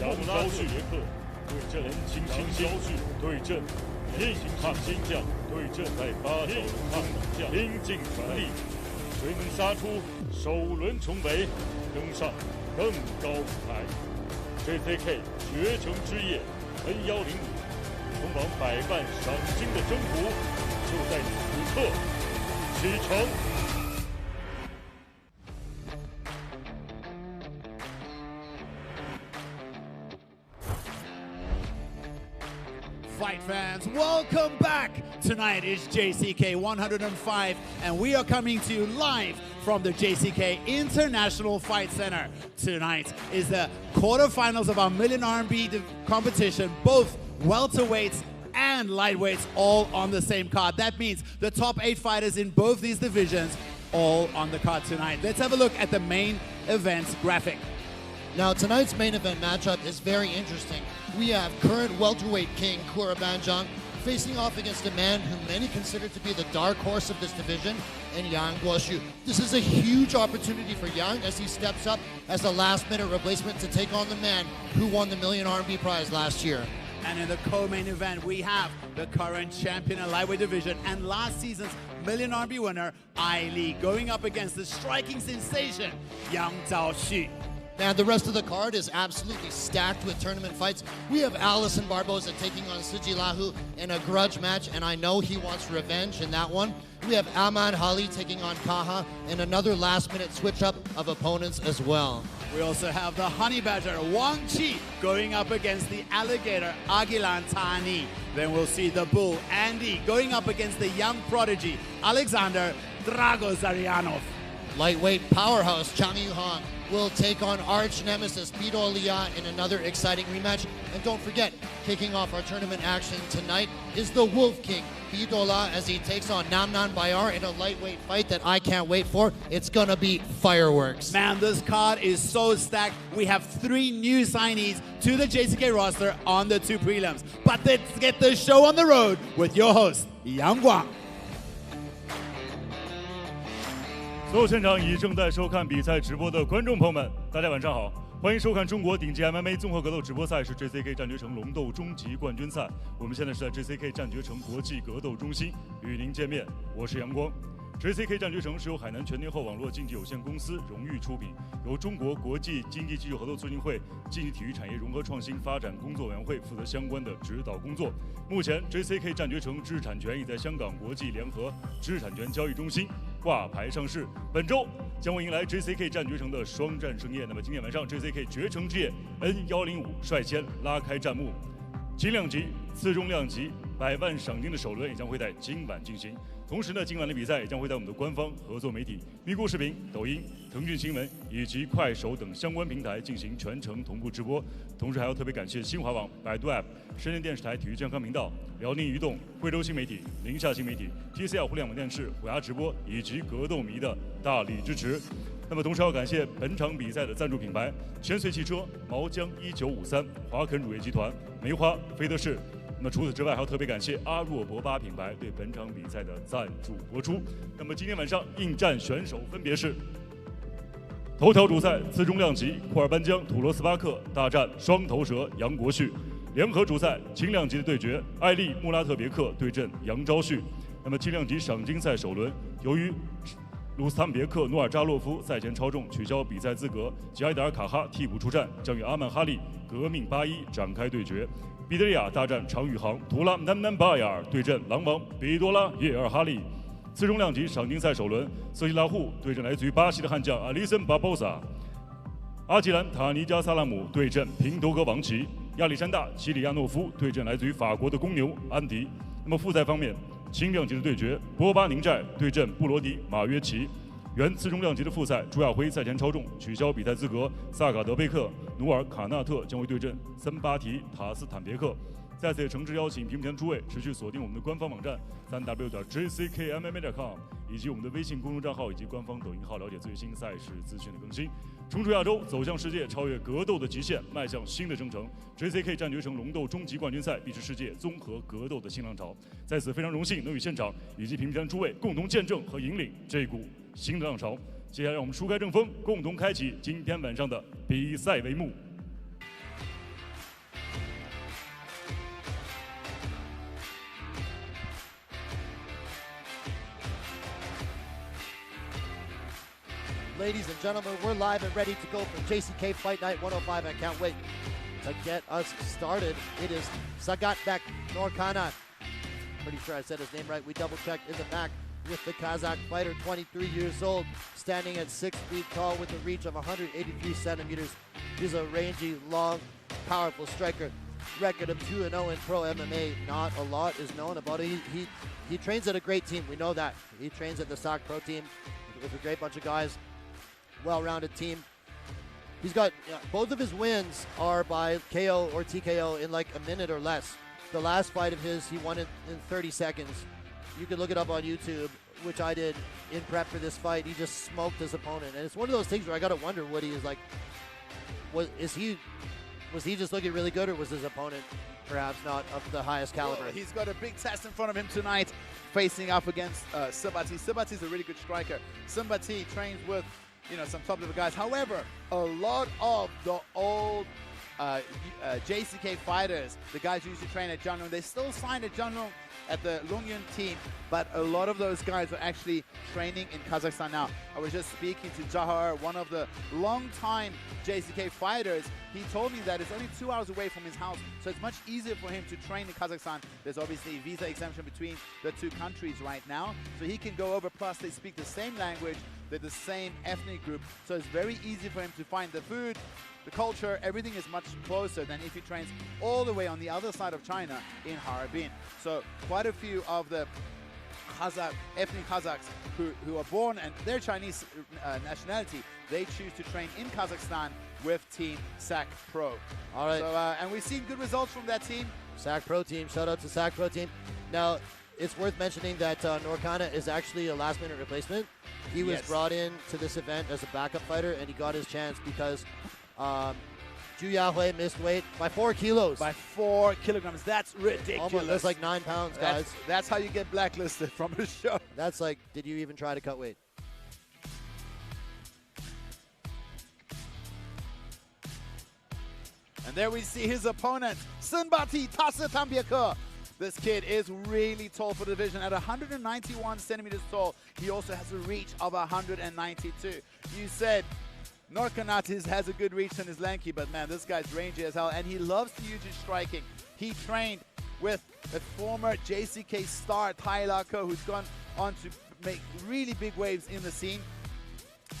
穆拉特别克对阵新星对阵天行抗金将对阵在8角的抗能将，拼尽全力，谁能杀出首轮重围，登上更高舞台？JCK 绝城之夜 N105，通往100万赏金的征途就在此刻启程。Fight fans, welcome back! Tonight is JCK 105 and we are coming to you live from the JCK International Fight Center. Tonight is the quarterfinals of our million RMB competition, both welterweights and lightweights all on the same card. That means the top 8 fighters in both these divisions all on the card tonight. Let's have a look at the main event graphic. Now, tonight's main event matchup is very interesting. We have current welterweight king Kuerbanjiang facing off against a man who many consider to be the dark horse of this division, in Yang Guoxu. This is a huge opportunity for Yang as he steps up as a last-minute replacement to take on the man who won the million RMB prize last year. And in the co-main event, we have the current champion in lightweight division and last season's million RMB winner, Aili, going up against the striking sensation, Yang Zhaoxu. And the rest of the card is absolutely stacked with tournament fights. We have Allison Barbosa taking on Sejilahu in a grudge match, and I know he wants revenge in that one. We have Yeerhali taking on Kaha in another last-minute switch-up of opponents as well. We also have the honey badger, Wang going up against the alligator, Agilan Tani. Then we'll see the bull, Andy, going up against the young prodigy, Alexander Ziryanov. Lightweight powerhouse, Chang Yuhang will take on arch nemesis Bideliya in another exciting rematch. And don't forget, kicking off our tournament action tonight is the Wolf King, Biduola, as he takes on Namnanbayar in a lightweight fight that I can't wait for. It's gonna be fireworks. Man, this card is so stacked. We have 3 new signees to the JCK roster on the 2 prelims. But let's get the show on the road with your host, Wang. 所有现场以及正在收看比赛直播的观众朋友们，大家晚上好，欢迎收看中国顶级 MMA 综合格斗直播赛事 JCK 战绝城龙斗终极冠军赛。我们现在是在 JCK 战绝城国际格斗中心与您见面，我是阳光。JCK 战绝城是由海南全天候网络竞技有限公司荣誉出品，由中国国际经济技术合作促进会竞技体育产业融合创新发展工作委员会负责相关的指导工作。目前 JCK 战绝城知识产权已在香港国际联合知识产权交易中心挂牌上市。本周将会迎来 JCK 战绝城的双战盛宴。那么今天晚上 JCK 绝城之夜 N105 率先拉开战幕，轻量级、次重量级100万赏金的首轮也将会在今晚进行。同时呢，今晚的比赛也将会在我们的官方合作媒体咪咕视频、抖音、腾讯新闻以及快手等相关平台进行全程同步直播。同时还要特别感谢新华网、百度 App、深圳电视台体育健康频道、辽宁移动、贵州新媒体、宁夏新媒体、TCL 互联网电视、虎牙直播以及格斗迷的大力支持。那么同时要感谢本场比赛的赞助品牌：千岁汽车、毛江1953、华肯乳业集团、梅花、飞德士。那么除此之外，还要特别感谢阿若博巴品牌对本场比赛的赞助播出。那么今天晚上应战选手分别是：头条主赛次中量级库尔班江土罗斯巴克大战双头蛇杨国旭；联合主赛轻量级的对决艾丽穆拉特别克对阵杨昭旭。那么轻量级赏金赛首轮，由于鲁斯坦别克努尔扎洛夫赛前超重取消比赛资格，吉埃德尔卡哈替补出战，将与阿曼哈利革命81展开对决。比德利亚大战常宇航，图拉南南巴亚尔对阵狼王比多拉叶尔哈利。次中量级赏金赛首轮，瑟西拉户对阵来自于巴西的悍将阿里森巴博萨，阿吉兰塔尼加萨拉姆对阵平头哥王琦，亚历山大齐里亚诺夫对阵来自于法国的公牛安迪。那么复赛方面，轻量级的对决，波巴宁寨对阵布罗迪马约奇。原次中量级的复赛，朱亚辉赛前超重取消比赛资格，萨嘎德贝克努尔卡纳特将会对阵森巴提塔斯坦别克。在此也诚挚邀请屏幕前诸位持续锁定我们的官方网站3w.jckmma.com 以及我们的微信公众账号以及官方抖音号，了解最新赛事资讯的更新。冲出亚洲，走向世界，超越格斗的极限，迈向新的征程。JCK 战绝城龙斗终极冠军赛必是世界综合格斗的新浪潮。在此非常荣幸能与现场以及屏幕前诸位共同见证和引领这股新的浪潮。接下来让我们舒开正风，共同开启今天晚上的比赛帷幕。Ladies and gentlemen, we're live and ready to go for JCK Fight Night 105. I can't wait to get us started. It is Sagatbek Nurkanat. Pretty sure I said his name right. We double-checked in the back with the Kazakh fighter, 23 years old, standing at 6 feet tall with a reach of 183 centimeters. He's a rangy, long, powerful striker. Record of 2-0 in pro MMA. Not a lot is known about it. He trains at a great team. We know that. He trains at the SAC Pro team with a great bunch of guys. Well-rounded team. He's got both of his wins are by KO or TKO in like a minute or less. The last fight of his, he won it in 30 seconds. You can look it up on YouTube, which I did in prep for this fight. He just smoked his opponent, and it's one of those things where I gotta wonder, Woody, is like, was he just looking really good, or was his opponent perhaps not of the highest caliber? Well, he's got a big test in front of him tonight, facing up against Senbati. Senbati's a really good striker. Senbati trains with, you know, some top-level guys. However, a lot of the old JCK fighters, the guys who used to train at Janlong, they still signed at Janlong at the Longyun team, but a lot of those guys are actually training in Kazakhstan now. I was just speaking to Jahar, one of the long-time JCK fighters. He told me that it's only 2 hours away from his house, so it's much easier for him to train in Kazakhstan. There's obviously a visa exemption between the two countries right now, so he can go over. Plus, they speak the same language, they're the same ethnic group, so it's very easy for him to find the food, the culture, everything is much closer than if he trains all the way on the other side of China in Harbin. So quite a few of the ethnic Kazakhs who are born and their Chinese nationality, they choose to train in Kazakhstan with Team SAC Pro. All right. So, and we've seen good results from that team. SAC Pro team, shout out to SAC Pro team. Now, it's worth mentioning that Nurkanat is actually a last-minute replacement. He was brought in to this event as a backup fighter, and he got his chance because Zhu Yahui missed weight by 4 kilos. By 4 kilograms. That's ridiculous. Almost, that's like 9 pounds, guys. That's how you get blacklisted from the show. That's like, did you even try to cut weight? And there we see his opponent, Senbati Tastanbieke. This kid is really tall for the division at 191 centimeters tall. He also has a reach of 192. You said Nurkanat has a good reach and is lanky, but man, this guy's rangy as hell, and he loves to use his striking. He trained with a former JCK star, Tyler Ko, who's gone on to make really big waves in the scene.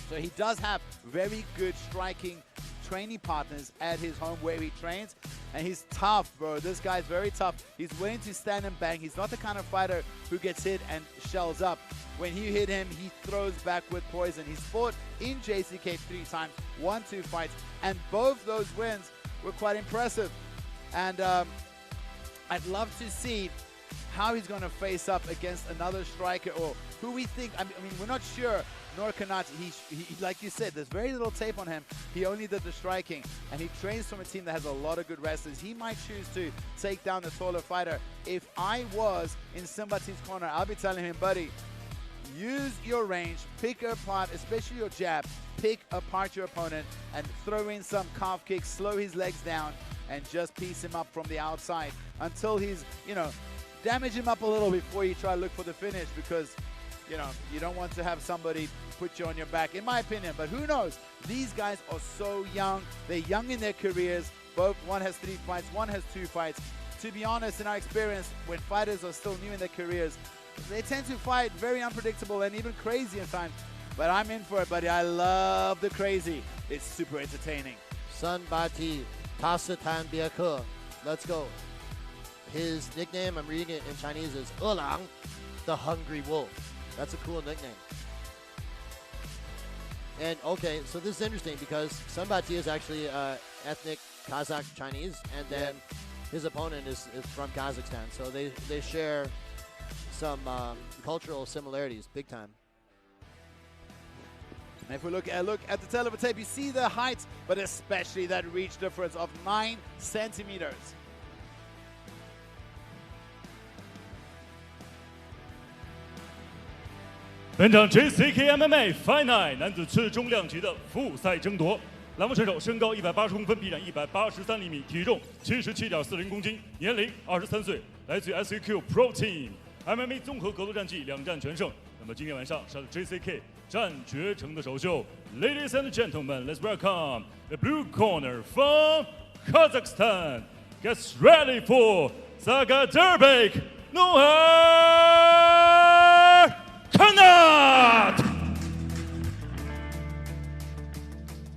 So he does have very good striking training partners at his home where he trains, and he's tough, bro. This guy's very tough. He's willing to stand and bang. He's not the kind of fighter who gets hit and shells up. When you hit him, he throws back with poison. He's fought in JCK 3 times, won 2 fights, and both those wins were quite impressive. And I'd love to see how he's going to face up against another striker, or who we think, I mean, we're not sure. Nurkanat, he like you said, there's very little tape on him. He only did the striking, and he trains from a team that has a lot of good wrestlers. He might choose to take down the taller fighter. If I was in Senbati's corner, I'll be telling him, buddy, use your range, pick apart, especially your jab, pick apart your opponent and throw in some calf kicks, slow his legs down, and just piece him up from the outside until he's, you know, damage him up a little before you try to look for the finish, because, you know, you don't want to have somebody put you on your back, in my opinion. But who knows? These guys are so young. They're young in their careers. Both, one has 3 fights, one has 2 fights. To be honest, in our experience, when fighters are still new in their careers, they tend to fight very unpredictable and even crazy at times. But I'm in for it, buddy. I love the crazy. It's super entertaining. Senbati Tastanbieke. Let's go. His nickname, I'm reading it in Chinese, is Yeerhali, the Hungry Wolf. That's a cool nickname. And okay, so this is interesting because Senbati is actually ethnic Kazakh Chinese, and then his opponent is from Kazakhstan. So they share some cultural similarities, big time. And if we look at the television tape, you see the height, but especially that reach difference of 9 centimeters.本场 JCK MMA Fight Night 男子次中量级的复赛争夺，栏目选手身高180公分，臂展183厘米，体重77.40公斤，年龄23岁，来自于 SAQ Pro Team，MMA 综合格斗战绩2战全胜。那么今天晚上是他的 JCK 战绝城的首秀。Ladies and gentlemen, let's welcome the blue corner from Kazakhstan. Gets ready for Sagatbek, Nurkanat.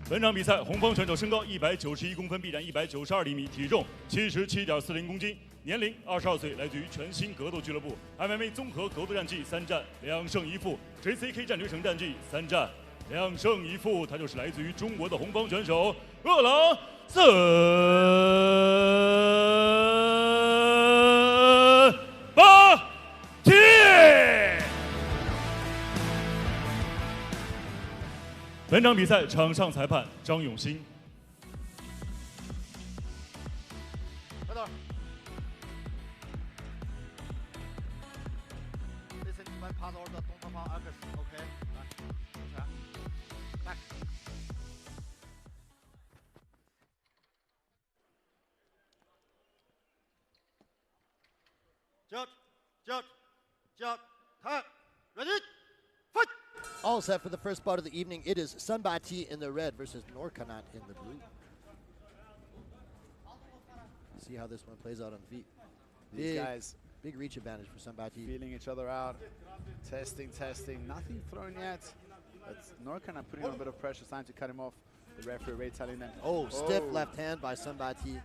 本场比赛，红方选手身高191公分，臂展192厘米，体重77.40公斤，年龄22岁，来自于全新格斗俱乐部 MMA 综合格斗战绩3战2胜1负 ，JCK 战略城战绩3战2胜1负，他就是来自于中国的红方选手饿狼Senbati。本场比赛场上裁判张永新。Ready? Fight! All set for the first bout of the evening. It is Senbati in the red versus Nurkanat in the blue. See how this one plays out on feet. These guys, big reach advantage for Senbati. Feeling each other out, testing. Nothing thrown yet. But Nurkanat putting on a bit of pressure. Time to cut him off. The referee Ray telling them. Oh, stiff left hand by Senbati.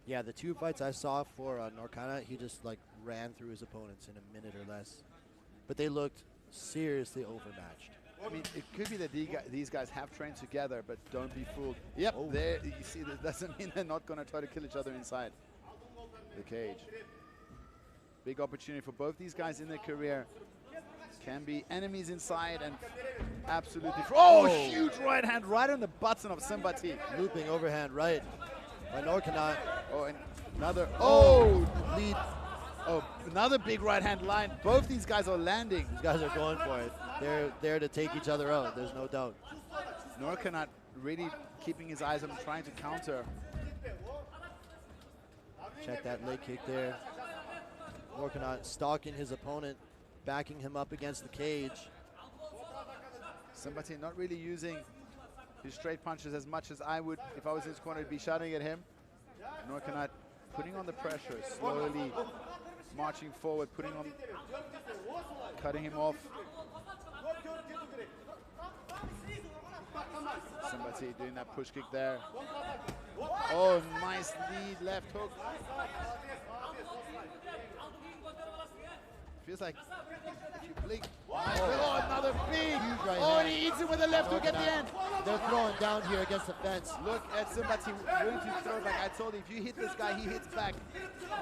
Yeah, the two fights I saw for Nurkanat, he just like ran through his opponents in a minute or less. But they looked seriously overmatched. I mean, it could be that these guys have trained together, but don't be fooled. Yep, there you see, that doesn't mean they're not going to try to kill each other inside the cage. Big opportunity for both these guys in their career. Can be enemies inside and absolutely. Oh, huge right hand right on the button of Senbati. Looping overhand right by Nurkanat. Oh, and another. Lead. Oh, another big right hand line. Both these guys are landing. These guys are going for it. They're there to take each other out. There's no doubt. Nurkanat really keeping his eyes on him, trying to counter. Check that leg kick there. Nurkanat stalking his opponent, backing him up against the cage. Senbati not really using his straight punches as much as I would if I was in his corner, be shouting at him. Nurkanat putting on the pressure, slowly marching forward, cutting him off. Senbati doing that push kick there. Oh, nice lead left hook. Feels like if you blink. Oh, another big. Right and he eats it with a left hook at the end. They're throwing down here against the fence. Look at Senbati willing to throw back. I told you, if you hit this guy, he hits back.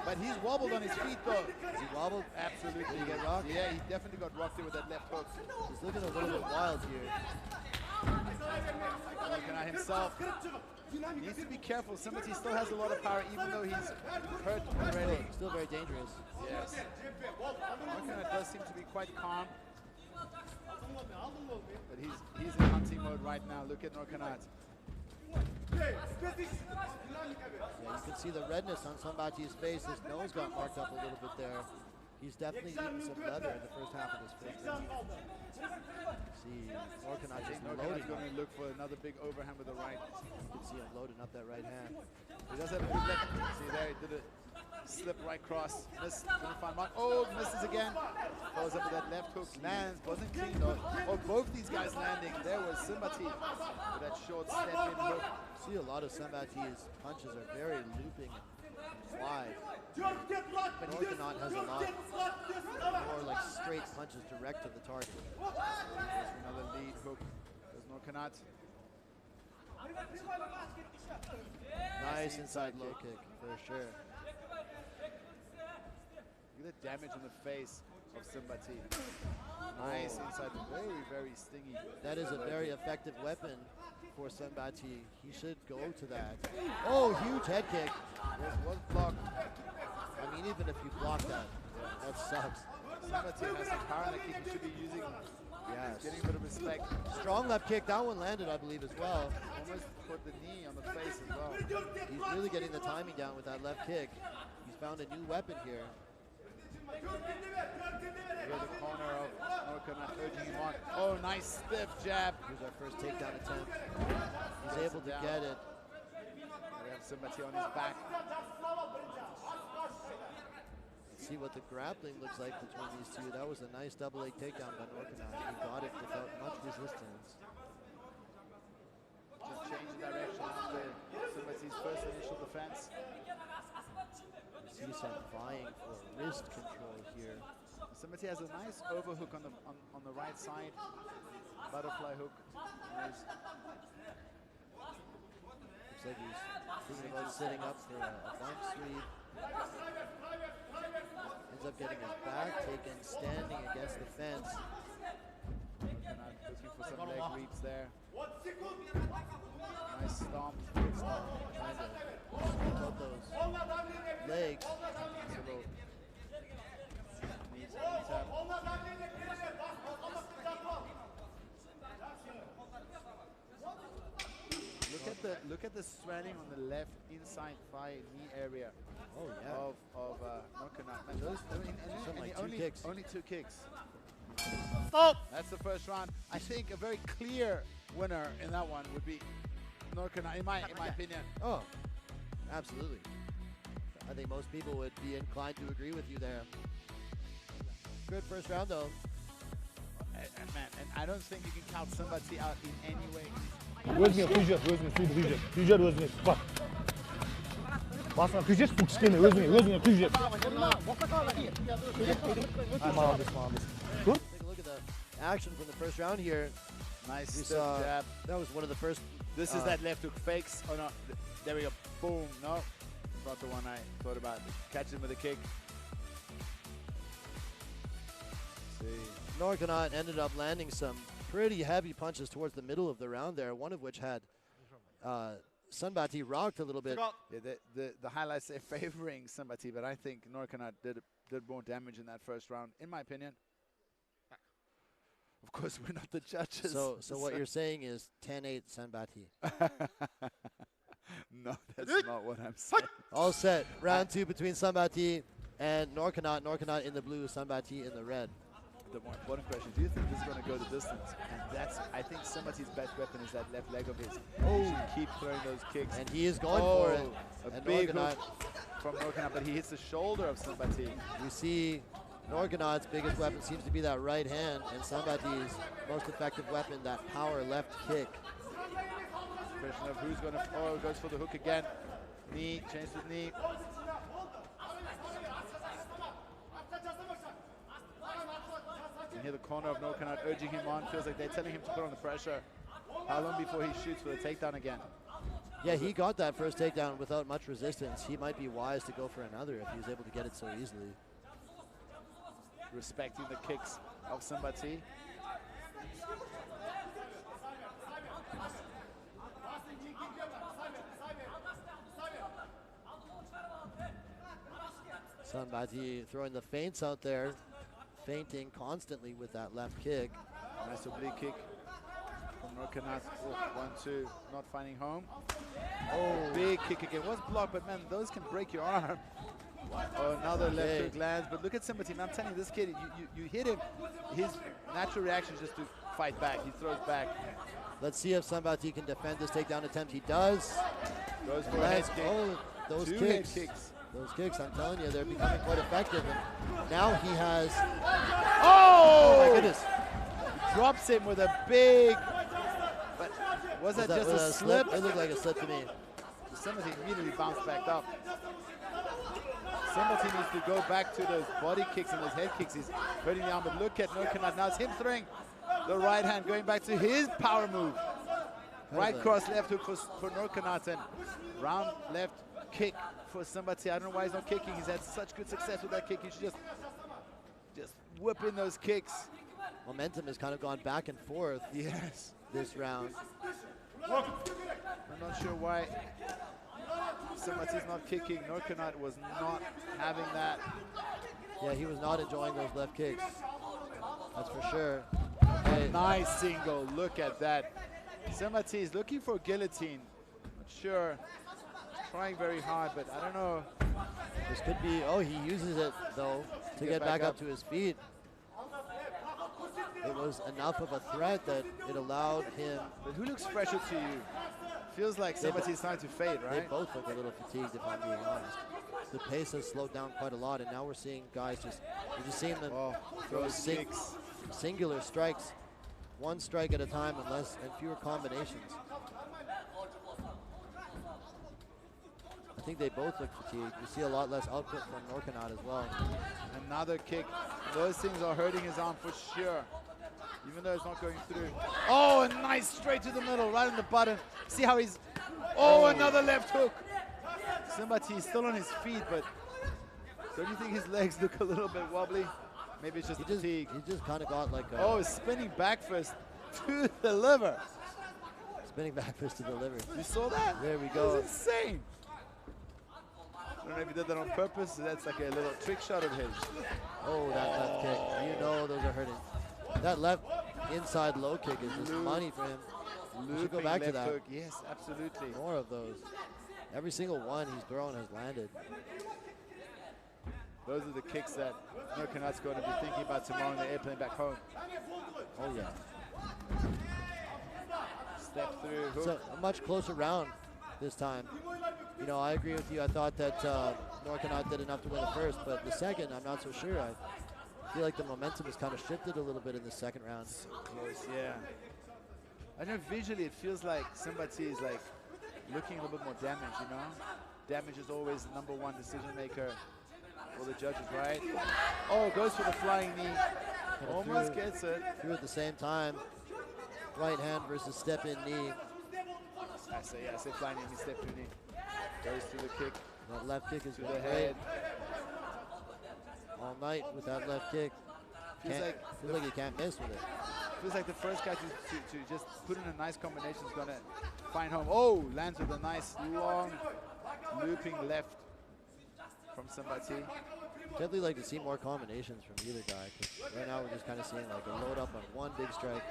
But he's wobbled on his feet though. He wobbled? Absolutely. Did he get rocked? Yeah, he definitely got rocked in with that left hook. He's looking a little bit wild here. Looking at himself. Needs to be careful. Senbati still has a lot of power, even though he's hurt already. Still very dangerous. Yes. Nurkanat does seem to be quite calm. But he's in hunting mode right now. Look at Nurkanat. Yeah, you can see the redness on Senbati's face. His nose got marked up a little bit there. He's definitely eaten some leather in the first half of this first round. See, Nurkanat just loading. Going to look for another big overhand with the right. You can see him loading up that right hand. He does have a good left. See there, he did a slip right cross. Missed. Didn't find mark. Oh, misses again. Follows up with that left hook. Lands. Wasn't clean though. Oh, both these guys landing. There was Senbati with that short step in hook. See, a lot of Senbati's punches are very looping and wide. Nurkanat has a lot more like straight punches direct to the target. There's another lead hook. There's Nurkanat. Nice inside low kick for sure. Look at the damage on the face of Senbati. Nice inside, very, very stingy. That is a very effective weapon for Senbati. He should go to that. Oh, huge head kick. There's one block. I mean, even if you block that, that sucks. Senbati has the power in the kick he should be using. Yes. Getting a bit of respect. Strong left kick. That one landed, I believe, as well. Almost put the knee on the face as well. He's really getting the timing down with that left kick. He's found a new weapon here. Here's the corner of Nurkanat urging him on. Oh, nice stiff jab. Here's our first takedown attempt. He's able to get it. We have Senbati on his back. Let's see what the grappling looks like between these two. That was a nice double leg takedown by Nurkanat. He got it without much resistance. Just change the direction after Senbati's first initial defense. You see Sen vying for wrist control here. Senbati has a nice overhook on the right side. Butterfly hook. Looks like he's thinking about setting up for a bump sweep. Ends up getting his back taken, standing against the fence. Looking for some leg sweeps there. Nice stomp. Good stomp. Trying to sweep up those legs. Needs look at the swelling on the left inside thigh knee area. Oh yeah. Of Nurkanat. And those only two kicks. Stop! That's the first round. I think a very clear winner in that one would be Nurkanat, in my opinion. Oh, absolutely. I think most people would be inclined to agree with you there. Good first round though. And I don't think you can count Senbati out in any way. Возьми, түйжер өзіне, бар. Басына түйжер, түкіскені өзіне түйжер. Молодец. Take a look at the action from the first round here. Nice We stiff saw jab. that was one of the first. This is that left hook fakes. Oh no, there we go. Boom. No, not the one I thought about. Catch him with a kick. See. Nurkanat ended up landing some pretty heavy punches towards the middle of the round there, one of which had Senbati rocked a little bit. Yeah, the highlights say favoring Senbati, but I think Nurkanat did more damage in that first round, in my opinion. Of course, we're not the judges. So what you're saying is 10-8 Senbati. No, that's not what I'm saying. All set. Round two between Senbati and Nurkanat. Nurkanat in the blue, Senbati in the red. The more important question, do you think this is going to go the distance? And I think Senbati's best weapon is that left leg of his. He should keep throwing those kicks. And he is going for it. A and big hook from Nurkanat, but he hits the shoulder of Senbati. You see Nurkanat's biggest weapon seems to be that right hand, and Senbati's most effective weapon, that power left kick. Question of who's going to, goes for the hook again. Knee, change the knee. You hear the corner of Nurkanat urging him on. Feels like they're telling him to put on the pressure. How long before he shoots for the takedown again? Yeah, he got that first takedown without much resistance. He might be wise to go for another if he was able to get it so easily. Respecting the kicks of Senbati. Senbati throwing the feints out there, feinting constantly with that left kick. Nice oblique kick from Nurkanat. 1-2, not finding home. Oh, big kick again. Was blocked, but man, those can break your arm. Oh, another left hook lands. But look at Senbati. I'm telling you, this kid, you hit him. His natural reaction is just to fight back. He throws back. Let's see if Senbati can defend this takedown attempt. He does. Goes for a head kick. Oh, those Two kicks. head kicks. Those kicks, I'm telling you, they're becoming quite effective. And now he has. Oh my goodness! Drops him with a big. But was that just a slip? It looked like a slip to me. Senbati immediately bounced back up. Senbati needs to go back to those body kicks and those head kicks. He's hurting the arm, but look at Nurkanat. Now it's him throwing the right hand, going back to his power move. Right cross, left hook for Nurkanat, and round left kick for Senbati. I don't know why he's not kicking. He's had such good success with that kick. He should just whip in those kicks. Momentum has kind of gone back and forth. Yes. This round. I'm not sure why Senbati's not kicking. Nurkanat was not having that. Yeah, he was not enjoying those left kicks. That's for sure. Hey. Nice single. Look at that. Senbati is looking for a guillotine. Not sure trying very hard, but I don't know. This could be, oh, he uses it, though, to get back up to his feet. It was enough of a threat that it allowed him. But who looks fresher to you? Feels like somebody's starting to fade, right? They both look a little fatigued, if I'm being honest. The pace has slowed down quite a lot, and now we're seeing guys we're just seeing them throw singular strikes, one strike at a time and fewer combinations. I think they both look fatigued. You see a lot less output from Nurkanat as well. Another kick. Those things are hurting his arm for sure, even though it's not going through. Oh, a nice straight to the middle, right on the button. See how he's, another left hook. Senbati is still on his feet, but don't you think his legs look a little bit wobbly? Maybe it's just fatigue. He just kind of got like a... Oh, spinning back fist to the liver. Spinning back fist to the liver. You saw that? There we go. That was insane. I don't know if he did that on purpose. That's like a little trick shot of his. Oh, that left kick. You know those are hurting. That left inside low kick is just money for him. We should go back to that. Hook. Yes, absolutely. More of those. Every single one he's thrown has landed. Those are the kicks that Nurkanat's going to be thinking about tomorrow in the airplane back home. Oh, yeah. Step through. Hook. So a much closer round this time. You know, I agree with you. I thought that Nurkanat did enough to win the first, but the second, I'm not so sure. I feel like the momentum has kind of shifted a little bit in the second round. So close, yeah. I know visually it feels like Senbati is like looking a little bit more damaged, you know? Damage is always the #1 decision maker for the judges, right? Oh, goes for the flying knee. Almost gets it. Through at the same time. Right hand versus step-in knee. I say flying knee, step to knee. Goes to the kick. That left kick is to going the great. head. All night with that left kick. Feels like you can't miss with it. Feels like the first guy to just put in a nice combination is going to find home. Oh, lands with a nice long looping left from Senbati. Definitely like to see more combinations from either guy, because right now we're just kind of seeing like a load up on one big strike.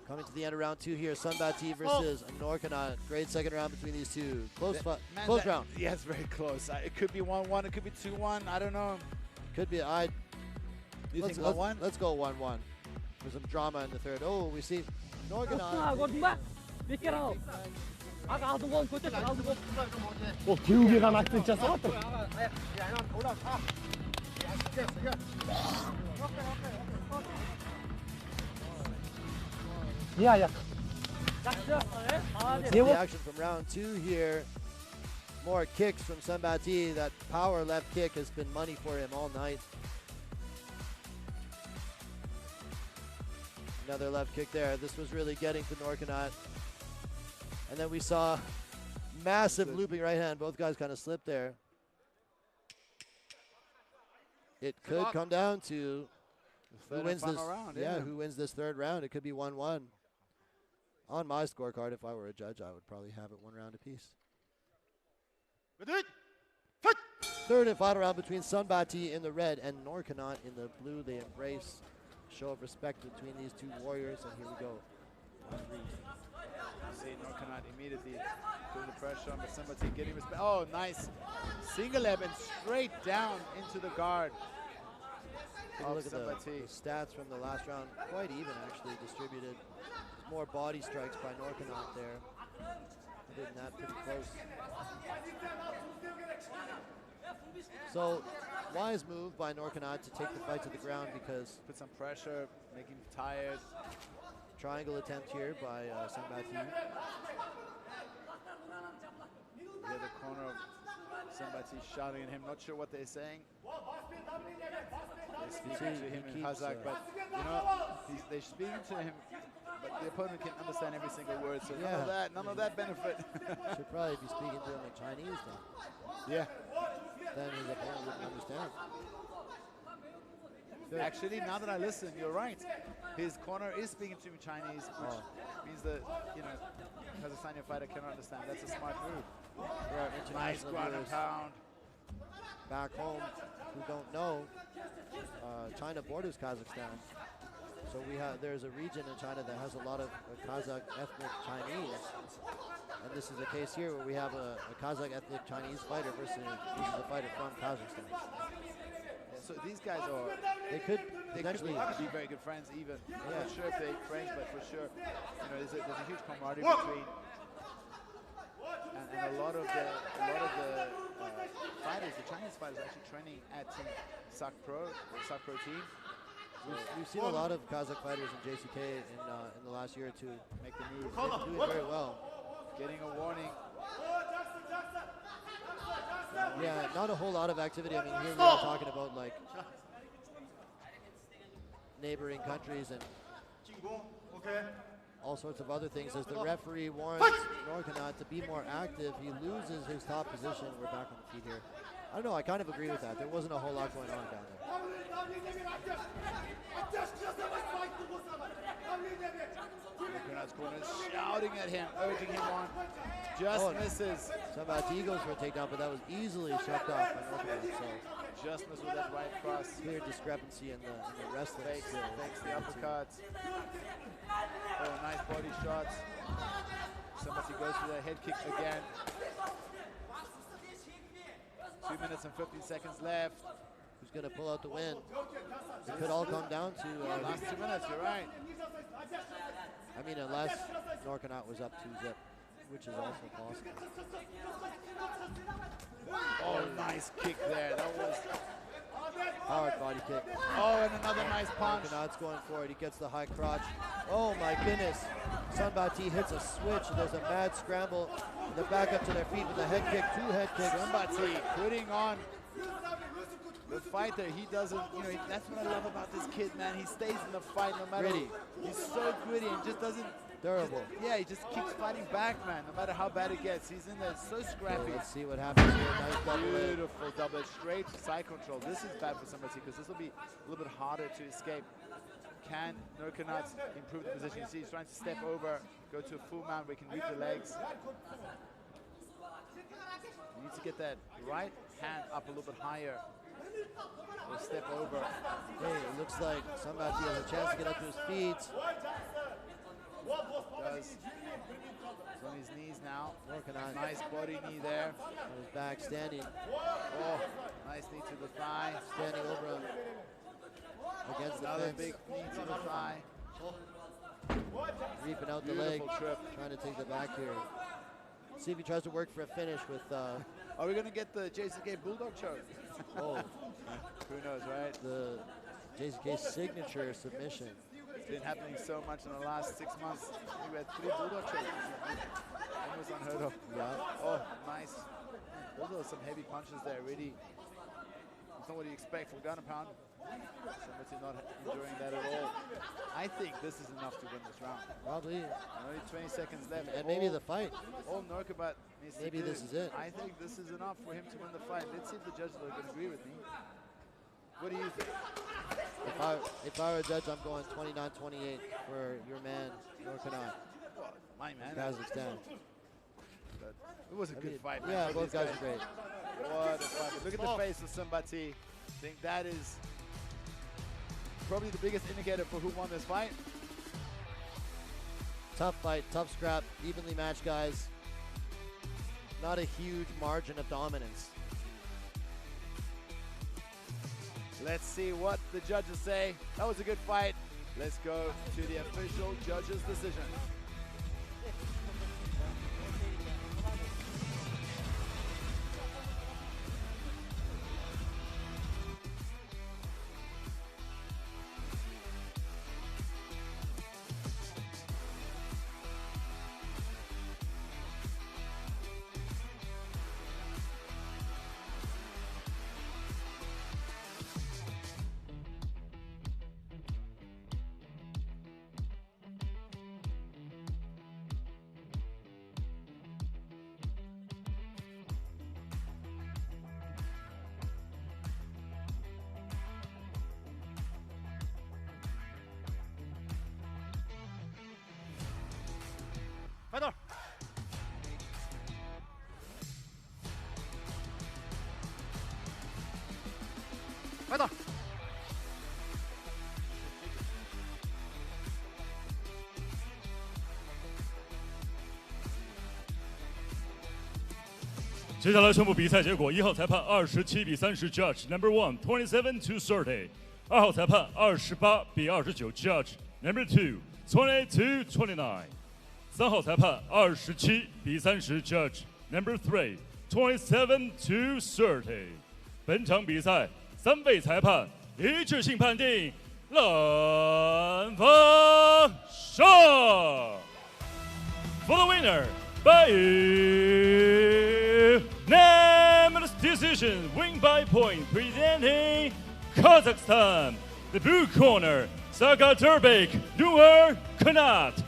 Coming to the end of round 2 here, Senbati versus Nurkanat. Great second round between these two. Close round. Yes, very close. It could be 1-1, it could be 2-1, I don't know. Could be, You think 1-1? Let's go 1-1 for some drama in the third. Oh, we see Nurkanat. 기우기가 막 진짜 썩었다. Yeah. The action from round 2 here. More kicks from Senbati. That power left kick has been money for him all night. Another left kick there. This was really getting to Nurkanat. And then we saw massive looping right hand. Both guys kind of slipped there. It could come down to who wins this round. Who wins this third round. It could be 1-1. On my scorecard, if I were a judge, I would probably have it 1 round apiece. Third and final round between Senbati in the red and Nurkanat in the blue. They embrace show of respect between these two warriors, and here we go. See Nurkanat immediately putting the pressure on, but Senbati getting respect. Oh, nice. Single leg and straight down into the guard. Look at the stats from the last round. Quite even, actually, distributed. More body strikes by Nurkanat there. Other than that, pretty close. So, wise move by Nurkanat to take the fight to the ground, because put some pressure, make him tired. Triangle attempt here by Senbati. The other corner of Senbati shouting at him, not sure what they're saying. They're speaking to him in Kazakh, but you know, they're speaking to him, but the opponent can understand every single word, so none of that benefit. Should probably be speaking to him in Chinese then. Yeah. Then his opponent wouldn't understand. Actually, now that I listen, you're right. His corner is speaking to him in Chinese, which means that, you know, Kazakhstani fighter cannot understand. That's a smart move. Nice ground and pound. Back home, who don't know, China borders Kazakhstan. So there's a region in China that has a lot of Kazakh ethnic Chinese, and this is a case here where we have a Kazakh ethnic Chinese fighter versus a fighter from Kazakhstan. Yeah, so these guys They could they potentially could be very good friends even. I'm Yeah. not sure if they're friends, but for sure, there's a huge camaraderie between. And a lot of the fighters, the Chinese fighters, are actually training at Team SAC Pro, the SAC Pro team. We've seen a lot of Kazakh fighters in JCK in the last year or two make the move. They're doing very well. Getting a warning. Yeah, not a whole lot of activity. I mean, here we are talking about like neighboring countries and all sorts of other things. As the referee warns Nurkanat to be more active, he loses his top position. We're back on the feet here. I don't know, I kind of agree with that. There wasn't a whole lot going on down there. Nurkanat's corner shouting at him, urging him on. Just misses. Senbati goes for a takedown, but that was easily shoved off by Nurkanat. So Just missed with that right cross. clear discrepancy in the wrestling. Fakes the uppercut. Oh, nice body shots. Senbati goes for the head kick again. 2 minutes and 15 seconds left. Who's going to pull out the win? It could all come down to Last 2 minutes, you're right. I mean, unless Nurkanat was up 2-0, which is also possible. Oh, nice kick there. That was. Hard body kick. Oh, and another nice punch. Nurkanat's going for it. He gets the high crotch. Oh my goodness. Senbati hits a switch. There's a mad scramble. They're back up to their feet with a head kick, 2 head kicks. Senbati putting on the fighter. He doesn't, that's what I love about this kid, man. He stays in the fight no matter. Gritty. He's so gritty and just doesn't. Durable. He just keeps fighting back, man, no matter how bad it gets. He's in there so scrappy. Let's see what happens here. Nice double leg. Beautiful double, straight side control. This is bad for somebody because this will be a little bit harder to escape. Can Nurkanat improve the position? You see he's trying to step over, go to a full mount where he can reach the legs. You need to get that right hand up a little bit higher. Or step over. Hey, it looks like Senbati has a chance to get up to his feet. Does. He's on his knees now. Nurkanat Nice body knee there. on his back, standing, Oh, nice knee to the thigh. standing over him against the Another fence. big knee to the thigh. Reaping out the Beautiful leg, trip. trying to take the back here. See if he tries to work for a finish with, Are we going to get the JCK Bulldog choke? oh, Who knows, right? the JCK signature submission. It's been happening so much in the last 6 months. I think we had 3 Bulldog chokes. Almost unheard of. Yeah. Oh, nice. Those are some heavy punches there, really. It's not what you expect from ground and pound. Senbati not enjoying that at all. I think this is enough to win this round. Probably. Only 20 seconds left. And maybe the fight. All Nurkanat needs to Maybe do. this is it. I think this is enough for him to win the fight. Let's see if the judges are going to agree with me. What do you think? If I were a judge, I'm going 29-28 for your man, Nurkanat, My man. Kazakhstan. But it was a good fight, man. Yeah, for both these guys are great. What a fight. But look at the face of Senbati. I think that is probably the biggest indicator for who won this fight. Tough fight, tough scrap, evenly matched guys. Not a huge margin of dominance. Let's see what the judges say. That was a good fight. Let's go to the official judges' decision. 接下来宣布比赛结果：1号裁判27比30 ，Judge Number 1 27 to 30；2号裁判28比29 ，Judge Number 2 28 to 29；3号裁判27比30 ，Judge Number 3 27 to 30。本场比赛3位裁判一致性判定蓝方胜。For the winner by unanimous decision, win by point, presenting Kazakhstan, the blue corner, Sagatbek, Nurkanat.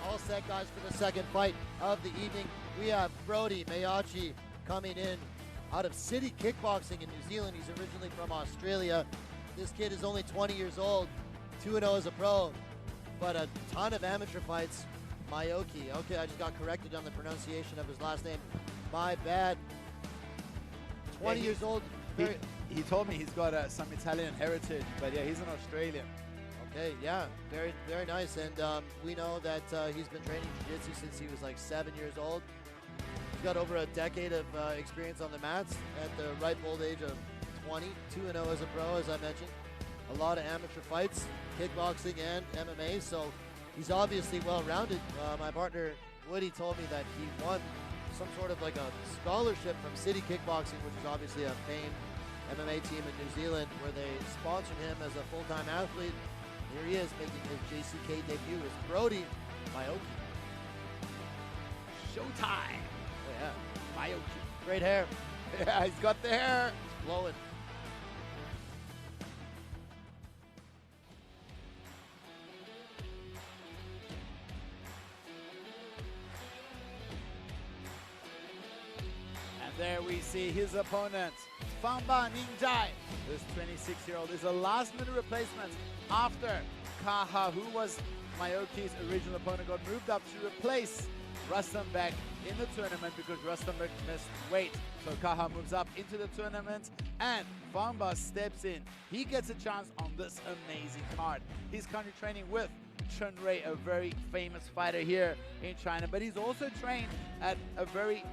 All set, guys, for the second fight of the evening. We have Brody Majochi coming in out of City Kickboxing in New Zealand. He's originally from Australia. This kid is only 20 years old, 2-0 as a pro, but a ton of amateur fights. Majochi. Okay, I just got corrected on the pronunciation of his last name. My bad. 20 years old. He told me he's got some Italian heritage, but yeah, he's an Australian. Okay, yeah, very nice. And we know that he's been training jiu-jitsu since he was like 7 years old. He's got over a decade of experience on the mats at the ripe old age of 20, 2-0 as a pro, as I mentioned. A lot of amateur fights, kickboxing and MMA, so he's obviously well-rounded. My partner Woody told me that he won some sort of like a scholarship from City Kickboxing, which is obviously a famed MMA team in New Zealand, where they sponsored him as a full-time athlete. Here he is making his JCK debut as Brody Majochi. Showtime. Oh yeah, Majochi. great hair. Yeah, he's got the hair. Flowing. And there we see his opponent, Fanba Ningzhai. This 26-year-old is a last-minute replacement after Kaha, who was Majochi's original opponent, got moved up to replace Tastanbieke in the tournament because Tastanbieke missed weight. So Kaha moves up into the tournament and Fanba steps in. He gets a chance on this amazing card. He's currently training with Chun Rui, a very famous fighter here in China, but he's also trained at a very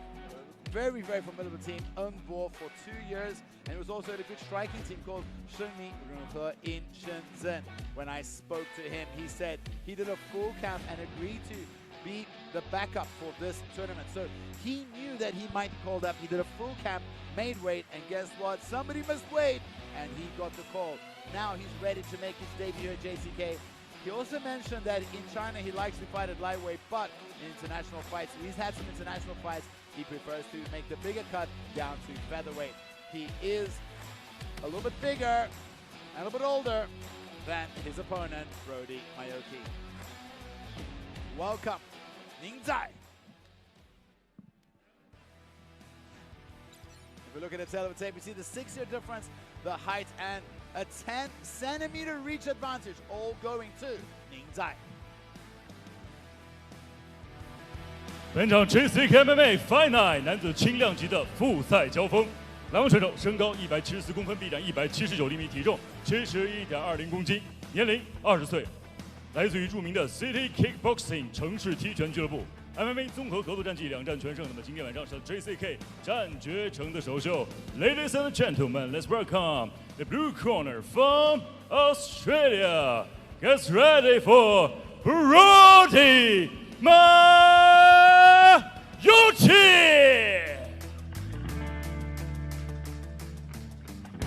formidable team, Unbo, for 2 years, and he was also at a good striking team called Shunmi Runhe in Shenzhen. When I spoke to him, he said he did a full camp and agreed to be the backup for this tournament. So he knew that he might be called up. He did a full camp, made weight, and guess what? Somebody missed weight, and he got the call. Now he's ready to make his debut at JCK. He also mentioned that in China he likes to fight at lightweight, but in international fights, he's had some international fights, he prefers to make the bigger cut down to featherweight. He is a little bit bigger and a little bit older than his opponent, Brody Majochi. Welcome, Ningzhai. If we look at the tape, we see the 6-year difference, the height, and a 10-centimeter reach advantage, all going to Ningzhai. 本场 JCK MMA Fight Night 男子轻量级的复赛交锋，两位选手身高174公分，臂展179厘米，体重71.20公斤，年龄20岁，来自于著名的 City Kickboxing 城市踢拳俱乐部。MMA 综合格斗战绩2战全胜。那么今天晚上是 JCK 战绝城的首秀。Ladies and gentlemen, let's welcome the blue corner from Australia. Get ready for Brody Majochi.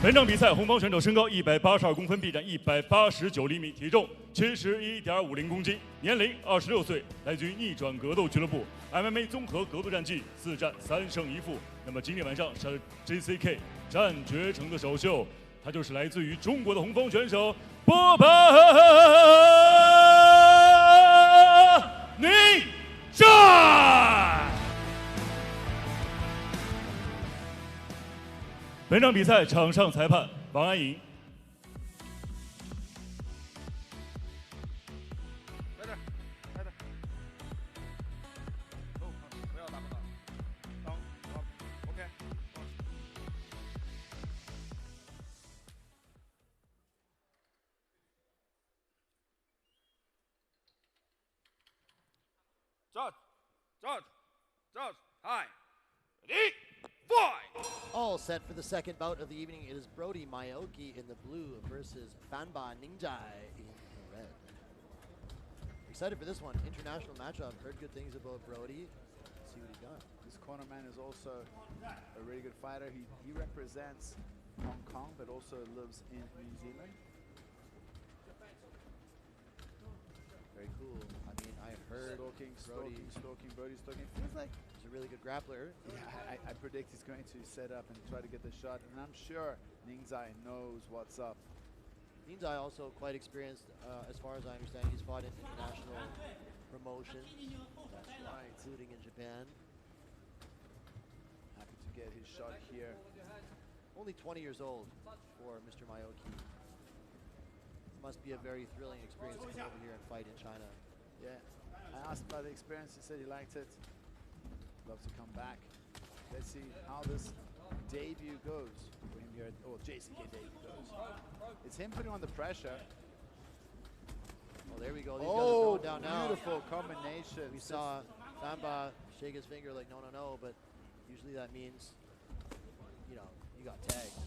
本场比赛，红方选手身高182公分，臂展189厘米，体重71.50公斤，年龄26岁，来自于逆转格斗俱乐部 MMA 综合格斗战绩4战3胜1负。那么今天晚上是 JCK 战绝城的首秀，他就是来自于中国的红方选手波本Ningzhai。本场比赛场上裁判王安莹。来点，来点。哦，不要打不打。当，OK。Judge, hi. Ready, fight! All set for the second bout of the evening. It is Brody Majochi in the blue versus Fanba Ningzhai in the red. Excited for this one. International matchup. Heard good things about Brody. Let's see what he got. This corner man is also a really good fighter. He represents Hong Kong, but also lives in New Zealand. Very cool. I mean, I heard Stalking. Brody's stalking. Feels like he's a really good grappler. yeah, I predict he's going to set up and try to get the shot, and I'm sure Ningzhai knows what's up. Ningzhai also quite experienced, as far as I understand. He's fought in international promotions. That's right. Including in Japan. Happy to get his shot here. Only 20 years old for Mr. Majochi. Must be a very thrilling experience to come over here and fight in China. Yeah, I asked about the experience. He said he liked it. Love to come back. Let's see how this debut goes for him here, or JCK debut goes. It's him putting on the pressure. Oh, there we go. These guys are going down now. Beautiful combination. We saw Fanba shake his finger like, no, but usually that means, you know, you got tagged.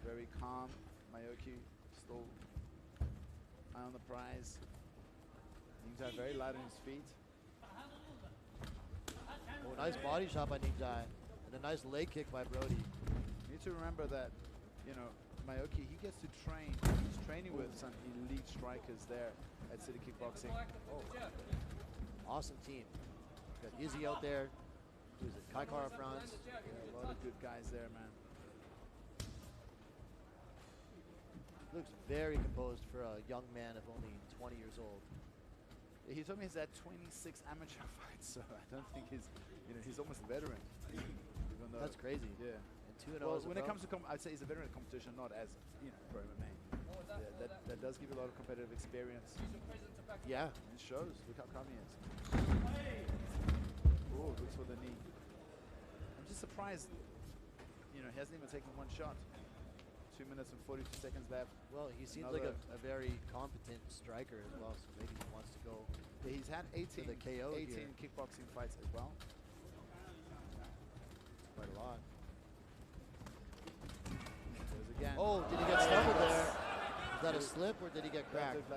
Very calm. Majochi still eye on the prize. Ningzhai very light on his feet. Oh, nice body shot by Ningzhai. And a nice leg kick by Brody. You need to remember that, you know, Majochi, he gets to train. He's training with some elite strikers there at City Kickboxing. Oh. Awesome team. Got Izzy out there. Who's it? Kaikara France. Yeah, a lot of good guys there, man. Looks very composed for a young man of only 20 years old. Yeah, he told me he's had 26 amateur fights, so I don't think he's, you know, he's almost a veteran. Even though, That's crazy. Yeah. And 2-0 Well, as a when it pro. comes to, I'd say he's a veteran of competition, not as, you know, pro MMA. Yeah, that does give you a lot of competitive experience. Yeah. It shows. Look how calm he is. Oh, looks for the knee. I'm just surprised, you know, he hasn't even taken one shot. 2 minutes and 42 seconds left. Well, he seems like a very competent striker as well, so maybe he wants to go. Yeah, he's had 18 the KO 18 here. kickboxing fights as well. Quite a lot. Goes again. Oh, did he get stumbled there? Is that a slip or did he get That cracked?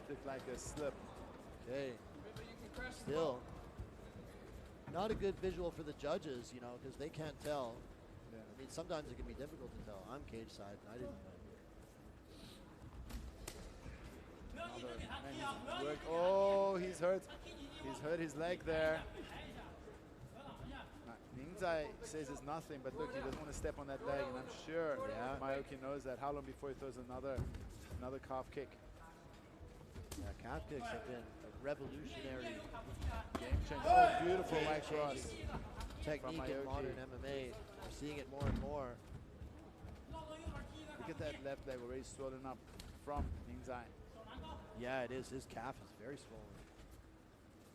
looked like a slip. Okay. Still, not a good visual for the judges, you know, because they can't tell. Yeah. I mean, sometimes it can be difficult to tell. I'm cage side, and I didn't know. Oh, he's hurt. He's hurt his leg there. Ningzhai says it's nothing, but look, he doesn't want to step on that leg, and I'm sure Majochi knows that. How long before he throws another calf kick? Yeah, calf kicks have been a revolutionary Game changer. Oh, beautiful leg cross. technique in modern MMA. We're seeing it more and more. Look at that left leg already swollen up from Ningzhai. Yeah, it is. His calf is very swollen.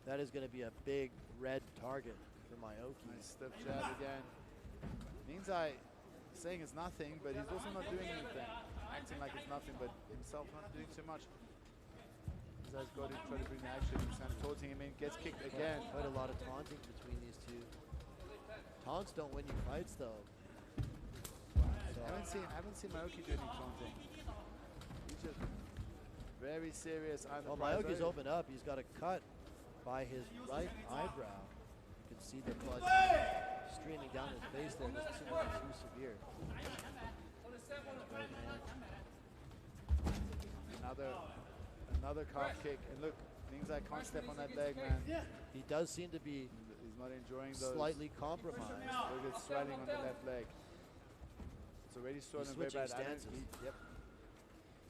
That is going to be a big red target for Majochi. Nice stiff jab again. Ningzhai saying it's nothing, but he's also not doing anything. Acting like it's nothing, but himself not doing too much. Ningzhai's got to try to bring the action. He's kind of taunting him in, gets kicked again. Quite a lot of taunting between these two. Taunts don't win you fights, though. I haven't seen Majochi do any taunting. He's just very serious. Well, Majochi's opened up. He's got a cut by his right eyebrow. You can see the blood streaming down his face there. Doesn't seem to be too severe. Another calf kick. And look, Ningzhai can't step on that leg, man. He does seem to be He's not enjoying those. slightly compromised. Look at swelling on the left leg. It's already swollen He's very switching bad. stances. Yep.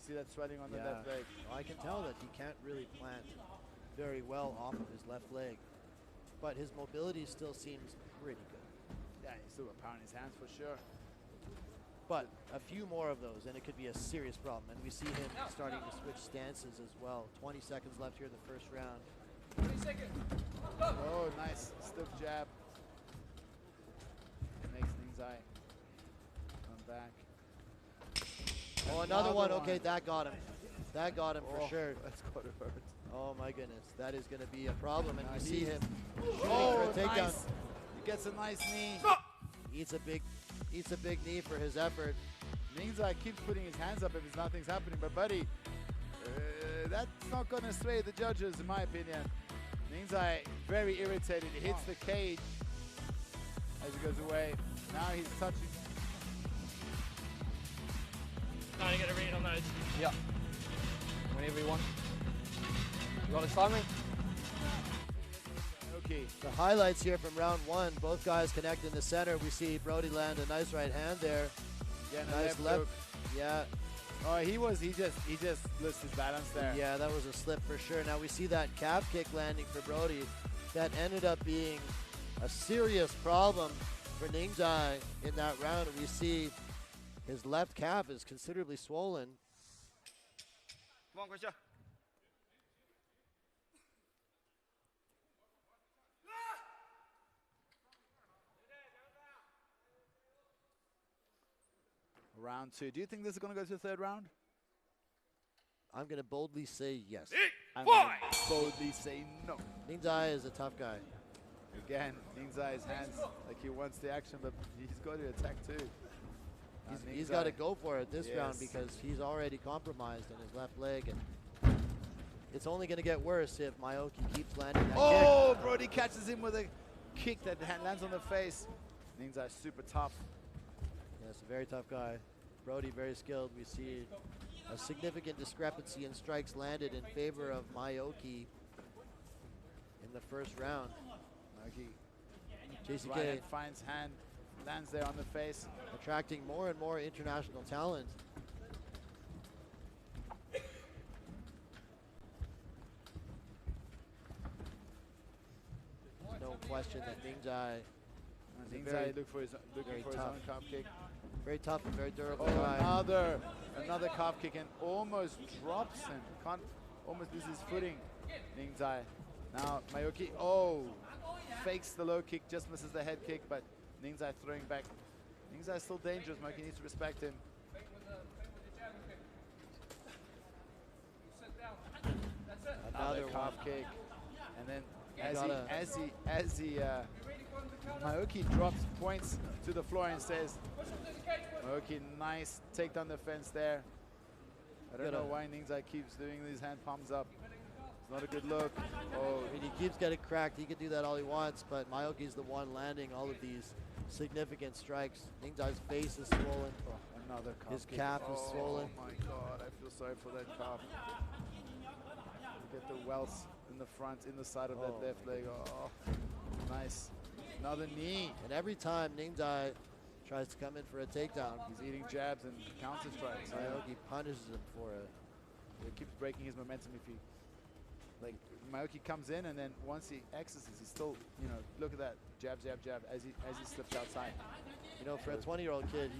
See that swelling on the left leg? I can tell that he can't really plant very well off of his left leg. But his mobility still seems pretty good. Yeah, he's still got power in his hands for sure. But a few more of those, and it could be a serious problem. And we see him starting to switch stances as well. 20 seconds left here in the first round. Oh, nice stiff jab. Makes Ningzhai come back. Oh, another one. Okay, that got him. That got him for sure. That's gotta hurt. Oh my goodness, that is going to be a problem. And we Nice. see him shooting Oh, for a takedown. nice. He gets a nice knee. Eats a big knee for his effort. Ningzhai keeps putting his hands up if nothing's happening, but buddy, that's not going to sway the judges, in my opinion. Ningzhai very irritated. He hits the cage as he goes away. Now he's touching. Trying to get a read on those. Yeah. Whenever you want. You got this timing? Okay. The highlights here from round one, both guys connect in the center. We see Brody land a nice right hand there. Yeah, Nice left. hook. Yeah, Oh, he just lost his balance there. yeah, that was a slip for sure. Now we see that calf kick landing for Brody. That ended up being a serious problem for Ningzhai in that round. We see his left calf is considerably swollen. Come on, Guoxu. Round two. Do you think this is going to go to the third round? I'm going to boldly say yes. I'm going to boldly say no. Ningzhai is a tough guy. Again, Ningzhai's hands like he wants the action, but he's got to attack too. He's got to go for it this round Yes. because he's already compromised in his left leg. And it's only going to get worse if Majochi keeps landing that kick. Oh, Brody catches him with a kick that lands on the face. Ningzhai's super tough. Yes, a very tough guy. Brody very skilled. We see a significant discrepancy in strikes landed in favor of Majochi in the first round. Right JCK hand finds hand, lands there on the face. attracting more and more international talent. No question that Ningzhai is a Ningzhai looking for his very own tough. calf kick. very tough and very durable Oh, guy. another calf kick and almost drops him. Can't almost lose his footing. Ningzhai. Now Majochi, fakes the low kick, just misses the head kick, but Ningzhai throwing back. Ningzhai's still dangerous. Majochi needs to respect him. Another calf kick, and then Majochi drops points to the floor and says, Majochi, nice take down the fence there. I don't know why Ningzhai keeps doing these hand palms up. It's not a good look. Oh, I mean, he keeps getting cracked. He can do that all he wants, but Majochi's the one landing all of these significant strikes. Ningzhai's face is swollen. another calf His kick. calf is swollen. Oh my God, I feel sorry for that calf. Look at the welts in the front, in the side of that left leg. Oh, nice. Another knee. And every time Ningzhai tries to come in for a takedown, He's eating jabs and counter strikes. Majochi punishes him for it. It keeps breaking his momentum if he, like, Majochi comes in and then once he exits, he's still, you know, look at that, jab, jab, jab, as he slips outside. You know, for a 20-year-old kid,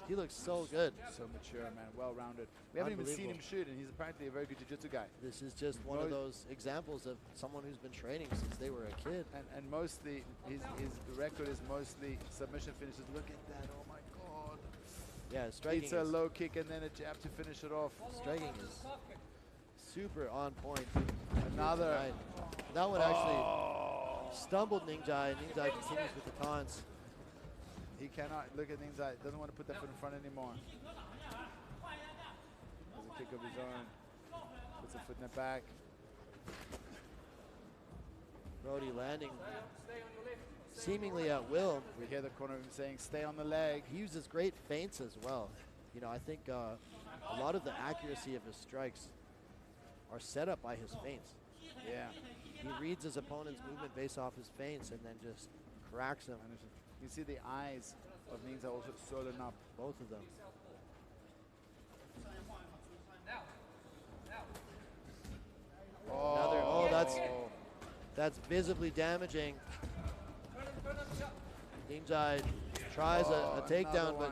he looks so good. So mature, man, well-rounded. We haven't even seen him shoot, and he's apparently a very good jiu-jitsu guy. This is just one of those examples of someone who's been training since they were a kid. And mostly, his record is mostly submission finishes. Look at that, oh my God. Yeah, striking It's a low kick and then a jab to finish it off. Striking is super on point. Another. Tonight. That one actually stumbled Ningzhai. Ningzhai continues with the taunts. He cannot, look at Ningzhai, doesn't want to put that foot in front anymore. There's a kick of his own. Puts a foot in the back. Brody landing seemingly at will. We hear the corner of him saying, stay on the leg. He uses great feints as well. You know, I think a lot of the accuracy of his strikes are set up by his feints. Yeah. He reads his opponent's movement based off his feints and then just cracks him. And you see the eyes of Ningzhai also swollen up. Both of them. Another, that's visibly damaging. Ningzhai tries a takedown, but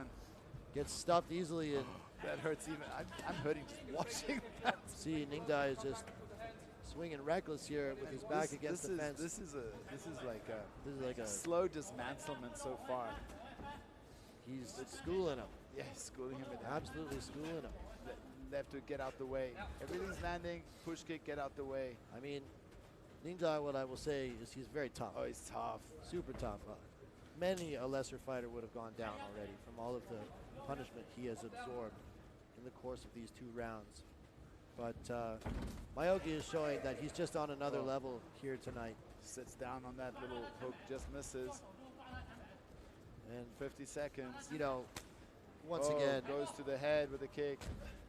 gets stuffed easily. And that hurts even. I'm hurting just watching that. See, Ningzhai is just swinging reckless here with his back against the fence. This is like a slow dismantlement so far. He's schooling him. Yeah, he's schooling him. Absolutely schooling him. They have to get out the way. Everything's landing. Push kick, get out the way. I mean, Ningzhai, what I will say is he's very tough. Oh, he's tough. Super tough. Many a lesser fighter would have gone down already from all of the punishment he has absorbed in the course of these 2 rounds. But Majochi is showing that he's just on another level here tonight. Sits down on that little hook, just misses. And 50 seconds. You know, once again, goes to the head with a kick.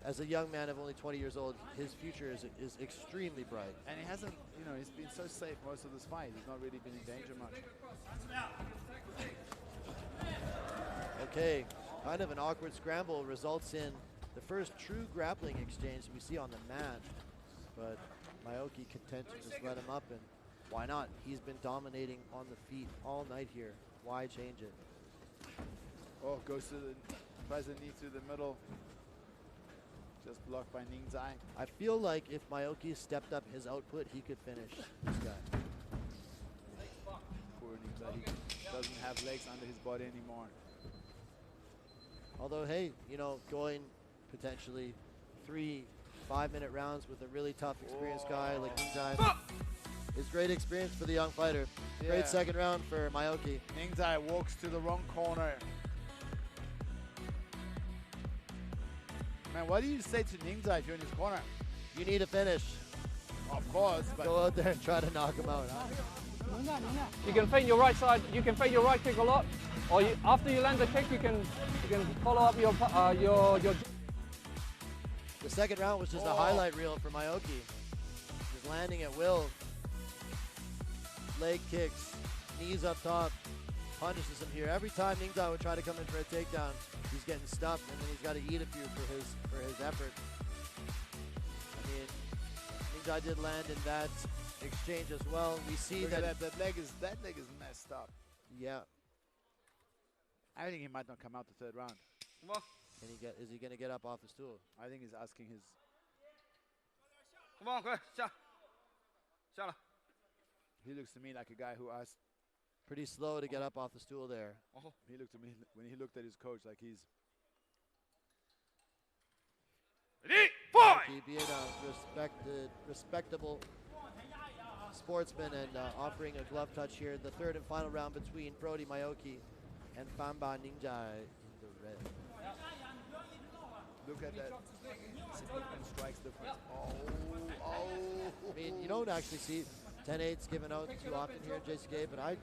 As a young man of only 20 years old, his future is extremely bright. And he hasn't, you know, he's been so safe most of this fight. He's not really been in danger much. Okay, kind of an awkward scramble results in the first true grappling exchange we see on the mat. But Majochi content to just let him up, and why not? He's been dominating on the feet all night here. Why change it? Oh, goes to the, tries a knee through the middle. Just blocked by Ningzhai. I feel like if Majochi stepped up his output, he could finish this guy. Poor Ningzhai, he doesn't have legs under his body anymore. Although, hey, you know, going potentially 3 5-minute rounds with a really tough, experienced guy like Ningzhai is great experience for the young fighter. Yeah. Great second round for Majochi. Ningzhai walks to the wrong corner. Man, what do you say to Ningzhai if you're in his corner? You need a finish. Of course, but go out there and try to knock him out. You can feint your right side. You can feint your right kick a lot, or after you land the kick, you can follow up your. The second round was just a highlight reel for Majochi. Just landing at will. Leg kicks, knees up top, punishes him here. Every time Ningzhai would try to come in for a takedown, he's getting stuffed, and then he's got to eat a few for his effort. I mean, Ningzhai did land in that exchange as well. We see that leg is messed up. Yeah. I think he might not come out the 3rd round. Can he is he going to get up off his stool? I think he's asking his. He looks to me like a guy who asked. Pretty slow to get up off the stool there. He looked at me when he looked at his coach like he's. He being a respectable sportsman and offering a glove touch here. The 3rd and final round between Brody Majochi and Fanba Ningzhai in the red. Look at that significant strikes difference. I mean, you don't actually see 10-8s given out too often here in JCK, but I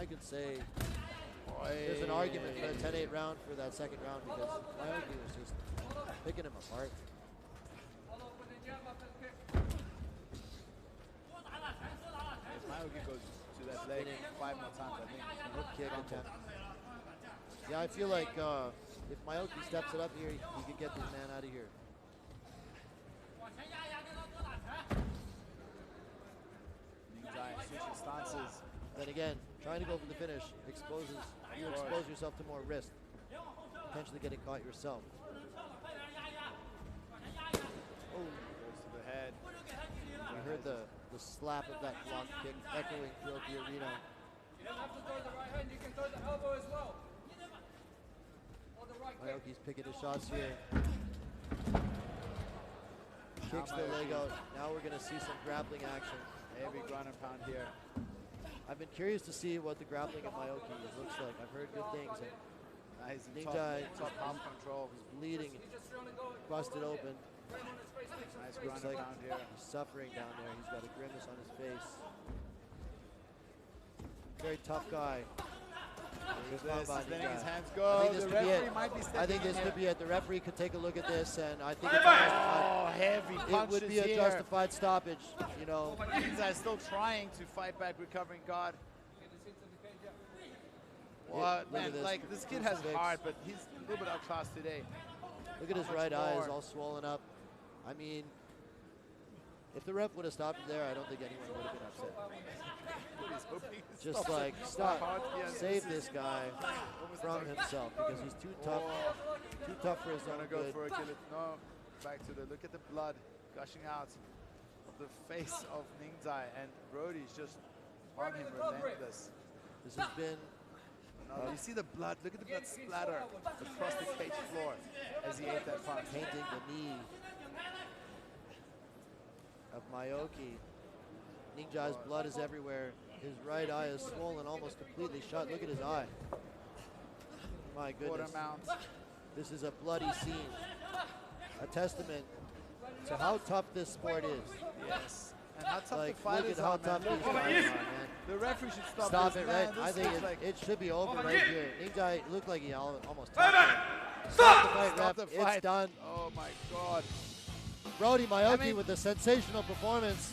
could say there's an argument for a 10-8 round for that second round because Majochi was just picking him apart. If Majochi goes to that leg 5 more times, I think. Hook kick attempt. Yeah, I feel like if Majochi steps it up here, he could get this man out of here. Ningzhai switching stances. Then again, trying to go for the finish you expose yourself to more risk, potentially getting caught yourself. Goes to the head. You heard the slap of that block kick echoing throughout the arena. You don't have to throw the right hand, you can throw the elbow as well. Or the right kick. Majochi's picking his shots here. Kicks the leg out. Now we're going to see some grappling action. Heavy ground and pound here. I've been curious to see what the grappling of Majochi looks like. I've heard good things. Nice. Ningzhai top palm control. He's bleeding, busted open. Nice Looks ground and like pound here. he's suffering down there. He's got a grimace on his face. Very tough guy. Here's This Fanba, is letting his Ningzhai. hands I go. think this The could be referee it. might be stepping I think this in could be here. it. The referee could take a look at this, and I think it's justified. Oh, heavy It punches would be a here. justified stoppage. You know, Ningzhai still trying to fight back, recovering guard. What, look man, at this. like, this kid has Crucifix. heart, but he's a little bit outclassed today. look at his How much right eye is more? all swollen up. I mean, if the ref would have stopped it there, I don't think anyone would have been upset. He's hoping he Just stops like, it. stop, Hard, yes, save this this guy almost from like- himself because he's too tough for his own Gonna go good. for a kill. No, back to the look at the blood gushing out of the face of Ningzhai, and Brody's just on him relentless. This has been Now, you see the blood. Look at the blood splatter across the cage floor as he ate that punch. painting the knee of Majochi. Ningzhai's blood is everywhere. His right eye is swollen, almost completely shut. Look at his eye. My Quarter goodness. mount. This is a bloody scene. A testament to how tough this sport is. Yes. And how tough Like, the fighters look at how are, tough man. these guys are, man. The referee should stop, Stop this, it, man. right? This I think looks like it should be over right here. Ningzhai looked like he almost tapped it. Stop the fight, Stop ref. the fight. It's done. Oh my God. Brody Majochi I mean- with a sensational performance.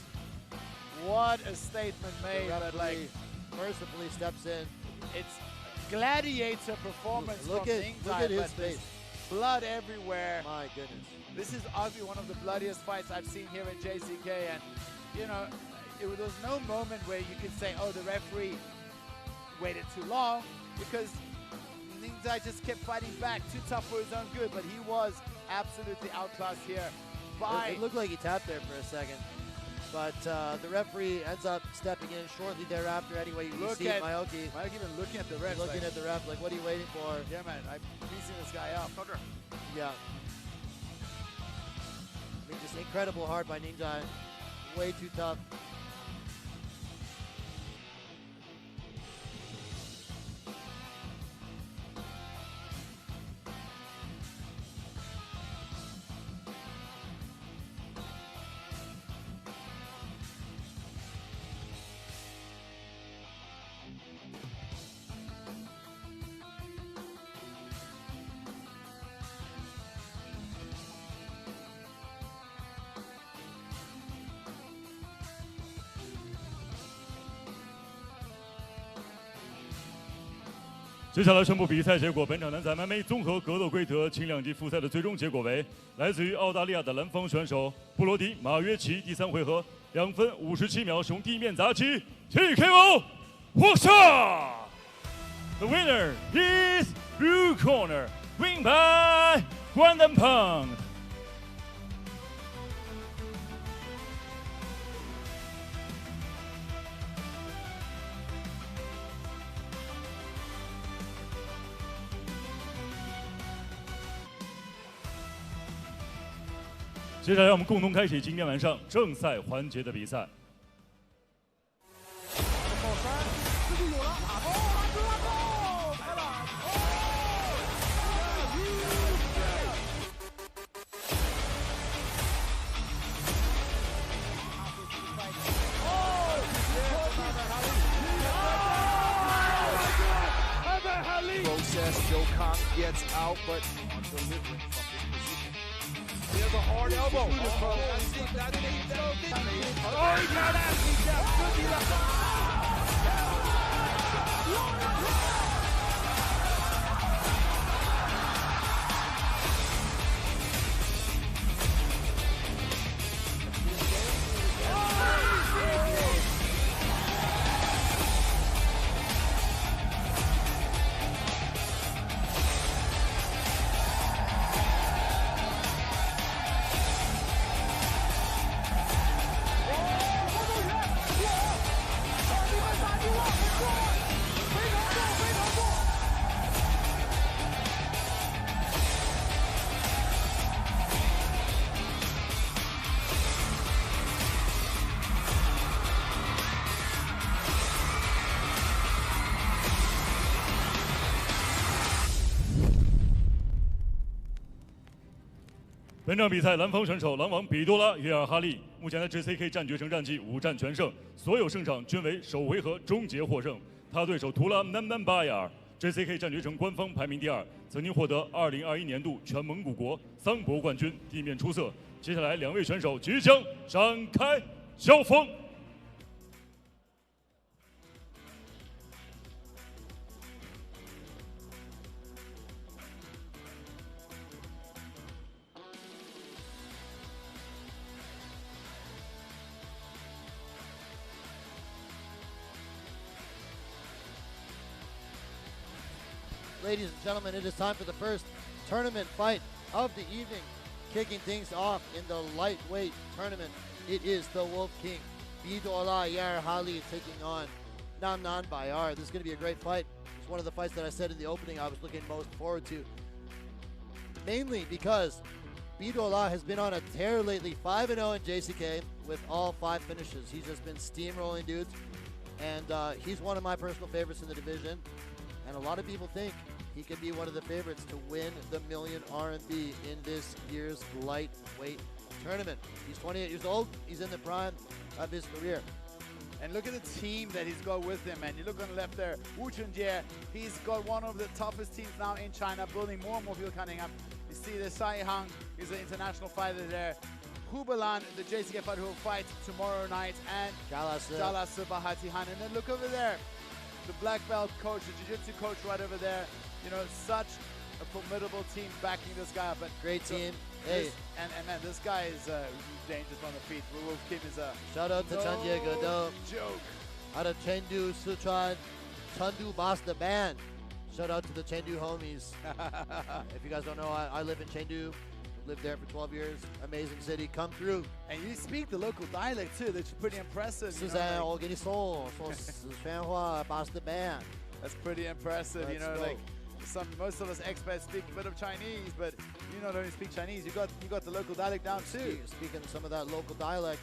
What a statement The made. That, like, referee mercifully steps in. it's gladiator performance Look from at Ningzhai, his but there's face. blood everywhere. My goodness. This is arguably one of the bloodiest fights I've seen here at JCK, and you know, there was no moment where you could say, oh, the referee waited too long, because Ningzhai just kept fighting back, too tough for his own good, but he was absolutely outclassed here by... It looked like he tapped there for a second. But the referee ends up stepping in shortly thereafter. Anyway, you Look see at Majochi Mike even looking at the ref. looking like, at the ref like, what are you waiting for? yeah, man, I'm piecing this guy up. Yeah. I mean, just incredible hard by Ningzhai. Way too tough.接下来宣布比赛结果。本场男子 MMA 综合格斗规则轻量级复赛的最终结果为：来自于澳大利亚的蓝方选手布罗迪·马约奇第3回合2分57秒使用地面砸击 TKO 获胜。The winner is blue corner, win by 1 pound. 接下来，让我们共同开启今天晚上正赛环节的比赛。Process, Yuhang gets out, but on delivering from this position. There's a hard elbow. Oh, that's it. That's it. Oh, he got out. He got good.本场比赛，蓝方选手狼王比多拉约尔哈利目前在 JCK 战决胜战绩5战全胜，所有胜场均为首回合终结获胜。他对手图拉Namnanbayar JCK 战略城官方排名第2，曾经获得2021年度全蒙古国桑博冠军，地面出色。接下来2位选手即将展开交锋。 Ladies and gentlemen, it is time for the first tournament fight of the evening. Kicking things off in the lightweight tournament, it is the Wolf King, Biduola Yeerhali, taking on Namnanbayar. This is going to be a great fight. It's one of the fights that I said in the opening I was looking most forward to. Mainly because Biduola has been on a tear lately, 5-0 in JCK with all 5 finishes. He's just been steamrolling dudes, and he's one of my personal favorites in the division. And a lot of people think he could be one of the favorites to win the $1 million RMB in this year's lightweight tournament. He's 28 years old. He's in the prime of his career. And look at the team that he's got with him, man. You look on the left there, Wu Chunjie. He's got one of the toughest teams now in China, building more and more people coming up. You see the Yuhang is an international fighter there. Hubalan, the JCK fighter who will fight tomorrow night, and Zhaoxu Bahatihan. And then look over there, the black belt coach, the jiu-jitsu coach right over there. You know, such a formidable team backing this guy up. But great team. Hey, and man, this guy is dangerous on the feet. Wolf Kim is a shout out to Chang joke. Out of Chengdu, Sichuan, Chengdu Boss the Band. Shout out to the Chengdu homies. If you guys don't know, I live in Chengdu. Lived there for 12 years. Amazing city. Come through. And you speak the local dialect too. That's pretty impressive. Boss the Band. That's pretty impressive. Let's you know, go. like most of us expats speak a bit of Chinese, but you not only speak Chinese, you got the local dialect down too. Speaking some of that local dialect.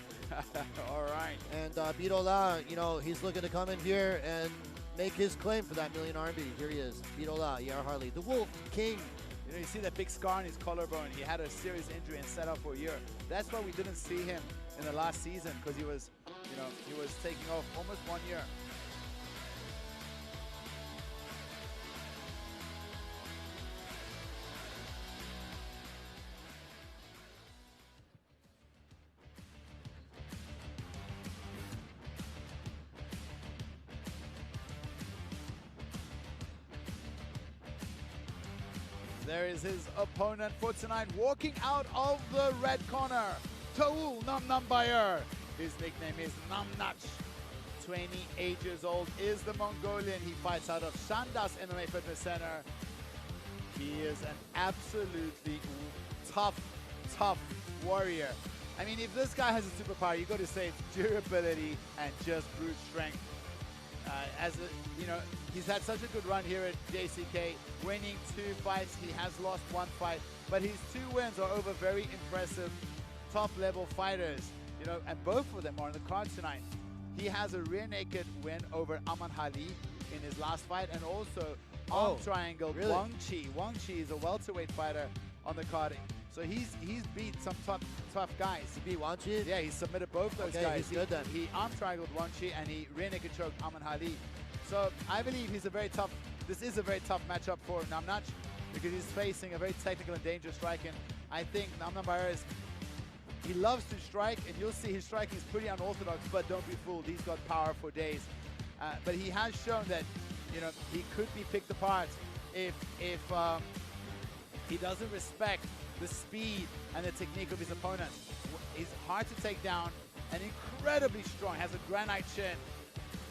All right. And Biduola, you know, he's looking to come in here and make his claim for that $1 million RMB. Here he is, Biduola Yeerhali, the Wolf King. You know, you see that big scar on his collarbone. He had a serious injury and set out for a year. That's why we didn't see him in the last season, because he was, you know, he was taking off almost 1 year. There is his opponent for tonight, walking out of the red corner, Tuul Namnanbayar. His nickname is Namnach. 28 years old, is the Mongolian. He fights out of Shandas MMA Fitness Center. He is an absolutely tough warrior. I mean, if this guy has a superpower, you got to say it's durability and just brute strength. You know, he's had such a good run here at JCK, winning 2 fights. He has lost 1 fight, but his 2 wins are over very impressive top-level fighters. You know, and both of them are on the card tonight. He has a rear naked win over Yeerhali in his last fight, and also arm triangle Wang Chi. Wang Chi is a welterweight fighter on the card. So he's beat some tough guys. He beat Wang Chi? Yeah, he submitted both those guys. He's good then. He arm triangled Wang Chi and he rear naked choked Yeerhali. So I believe he's a very tough. This is a very tough matchup for Namnach, because he's facing a very technical and dangerous striker. I think Namnanbayar he loves to strike, and you'll see his striking is pretty unorthodox. But don't be fooled, he's got power for days. But he has shown that, you know, he could be picked apart if he doesn't respect the speed and the technique of his opponent. He's hard to take down and incredibly strong, has a granite chin.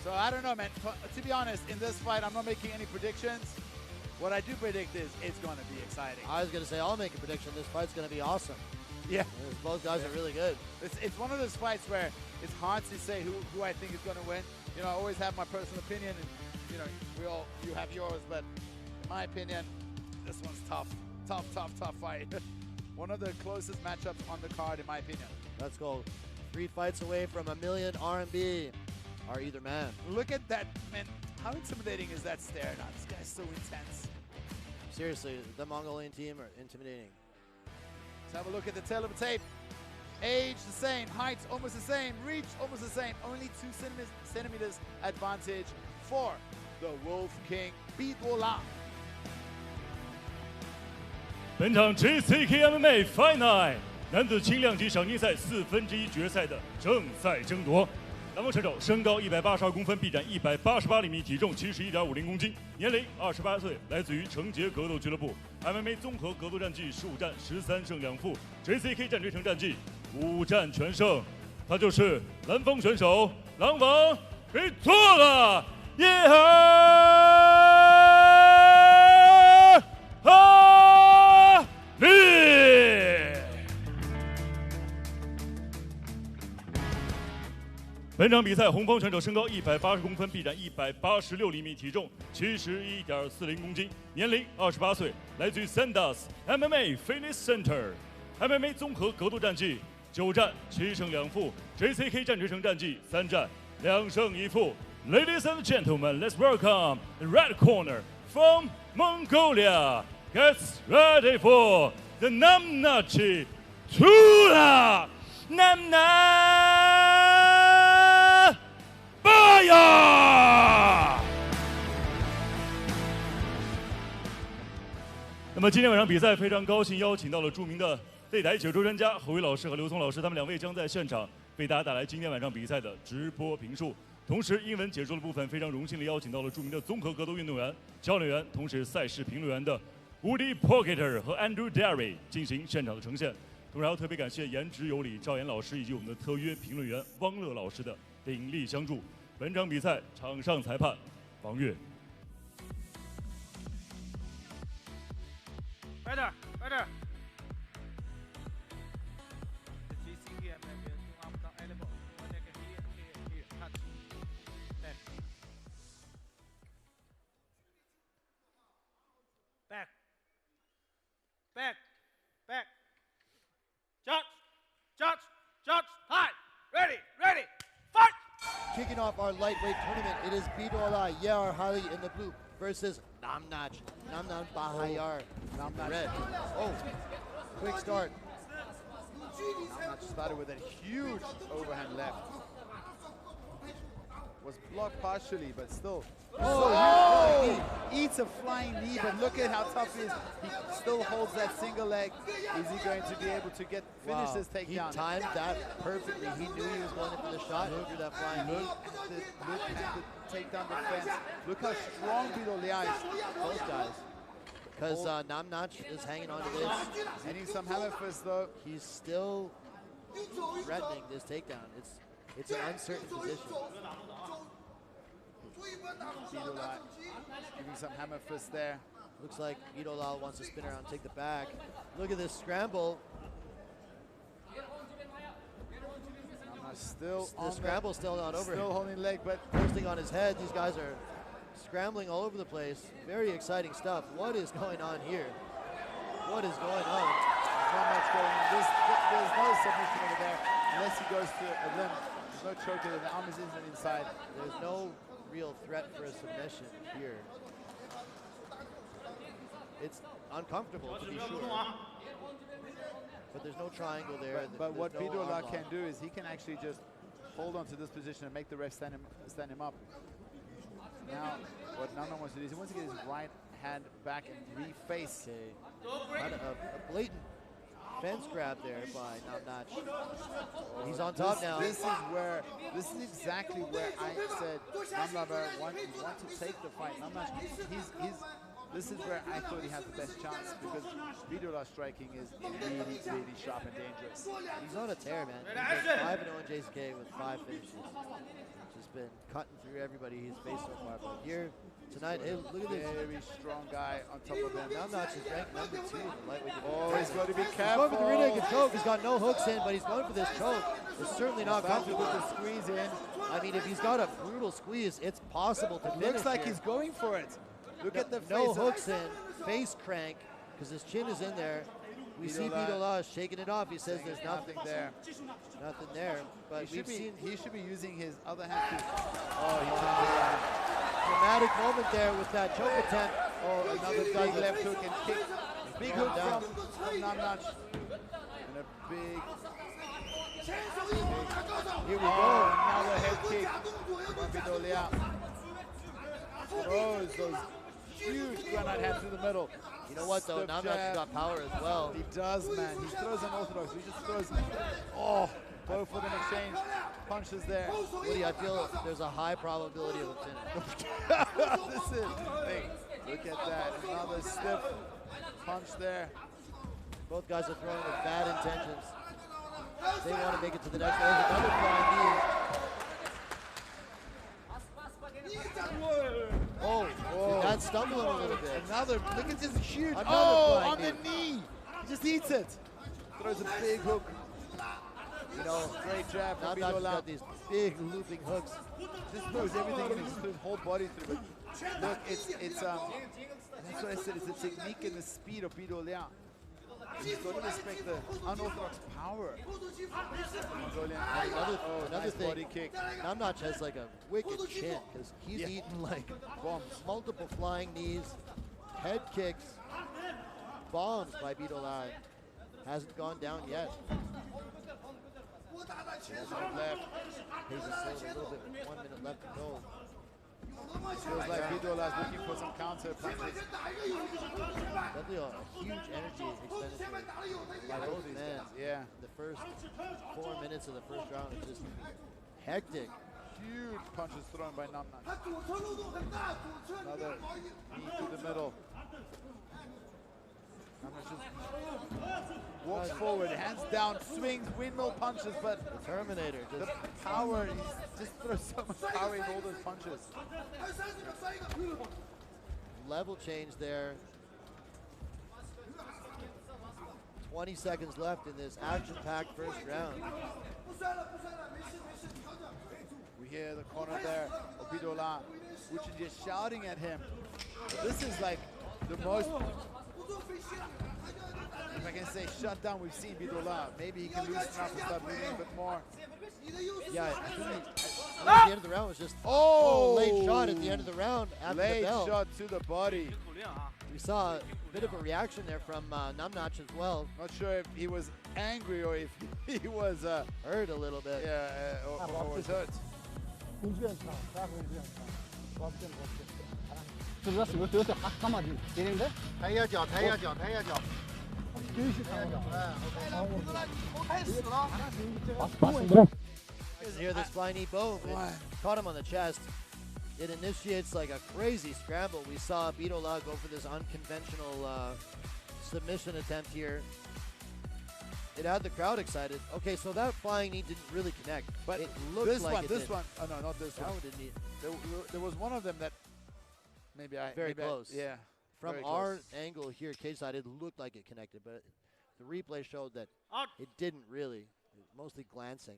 So I don't know, man. To be honest, in this fight, I'm not making any predictions. What I do predict is it's going to be exciting. I was going to say, I'll make a prediction. This fight's going to be awesome. Yeah. Both guys are really good. It's one of those fights where it's hard to say who I think is going to win. You know, I always have my personal opinion, and, you know, you have yours, but in my opinion, this one's tough. Tough fight. One of the closest matchups on the card, in my opinion. Let's go. 3 fights away from $1 million RMB. Are either man. Look at that, man. How intimidating is that stare now? This guy's so intense. Seriously, the Mongolian team are intimidating. Let's have a look at the tail of the tape. Age the same, height almost the same, reach almost the same, only 2 centimeters advantage for the Wolf King Biduola. 本场 JCK MMA Fight Night 男子轻量级赏金赛1/4决赛的正赛争夺。南方选手身高182公分，臂展188厘米，体重71.50公斤，年龄28岁，来自于成杰格斗俱乐部。MMA 综合格斗战绩15战13胜2负 ，JCK 战锤城战绩5战全胜。他就是蓝方选手狼王Biduola Yeerhali。本场比赛，红方选手身高180公分，臂展186厘米，体重71.40公斤，年龄28岁，来自于 Senbati MMA Fitness Center。MMA 综合格斗战绩9战7胜2负 ，JCK 战锤城战绩3战2胜1负。Ladies and gentlemen, let's welcome the red corner from Mongolia. Gets ready for the Namnanbayar Tuul Namnanbayar。那么今天晚上比赛非常高兴邀请到了著名的擂台解说专家何伟老师和刘聪老师，他们2位将在现场为大家带来今天晚上比赛的直播评述。同时，英文解说的部分非常荣幸地邀请到了著名的综合格斗运动员、教练员，同时赛事评论员的 Woody Porter 和 Andrew Derry 进行现场的呈现。同时，还要特别感谢颜值有礼赵岩老师以及我们的特约评论员汪乐老师的鼎力相助。本场比赛场上裁判王悦。Better. The JCK MMA after elbow. Here, touch. Back. Judge, time. Ready, fight! Kicking off our lightweight tournament, it is Biduola Yeerhali in the blue versus Namnanbayar in the red. Oh, quick start. Namnanbayar started with a huge overhand left. Was blocked partially, but still. He eats a flying knee, but look at how tough he is. He still holds that single leg. Is he going to be able to finish this takedown? He timed that perfectly. He knew he was going in for the shot through that flying knee. Look at the takedown defense. Look how strong Biduola is. Both guys. Because Namnanbayar is hanging on to this. Getting some hammer fist though. He's still threatening this takedown. It's an uncertain position. Biduola giving some hammer fist there. Looks like Biduola wants to spin around and take the back. Look at this scramble. The scramble's still not over. Still holding leg, but posting on his head. These guys are scrambling all over the place. Very exciting stuff. What is going on here? What is going on? There's not much going on. There's no submission over there unless he goes to a limb. There's no choke there. The arm is inside. There's no real threat for a submission here. It's uncomfortable to be sure. But there's no triangle there. But what Biduola can do is he can actually just hold on to this position and make the ref stand him up. Now, what Namnanbayar wants to do is he wants to get his right hand back and reface. A blatant fence grab there by Namnanbayar. He's on top now. This is exactly where I said Namnanbayar want to take the fight. Namnanbayar, this is where I thought he had the best chance because Biduola's striking is really, really sharp and dangerous. He's on a tear, man. He's 5-0 in JCK with 5 finishes. Just been cutting through everybody he's faced so far. But here tonight, hey, look at this. Very strong guy on top of him. Namnanbayar is ranked number 2 in the lightweight division. Oh, he's got to be careful. He's going for the rear naked choke. He's got no hooks in, but he's going for this choke. It's certainly not comfortable. With the squeeze in. I mean, if he's got a brutal squeeze, it's possible to finish. Looks like here. he's going for it. Look at the face. No hooks in, face crank, because his chin is in there. We see Biduola shaking it off. He says there's nothing there. Nothing there. But he should be using his other hand to. Oh, dramatic moment there with that choke attempt. Oh, another big left hook and kick. Big hook from Namnanbayar. And a big. Here we go. Another head kick from Biduola. throws those huge granite hands through the middle. You know what, though? Namnan's got power as well. He does, man. He throws unorthodox. He just throws. Oh, both of them exchange punches there. Woody, I feel there's a high probability of a finish. This is. Hey, look at that. Another stiff punch there. Both guys are throwing with bad intentions. They want to make it to the next one. There's another flying knee. Oh, that's stumbling a little bit. Another, look at this huge. Another On flying the knee. He just eats it. Throws a big hook. You know, great jab from Namnan's Biduola. got these big looping hooks. Just throws everything in his whole body through. But look, it's that's what I said. It's the technique and the speed of Biduola. You've got to respect the unorthodox power. Another nice thing, body kick. Namnach has like a wicked chin because he's eaten like bombs, multiple flying knees, head kicks, bombs by Biduola. Hasn't gone down yet. Left. He's just a little bit, 1 minute left to go. Feels like Biduola is looking for some counter punches. Definitely a huge energy expenditure by both men. Yeah. The first 4 minutes of the first round is just hectic. Huge punches thrown by Namnanbayar. Another knee to the middle. Namnanbayar just walks forward, hands down, swings, windmill punches, but the Terminator, the power, he just throws so much power in all those punches. Level change there. 20 seconds left in this action-packed first round. We hear the corner there of Biduola, which is just shouting at him. But this is like the most, if I can say, shut down we've seen Biduola. Maybe he can loosen up and start moving a bit more. Yeah, I think at the end of the round was just late shot at the end of the round after late the bell. Shot to the body. We saw a bit of a reaction there from Namnach as well. Not sure if he was angry or if he was hurt a little bit. Yeah, or was hurt. Hear this flying knee boom. Caught him on the chest. It initiates like a crazy scramble. We saw Biduola go for this unconventional submission attempt here. It had the crowd excited. Okay, so that flying knee didn't really connect, but it looked this like one, it this did. one. Oh no, not this That one. one didn't need. There was one of them that maybe very close. Yeah. From our angle here, cage side, it looked like it connected, but the replay showed that it didn't really. It was mostly glancing.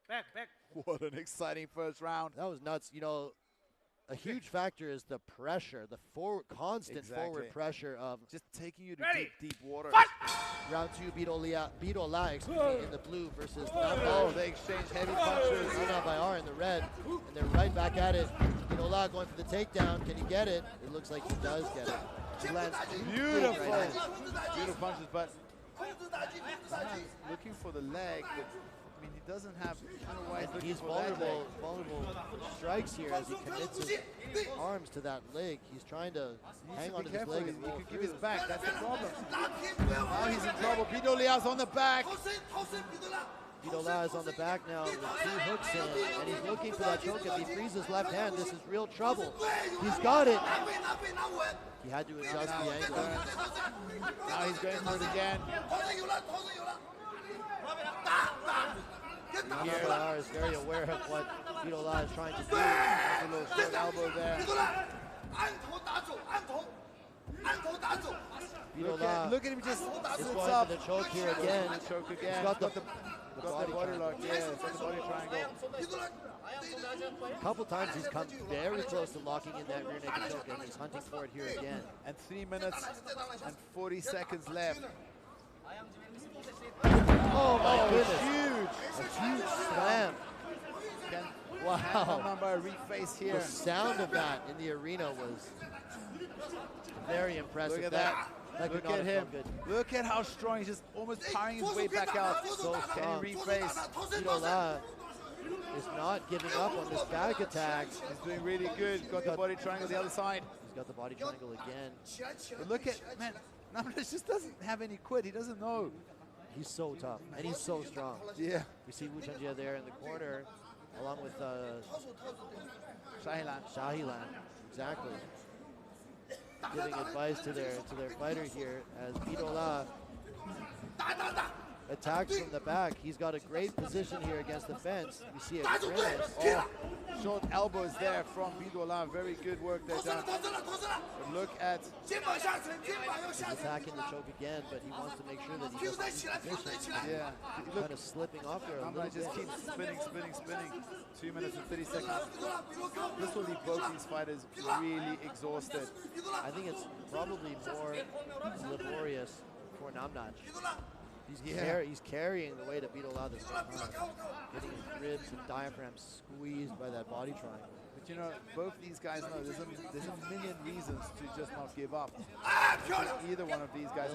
Back. What an exciting first round. That was nuts. You know, a huge factor is the pressure, the constant forward pressure of just taking you to deep water. Round 2, Biduola, excuse me, in the blue versus Namnanbayar. Oh, they exchange heavy punches. Namnanbayar in the red, and they're right back at it. Biduola going for the takedown. Can he get it? It looks like he does get it. He lands beautiful, right beautiful punches, but looking for the leg. But, I mean, he doesn't have. I don't know why he's vulnerable strikes here as he commits his arms to that leg. He's trying to hang on to this leg. He could give his back. That's the problem. Now he's in trouble. Biduola's on the back. Biduola is on the back now with 2 hooks in it, and he's looking for that choke. If he frees his left hand, this is real trouble. He's got it. He had to adjust the angle. Now he's going for it again. Namnanbayar is very aware of what Biduola is trying to do. That's a little short elbow there. Biduola look at him just is sits going up. for the choke here again. Choke again. He's got the body lock. Yeah, it's got the body triangle. A couple times he's come very close to locking in that rear naked choke, and he's hunting for it here again. And 3 minutes and 40 seconds left. Oh my goodness. Huge. A huge slam. Wow. Namnanbayar reface here. The sound of that in the arena was very impressive. Look at that. Look at him. Look at how strong. He's just almost powering his way back out. So strong. Can he reface? Biduola is not giving up on this back attack. He's doing really good. Got the body triangle the other side. He's got the body triangle again. But look at, man, Namnanbayar just doesn't have any quit. He doesn't know. He's so tough, and he's so strong. Yeah. We see Wuchanjia there in the corner, along with Shahilan. Exactly. Giving advice to their fighter here as Biduola attacks from the back. He's got a great position here against the fence. You see a grimace. Oh, short elbows there from Biduola. Very good work there, done. But look at... He's attacking the choke again, but he wants to make sure that he doesn't lose position. Yeah. Kind of slipping off there a little bit. Just keeps spinning. 2 minutes and 30 seconds. This will leave both these fighters really exhausted. I think it's probably more laborious for Namnanbayar. He's carrying the weight of Biduola this time, getting his ribs and diaphragm squeezed by that body triangle. But you know, both these guys know there's a million reasons to just not give up. Either one of these guys.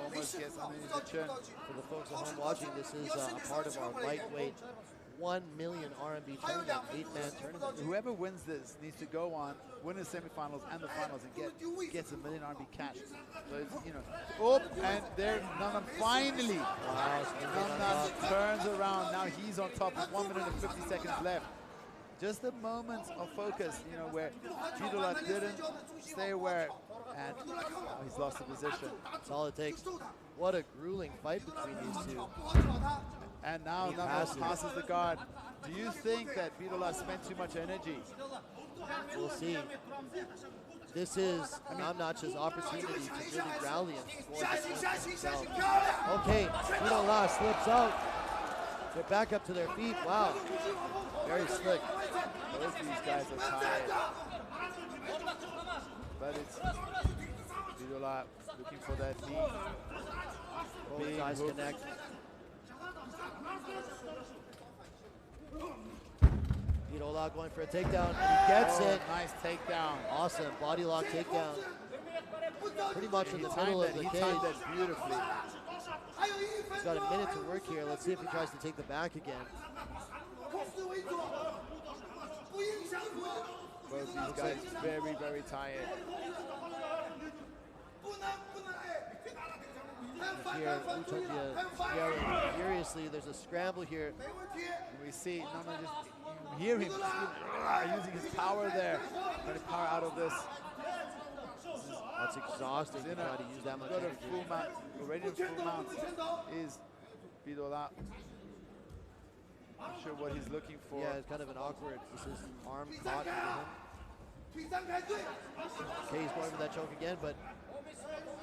Almost gets underneath the chin. For the folks at home watching, this is a part of our lightweight 1 million RMB tournament, 8-man tournament. Whoever wins this needs to go on, win the semifinals and the finals, and gets $1 million RMB cash. So it's, you know, oh, and there, Namnanbayar finally. Wow, Namnanbayar turns around. Now he's on top with 1 minute and 50 seconds left. Just a moment of focus, you know, where Biduola didn't stay aware, and he's lost the position. That's all it takes. What a grueling fight between these two. And now Namnanbayar passes the guard. Do you think that Biduola spent too much energy? We'll see. This is Namnanbayar's opportunity to really rally and score this himself. Okay, Biduola slips out. They're back up to their feet. Wow, very slick. Both these guys are tired. But it's Biduola looking for that knee. Both guys connect. Biduola going for a takedown. He gets it. Nice takedown. Awesome. Body lock takedown. Pretty much in the middle of the cage. He timed that beautifully. He's got a minute to work here. Let's see if he tries to take the back again. Both these guys very, very tired. Here, Wuchanjia yelling furiously. There's a scramble here. We see Namnanbayar just, you hear him using his power there. Trying to power out of this. That's exhausting to try to use that much Got energy. a full mount. Already in full mount is Biduola. Not sure what he's looking for. Yeah, it's kind of an awkward. This is arm caught for him. Okay, he's going for that choke again, but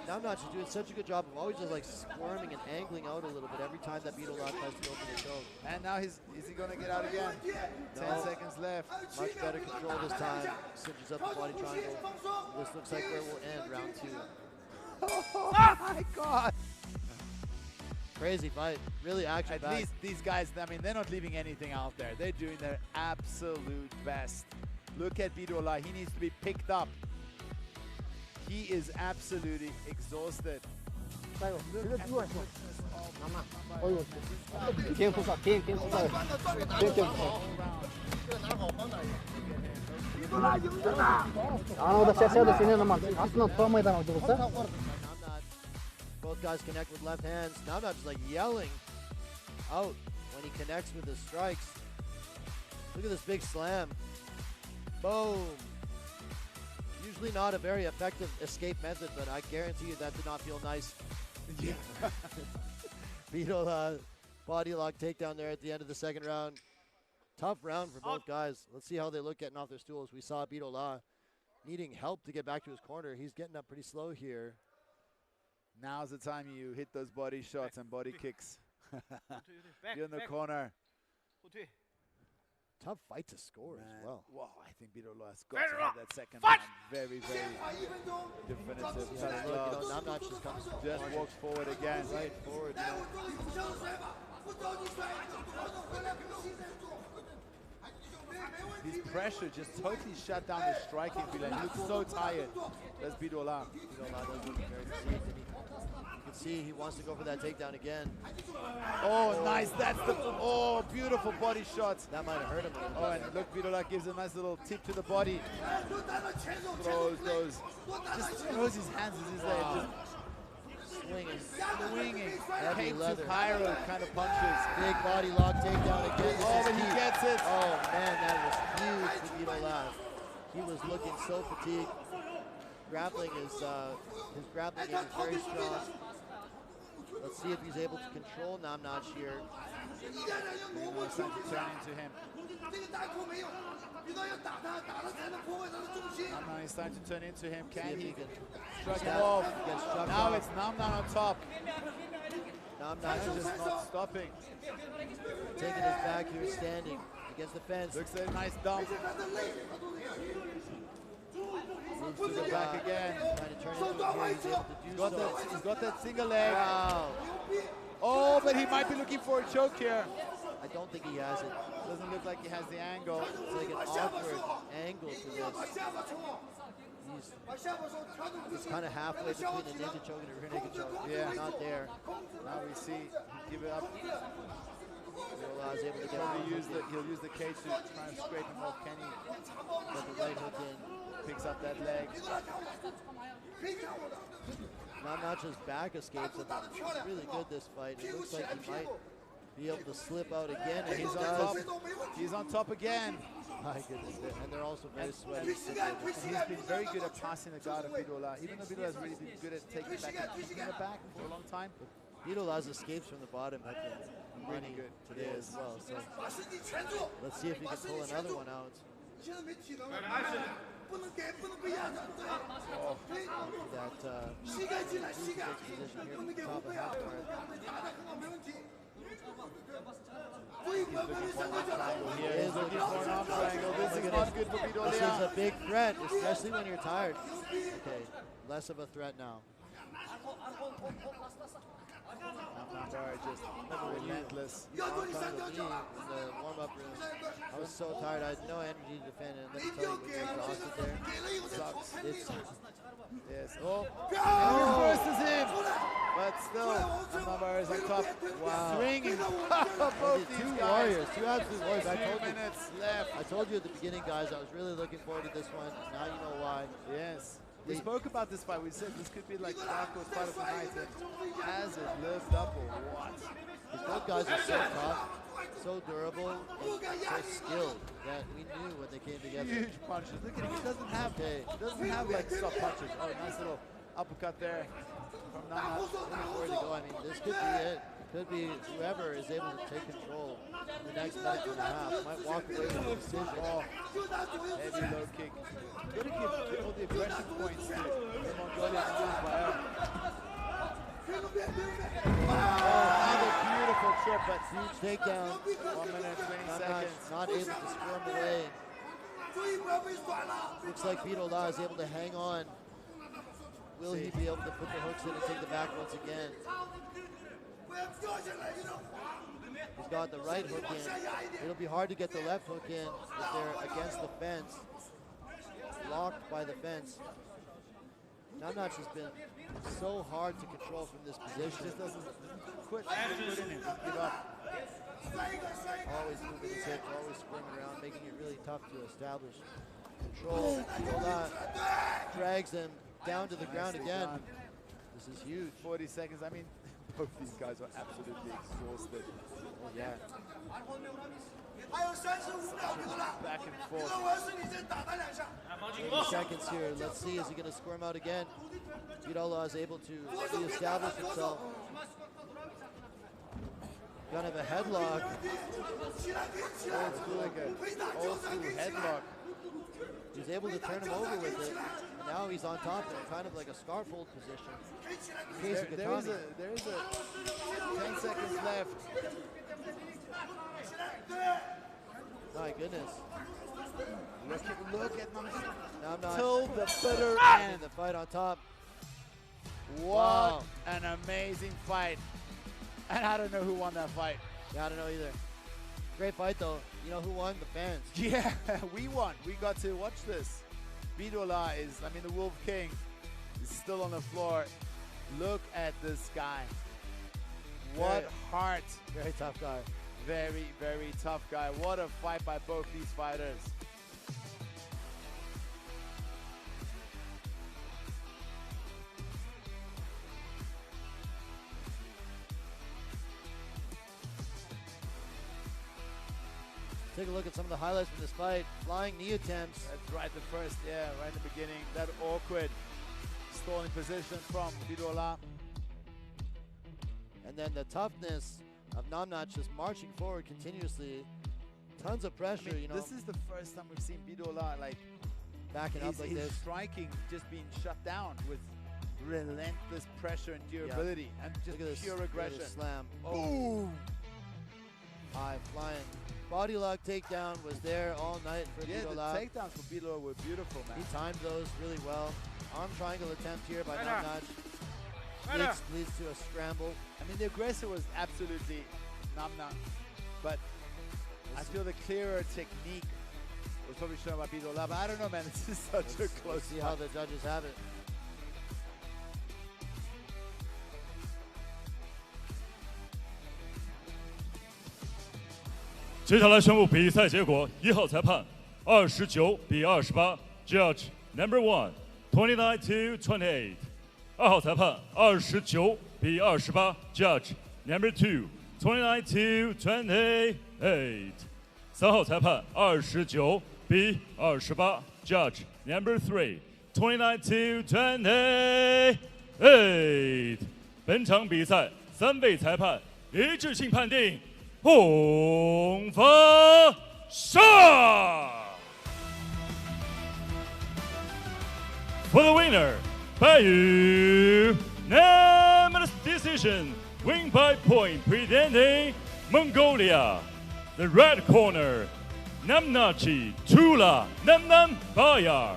Namnanbayar doing such a good job of always just like squirming and angling out a little bit every time that Biduola tries to go for the choke. And now is he going to get out again? No. 10 seconds left. Much better control this time. Cinches up the body triangle. This looks like where we'll end round 2. Oh my God! Crazy fight. Really action-packed. At least these guys, I mean, they're not leaving anything out there. They're doing their absolute best. Look at Biduola. He needs to be picked up. He is absolutely exhausted. Both guys connect with left hands. Namnanbayar just like yelling out when he connects with his strikes. Look at this big slam. Boom. Usually not a very effective escape method, but I guarantee you that did not feel nice. Yeah. Biduola body lock takedown there at the end of the second round. Tough round for both guys. Let's see how they look getting off their stools. We saw Biduola needing help to get back to his corner. He's getting up pretty slow here. Now's the time you hit those body shots and body kicks. You're in the corner. Tough fight to score as well. Wow, I think Biduola's got to have that second round. Very, very definitive. Namnanbayar just comes just walks forward again. Right forward. his pressure just totally shut down the striking. He looks so tired. That's Biduola. Biduola does look very fatigued, and you can see he wants to go for that takedown again. Oh, nice. That's the beautiful body shots. That might have hurt him. Oh, and look, Biduola gives a nice little tip to the body. Just throws his hands as he's there. Just swinging. Cape to Cairo kind of punches. Big body lock takedown again. Oh, but he gets it. Oh man, that was huge for Biduola. He was looking so fatigued. Grappling is his grappling game is very strong. Let's see if he's able to control Namnach here. It's time to turn into him. Namnan is starting to turn into him. Can he strike him off? Now it's Namnan on top. Namnan is just not stopping. Taking his back here, standing against the fence. Looks like a nice dump. Moves to the back again. Trying to turn into him here. He's able to do so. He's got that single leg. Wow. Oh, but he might be looking for a choke here. I don't think he has it. Doesn't look like he has the angle. It's like an awkward angle to this. He's kind of halfway between a ninja choke and a rear naked choke. Yeah. Not there. Now we see, give it up. Biduola is able to get He'll use the cage to try and scrape him off. Can he? Got the right hook in. Picks up that leg. Namnach's back escapes have been really good this fight. It looks like he might be able to slip out again, and he's on top. He's on top again. My goodness, and they're also very sweaty. And he's been very good at passing the guard of Biduola. Even though Biduola has really been good at taking back and keeping the back for a long time. Biduola's escapes from the bottom have been really good today as well. So let's see if he can pull another one out. He's looking for an arm triangle. This is not good for Biduola. This is a big threat, especially when you're tired. Okay, less of a threat now. Namnanbayar just relentless. In the warm-up room, I was so tired. I had no energy to defend, and let me tell you, when you're exhausted there, it sucks. Yes. Oh, and he reverses him. But still, Namnanbayar is on top. Wow. Swinging. Both two warriors, two absolute warriors. I told 2 you. minutes left. I told you at the beginning, guys, I was really looking forward to this one. Now you know why. Yes. We spoke about this fight. We said this could be like Darko's fight of the night. And has it lived up or what? These both guys are so tough, so durable, and so skilled that we knew when they came together. Huge punches. Look at him. He doesn't have like soft punches. Oh, nice little uppercut there from Namnach. Where to go? I mean, this could be it. Could be whoever is able to take control in the next minute and a half. Might walk away with a decision. Oh, heavy low kick. Got to give all the aggression points to Mongolia and Namnanbayar. Another beautiful trip, but Huge takedown. 1 minute and 20 seconds. Not able to squirm away. Looks like Biduola is able to hang on. Will he be able to put the hooks in and take the back once again? He's got the right hook in. It'll be hard to get the left hook in if they're against the fence. Locked by the fence. Namnach has been so hard to control from this position. Just doesn't quit in him. Doesn't give up. Always moving his hips, always squirming around, making it really tough to establish control. Biduola drags him down to the ground again. This is huge. 40 seconds. I mean, both these guys are absolutely exhausted. Oh, yeah. Back and forth. 80 seconds here. Let's see, is he going to squirm out again? Biduola is able to reestablish himself. Kind of a headlock. Old school headlock. He's able to turn him over with it. And now he's on top of him, kind of like a scarf hold position. There is a 10 seconds left. My goodness. Look at Namnach till the bitter end. The fight on top. What an amazing fight. And I don't know who won that fight. Yeah, I don't know either. Great fight though. You know who won? The fans. Yeah, we won. We got to watch this. Biduola is, I mean, the Wolf King is still on the floor. Look at this guy. What heart. Very tough guy. Very, very tough guy. What a fight by both these fighters. Take a look at some of the highlights from this fight. Flying knee attempts. That's right, the first, yeah, right in the beginning. That awkward stalling position from Biduola. And then the toughness of Namnat just marching forward continuously. Tons of pressure, you know. This is the first time we've seen Biduola like backing up like his this. striking just being shut down with relentless pressure and durability and just Look at this, pure look at aggression. this slam. Oh. High flying. Body lock takedown was there all night for Yeah, Biduola. the takedowns for Biduola were beautiful, man. He timed those really well. Arm triangle attempt here by Right Namnat. Leads to a scramble. I mean, the aggressor was absolutely Namnat, but I feel the clearer technique was probably shown by Biduola. But I don't know, man. This is such a close Let's see fight. how the judges have it. 接下来宣布比赛结果：1号裁判29-28 ，Judge Number 1 29-28。2号裁判29-28 ，Judge Number 2 29-28。3号裁判29-28 ，Judge Number 3 29-28。本场比赛3位裁判一致性判定。 红发上 For the winner, by unanimous decision, win by point, presenting Mongolia. The red corner, Namnachi Tuul Namnanbayar.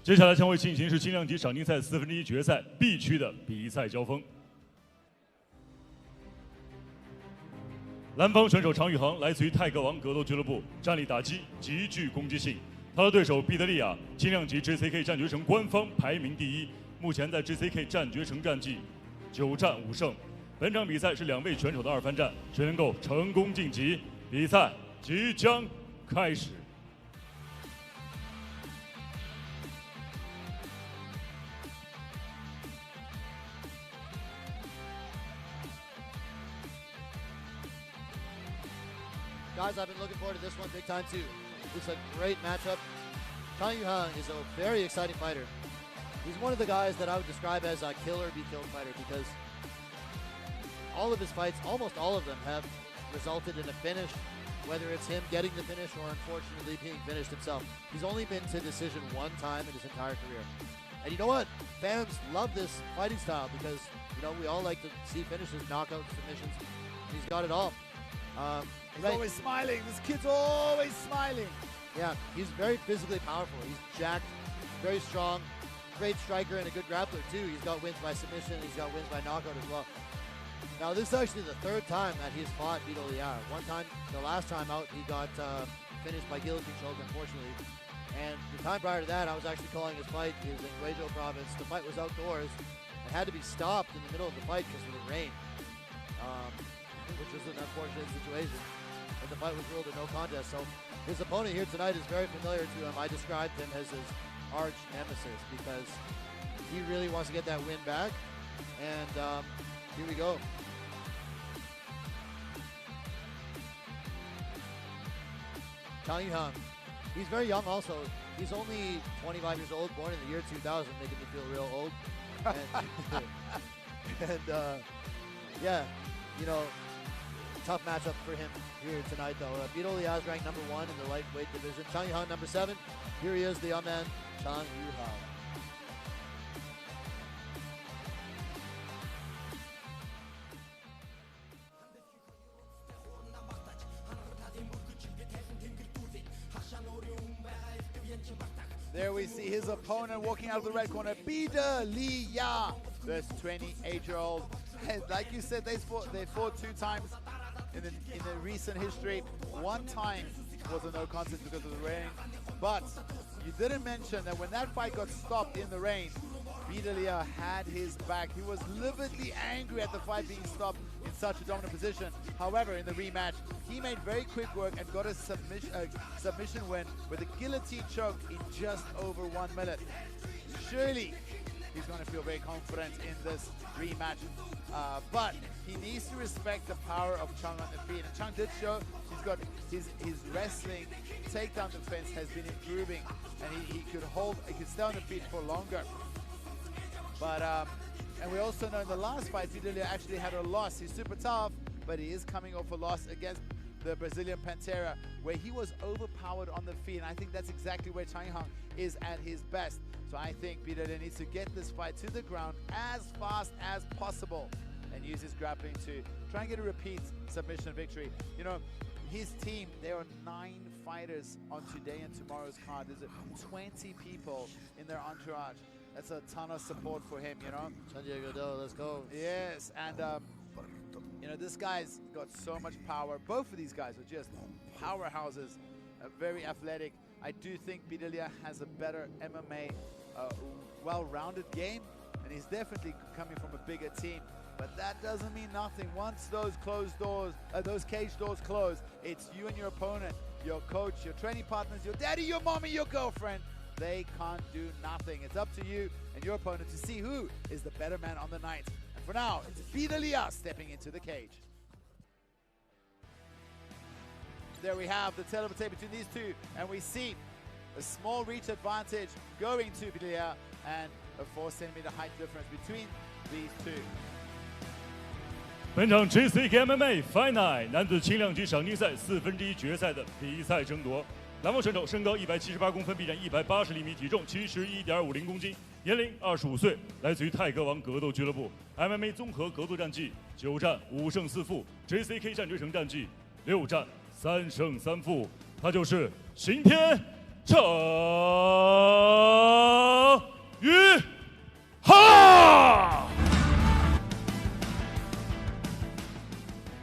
接下来将会进行是轻量级赏金赛1/4决赛 B 区的比赛交锋。蓝方选手常宇航来自于泰格王格斗俱乐部，战力打击极具攻击性。他的对手毕德利亚，轻量级 JCK 战决城官方排名第1，目前在 JCK 战决城战绩9战5胜。本场比赛是2位选手的2番战，谁能够成功晋级？比赛即将开始。 Guys, I've been looking forward to this one big time too. It's a great matchup. Chang Yuhang is a very exciting fighter. He's one of the guys that I would describe as a kill or be killed fighter because all of his fights, almost all of them, have resulted in a finish, whether it's him getting the finish or unfortunately being finished himself. He's only been to decision 1 time in his entire career. And you know what? Fans love this fighting style because, you know, we all like to see finishes, knockouts, submissions. He's got it all. He's always smiling. This kid's always smiling. Yeah, he's very physically powerful. He's jacked, very strong, great striker and a good grappler too. He's got wins by submission. He's got wins by knockout as well. Now this is actually the 3rd time that he's fought Bideliya. One time, the last time out, he got finished by guillotine choke, unfortunately. And the time prior to that, I was actually calling his fight. He was in Guoxu province. The fight was outdoors. It had to be stopped in the middle of the fight because of the rain, which was an unfortunate situation. And the fight was ruled a no contest. So his opponent here tonight is very familiar to him. I described him as his arch nemesis because he really wants to get that win back. And here we go. Chang Yuhang. He's very young also. He's only 25 years old, born in the year 2000, making me feel real old. And yeah, you know, tough matchup for him here tonight, though. Bideliya is ranked number 1 in the lightweight division. Chang Yuhang, number 7. Here he is, the young man, Chang Yuhang. There we see his opponent walking out of the red corner, Bideliya, this 28-year-old. Like you said, they fought 2 times in the recent history. 1 time was a no contest because of the rain. But you didn't mention that when that fight got stopped in the rain, Bideliya had his back. He was lividly angry at the fight being stopped in such a dominant position. However, in the rematch, he made very quick work and got a submission win with a guillotine choke in just over 1 minute. Surely, he's going to feel very confident in this rematch. But he needs to respect the power of Chang on the feet. And Chang did show he's got his wrestling takedown defense has been improving, and he could stay on the feet for longer. But and we also know in the last fight, Bideliya actually had a loss. He's super tough, but he is coming off a loss against the Brazilian Pantera, where he was overpowered on the feet. And I think that's exactly where Chang Yuhang is at his best. So I think Bideliya needs to get this fight to the ground as fast as possible and use his grappling to try and get a repeat submission victory. You know, his team, there are 9 fighters on today and tomorrow's card. There's 20 people in their entourage. That's a ton of support for him, you know. San Diego, let's go. Yes, and you know, this guy's got so much power. Both of these guys are just powerhouses, very athletic. I do think Bideliya has a better MMA, well-rounded game, and he's definitely coming from a bigger team. But that doesn't mean nothing. Once those closed doors, those cage doors close, it's you and your opponent, your coach, your training partners, your daddy, your mommy, your girlfriend. They can't do nothing. It's up to you and your opponent to see who is the better man on the night. And for now, it's Bideliya stepping into the cage. There we have the tete-a-tete between these two, and we see a small reach advantage going to Bideliya and a 4-centimeter height difference between these two. 本场 JCK MMA Fight Night 男子轻量级赏金赛1/4决赛的比赛争夺。蓝方选手身高178公分，臂展180厘米，体重71.50公斤，年龄25岁，来自于泰格王格斗俱乐部 ，MMA 综合格斗战绩9战5胜4负 ，JCK 战决胜战绩6战3胜3负，他就是刑天郑宇哈。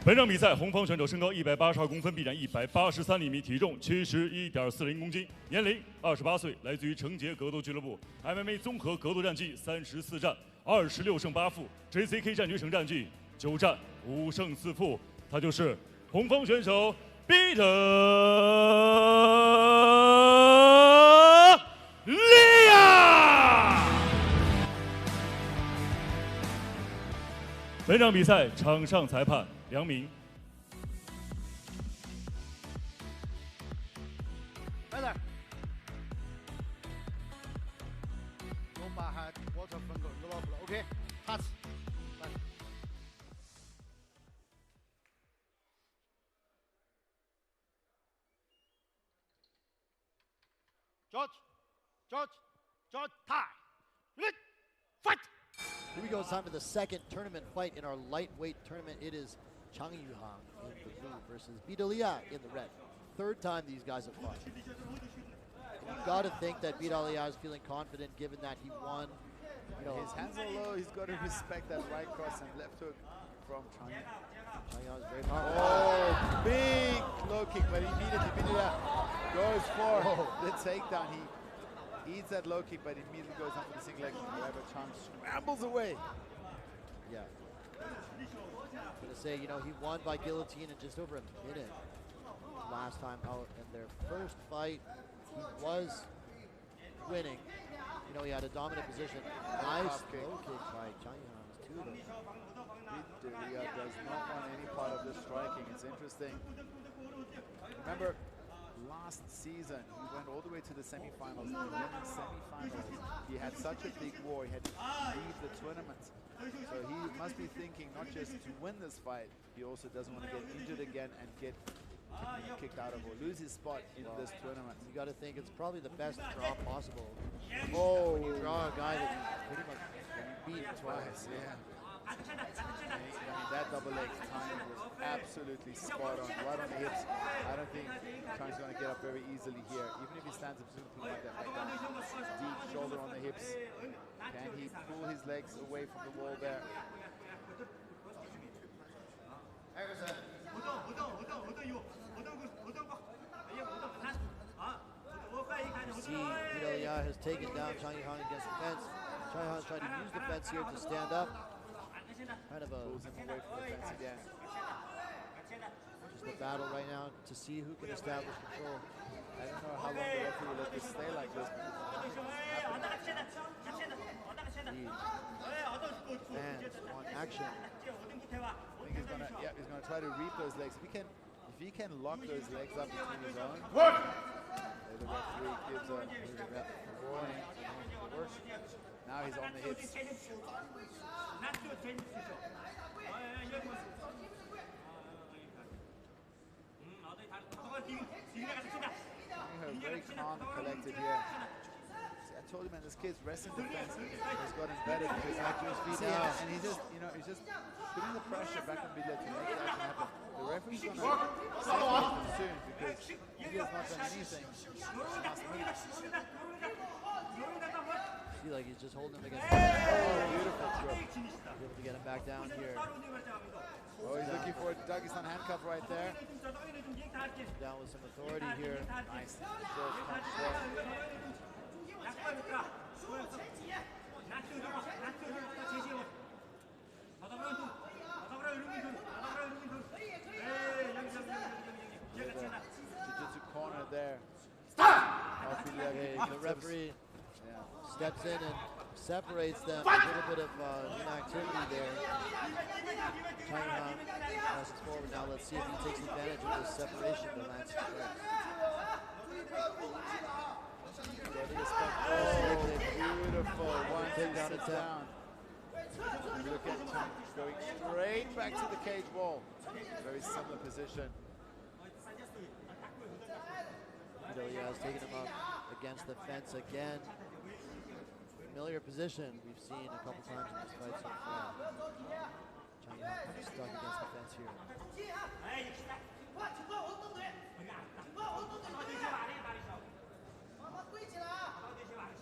本场比赛，红方选手身高182公分，臂展183厘米，体重71.40公斤，年龄28岁，来自于成杰格斗俱乐部 ，MMA 综合格斗战绩34战26胜8负 ，JCK 战决胜战绩9战5胜4负，他就是红方选手Bideliya。 本场比赛场上裁判2名。 Better. Lomba had waterfront go. Okay. Pass. George, tie. Fight. Here we go. It's time for the second tournament fight in our lightweight tournament. It is Chang Yuhang in the blue versus Bideliya in the red. Third time these guys have fought. You've got to think that Bideliya is feeling confident given that he won. You know, his hands are low. He's got to respect that right cross and left hook from Chang. Chang Yuhang is very powerful. Oh, big low kick, but immediately Bideliya goes for the takedown. He eats that low kick, but immediately goes on for the single leg. However, Chang scrambles away. Yeah. I'm going to say, you know, he won by guillotine in just over a minute last time out. In their first fight, he was winning. You know, he had a dominant position. Nice low kick by Chang Yuhang too, though. Bideliya does not want any part of this striking. It's interesting. Remember, last season, he went all the way to the semi-finals. And then in semi-finals, he had such a big war, he had to leave the tournament. So he must be thinking not just to win this fight, he also doesn't want to get injured again and get kicked out of or lose his spot in this tournament. You got to think it's probably the best draw possible. Oh, When you draw a guy that you pretty much beat twice, yeah. I mean, that double leg timing was absolutely spot on, right on the hips. I don't think Chang's going to get up very easily here. Even if he stands up something like that, deep shoulder on the hips. Can he pull his legs away from the wall there? See, Bideliya has taken down Chang Yuhang against the fence. Chang Yuhang's trying to use the fence here to stand up. Kind of pulls him away from the fence again. Just a battle right now to see who can establish control. I don't know how long the referee will let this stay like this. Fans on action. I think he's gonna try to reap those legs. If he can lock those legs up between his own, the referee gives a warning. Now he's on the hips. Very calm and collected here. See, I told you, man, this kid's wrestling defense has gotten better because back to his feet now, and he's just, he's just putting the pressure back on Bideliya to make the action happen. The referee's gonna separate him soon because he has not done anything. See, like he's just holding him against. Oh, beautiful throw. Able to get him back down here. Oh, he's looking for a Dagestan handcuff right there. Down with some authority here. Nice. Short punch there. Jiu-jitsu corner there. Okay, the referee steps in and separates them. A little bit of inactivity there. Chang Yuhang passes forward. Now let's see if he takes advantage of this separation to land some strikes. Oh, beautiful. One takedown attempt. Look at Chang going straight back to the cage wall. Very similar position. Bideliya has taken him up against the fence again. Familiar position we've seen a couple times in this fight so far. Chang Yuhang stuck against the fence here.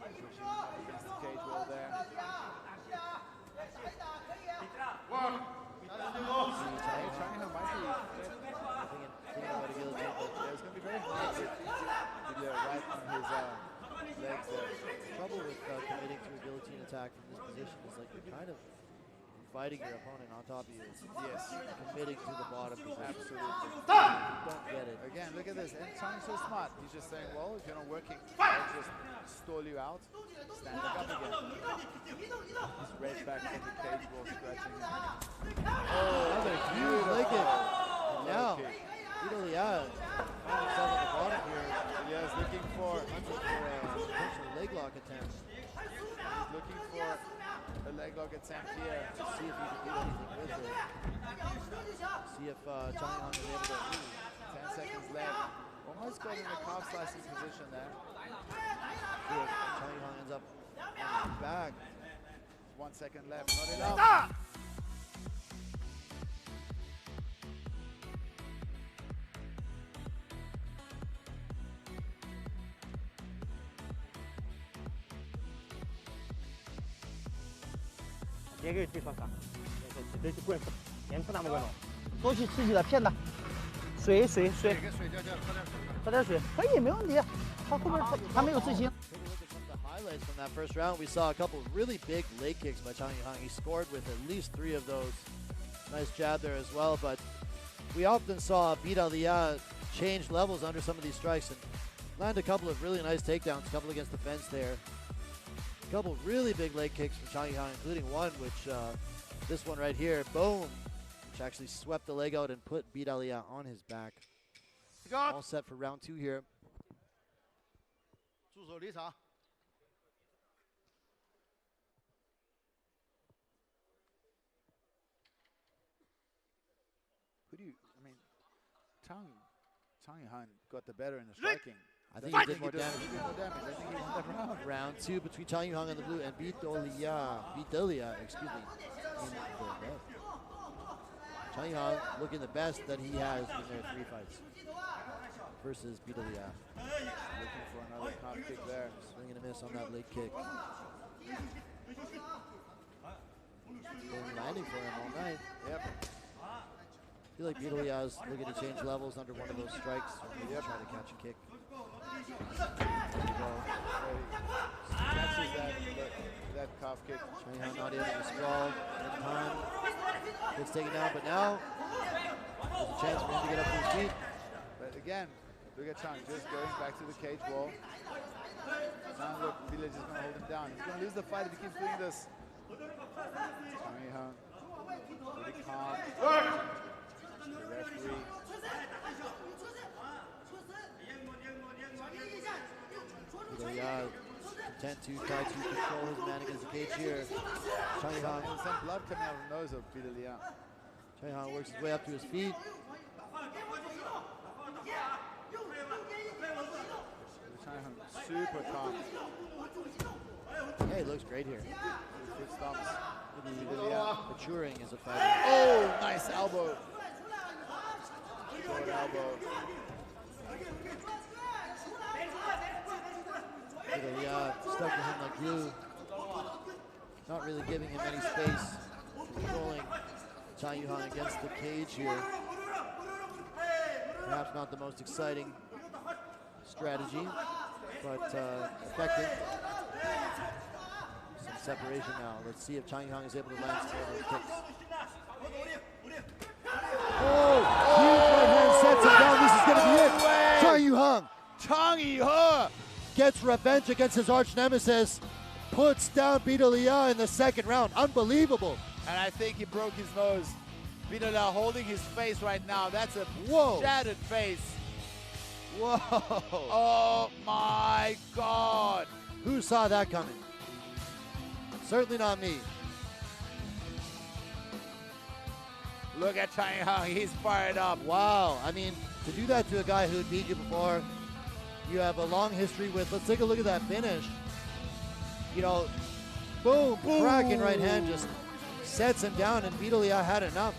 Against the cage wall there. Chang Yuhang might be thinking about a guillotine, but it's going to be very hard with Bideliya right on his legs there. Trouble with committing to a guillotine attack from this position is like you're kind of inviting your opponent on top of you. Yes. Committing to the bottom position. Absolutely. Don't get it. Again, look at this. And Chang's so smart. He's just saying, well, if you're not working, I'll just stall you out. Stand back up again. He's right back from the cage wall, scratching him. Oh, another huge leg kick. And now, Bideliya found himself at the bottom here. Yeah, he's looking for a potential leg lock attempt. He's looking for a leg lock attempt here. To see if he can do anything with it. See if Chang Yuhang is able to move. 10 seconds left. Almost got in a calf slicing position there. See if Chang Yuhang ends up on his back. 1 second left. Not enough. Highlights from that first round, we saw a couple of really big leg kicks by Chang Yuhang. He scored with at least 3 of those. Nice jab there as well, but we often saw Bideliya change levels under some of these strikes and land a couple of really nice takedowns, a couple against the fence there. A couple of really big leg kicks from Chang Yuhang, including one which, this one right here, boom, which actually swept the leg out and put Bideliya on his back. All set for round 2 here. 助手离场。Who do you? I mean, Chang Yuhang got the better in the striking. I think he did more damage. He did more damage. I think he won that round. Round 2 between Chang Yuhang in the blue and Bideliya, excuse me, in the red. Chang Yuhang looking the best that he has in their 3 fights versus Bideliya. Looking for another calf kick there. Swing and a miss on that leg kick. Been landing for him all night. Yep. I feel like Bideliya is looking to change levels under one of those strikes. Maybe try to catch a kick. There you go. Catches that calf kick. Chang Yuhang not able to sprawl in time. Gets taken down, but now there's a chance for him to get up to his feet. But again, look at Chang just going back to the cage wall. Now look, Bideliya is going to hold him down. He's going to lose the fight if he keeps doing this. Chang Yuhang, pretty calm. The referee. Bideliya content to try to control his man against the cage here. Chang Yuhang. There's some blood coming out of the nose of Bideliya. Chang Yuhang works his way up to his feet. Chang Yuhang super calm. Yeah, he looks great here. Good stomps. Bideliya maturing as a fighter. Oh, nice elbow. Short elbow. Bideliya stuck to him like glue. Not really giving him any space. Controlling Chang Yuhang against the cage here. Perhaps not the most exciting strategy, but effective. Some separation now. Let's see if Chang Yuhang is able to land some of those kicks. Oh! Huge right hand sets him down. This is going to be it. Chang Yuhang. Chang Yuhang Gets revenge against his arch nemesis. Puts down Bideliya in the second round. Unbelievable. And I think he broke his nose. Bideliya holding his face right now. That's a shattered face. Whoa. Oh my God. Who saw that coming? Certainly not me. Look at Chang Yuhang. He's fired up. Wow. I mean, to do that to a guy who had beat you before, you have a long history with. Let's take a look at that finish. You know, boom, cracking right hand just sets him down, and Bideliya had enough.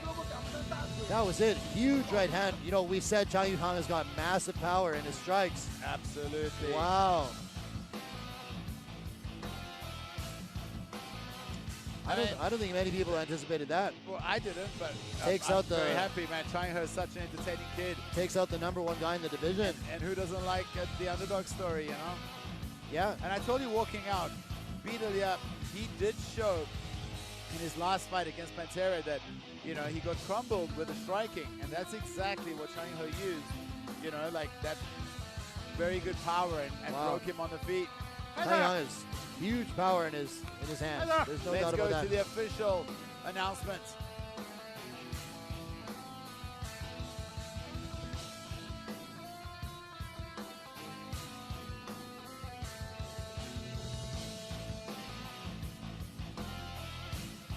That was it. Huge right hand. You know, we said Chang Yuhang has got massive power in his strikes. Absolutely. Wow. I don't think many people anticipated that. Well, I didn't, but Takes I'm out the very happy, man. Chang Yuhang is such an entertaining kid. Takes out the #1 guy in the division. And who doesn't like the underdog story, you know? Yeah. And I told you walking out, Bideliya, he did show in his last fight against Pantera that, you know, he got crumbled with the striking. And that's exactly what Chang Yuhang used. You know, like that very good power and broke him on the feet. Chang Yuhang has huge power in his hands. There's no doubt about that. Let's go to the official announcement.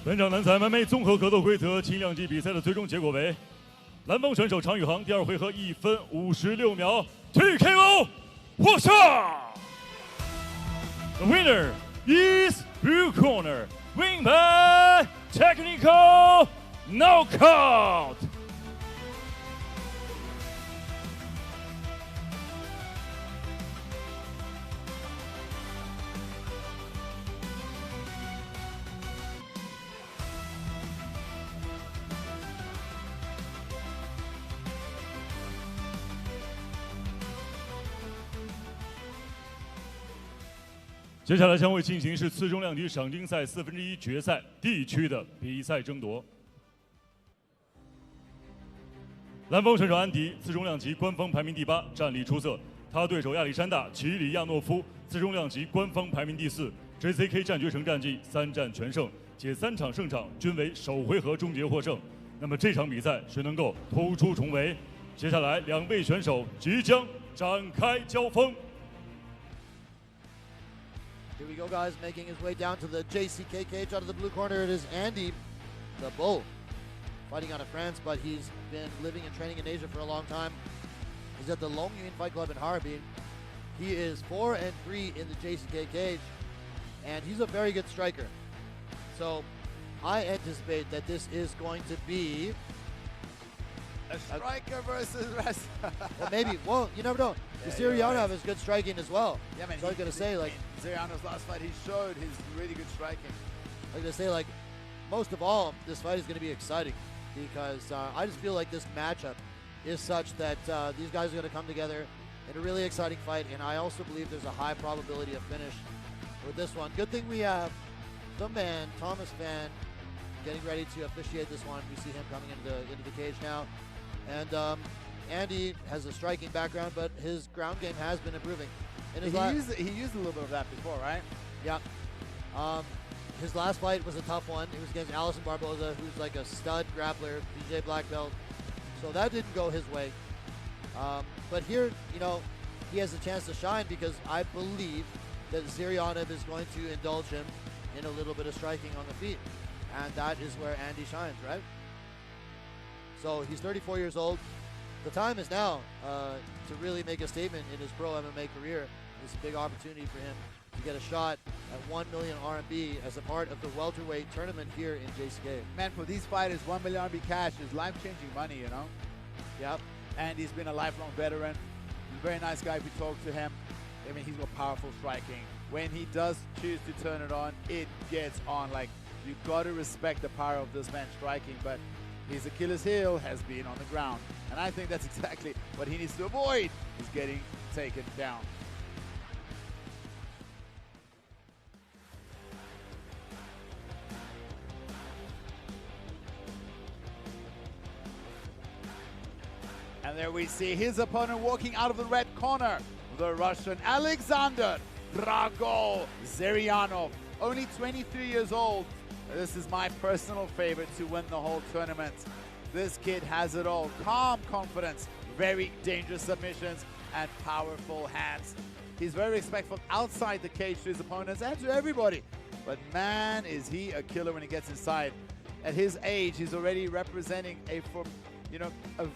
本场男子 MMA 综合格斗规则轻量级比赛的最终结果为：蓝方选手常宇航第2回合1分56秒 TKO 获胜。The winner is blue corner, win by technical knockout. 接下来将会进行是次重量级赏金赛1/4决赛地区的比赛争夺。蓝方选手安迪，次重量级官方排名第8，战力出色。他对手亚历山大·齐里亚诺夫，次重量级官方排名第4 ，JCK 战决城战绩3战全胜，且3场胜场均为首回合终结获胜。那么这场比赛谁能够突出重围？接下来2位选手即将展开交锋。Here we go, guys. Making his way down to the JCK cage. Out of the blue corner, it is Andy, the Bull, fighting out of France, but he's been living and training in Asia for a long time. He's at the Longyuan Fight Club in Harbin. He is 4-3 in the JCK cage, and he's a very good striker. So I anticipate that this is going to be a striker versus wrestler. Well, maybe. Well, you never know. Yeah, Ziryanov has good striking as well. Yeah, man. So I was gonna say, like, Ziryanov's last fight, he showed his really good striking. I was gonna say, like, most of all, this fight is gonna be exciting because I just feel like this matchup is such that these guys are gonna come together in a really exciting fight, and I also believe there's a high probability of finish with this one. Good thing we have the man, Thomas Van, getting ready to officiate this one. We see him coming into the cage now. And Andy has a striking background, but his ground game has been improving. He used a little bit of that before, right? Yeah. His last fight was a tough one. It was against Alison Barbosa, who's like a stud grappler, DJ black belt. So that didn't go his way. But here, you know, he has a chance to shine because I believe that Ziryanov is going to indulge him in a little bit of striking on the feet. And that is where Andy shines, right? So he's 34 years old. The time is now to really make a statement in his pro MMA career. It's a big opportunity for him to get a shot at 1 million RMB as a part of the welterweight tournament here in JCK. Man, for these fighters, 1 million RMB cash is life-changing money, you know? Yep. And he's been a lifelong veteran. He's a very nice guy if you talk to him. I mean, he's got powerful striking. When he does choose to turn it on, it gets on. Like, you've got to respect the power of this man striking, but his Achilles heel has been on the ground. And I think that's exactly what he needs to avoid, is getting taken down. And there we see his opponent walking out of the red corner, the Russian Alexander Drago Ziryanov, only 23 years old. This is my personal favorite to win the whole tournament. This kid has it all. Calm confidence, very dangerous submissions, and powerful hands. He's very respectful outside the cage to his opponents and to everybody. But man, is he a killer when he gets inside. At his age, he's already representing a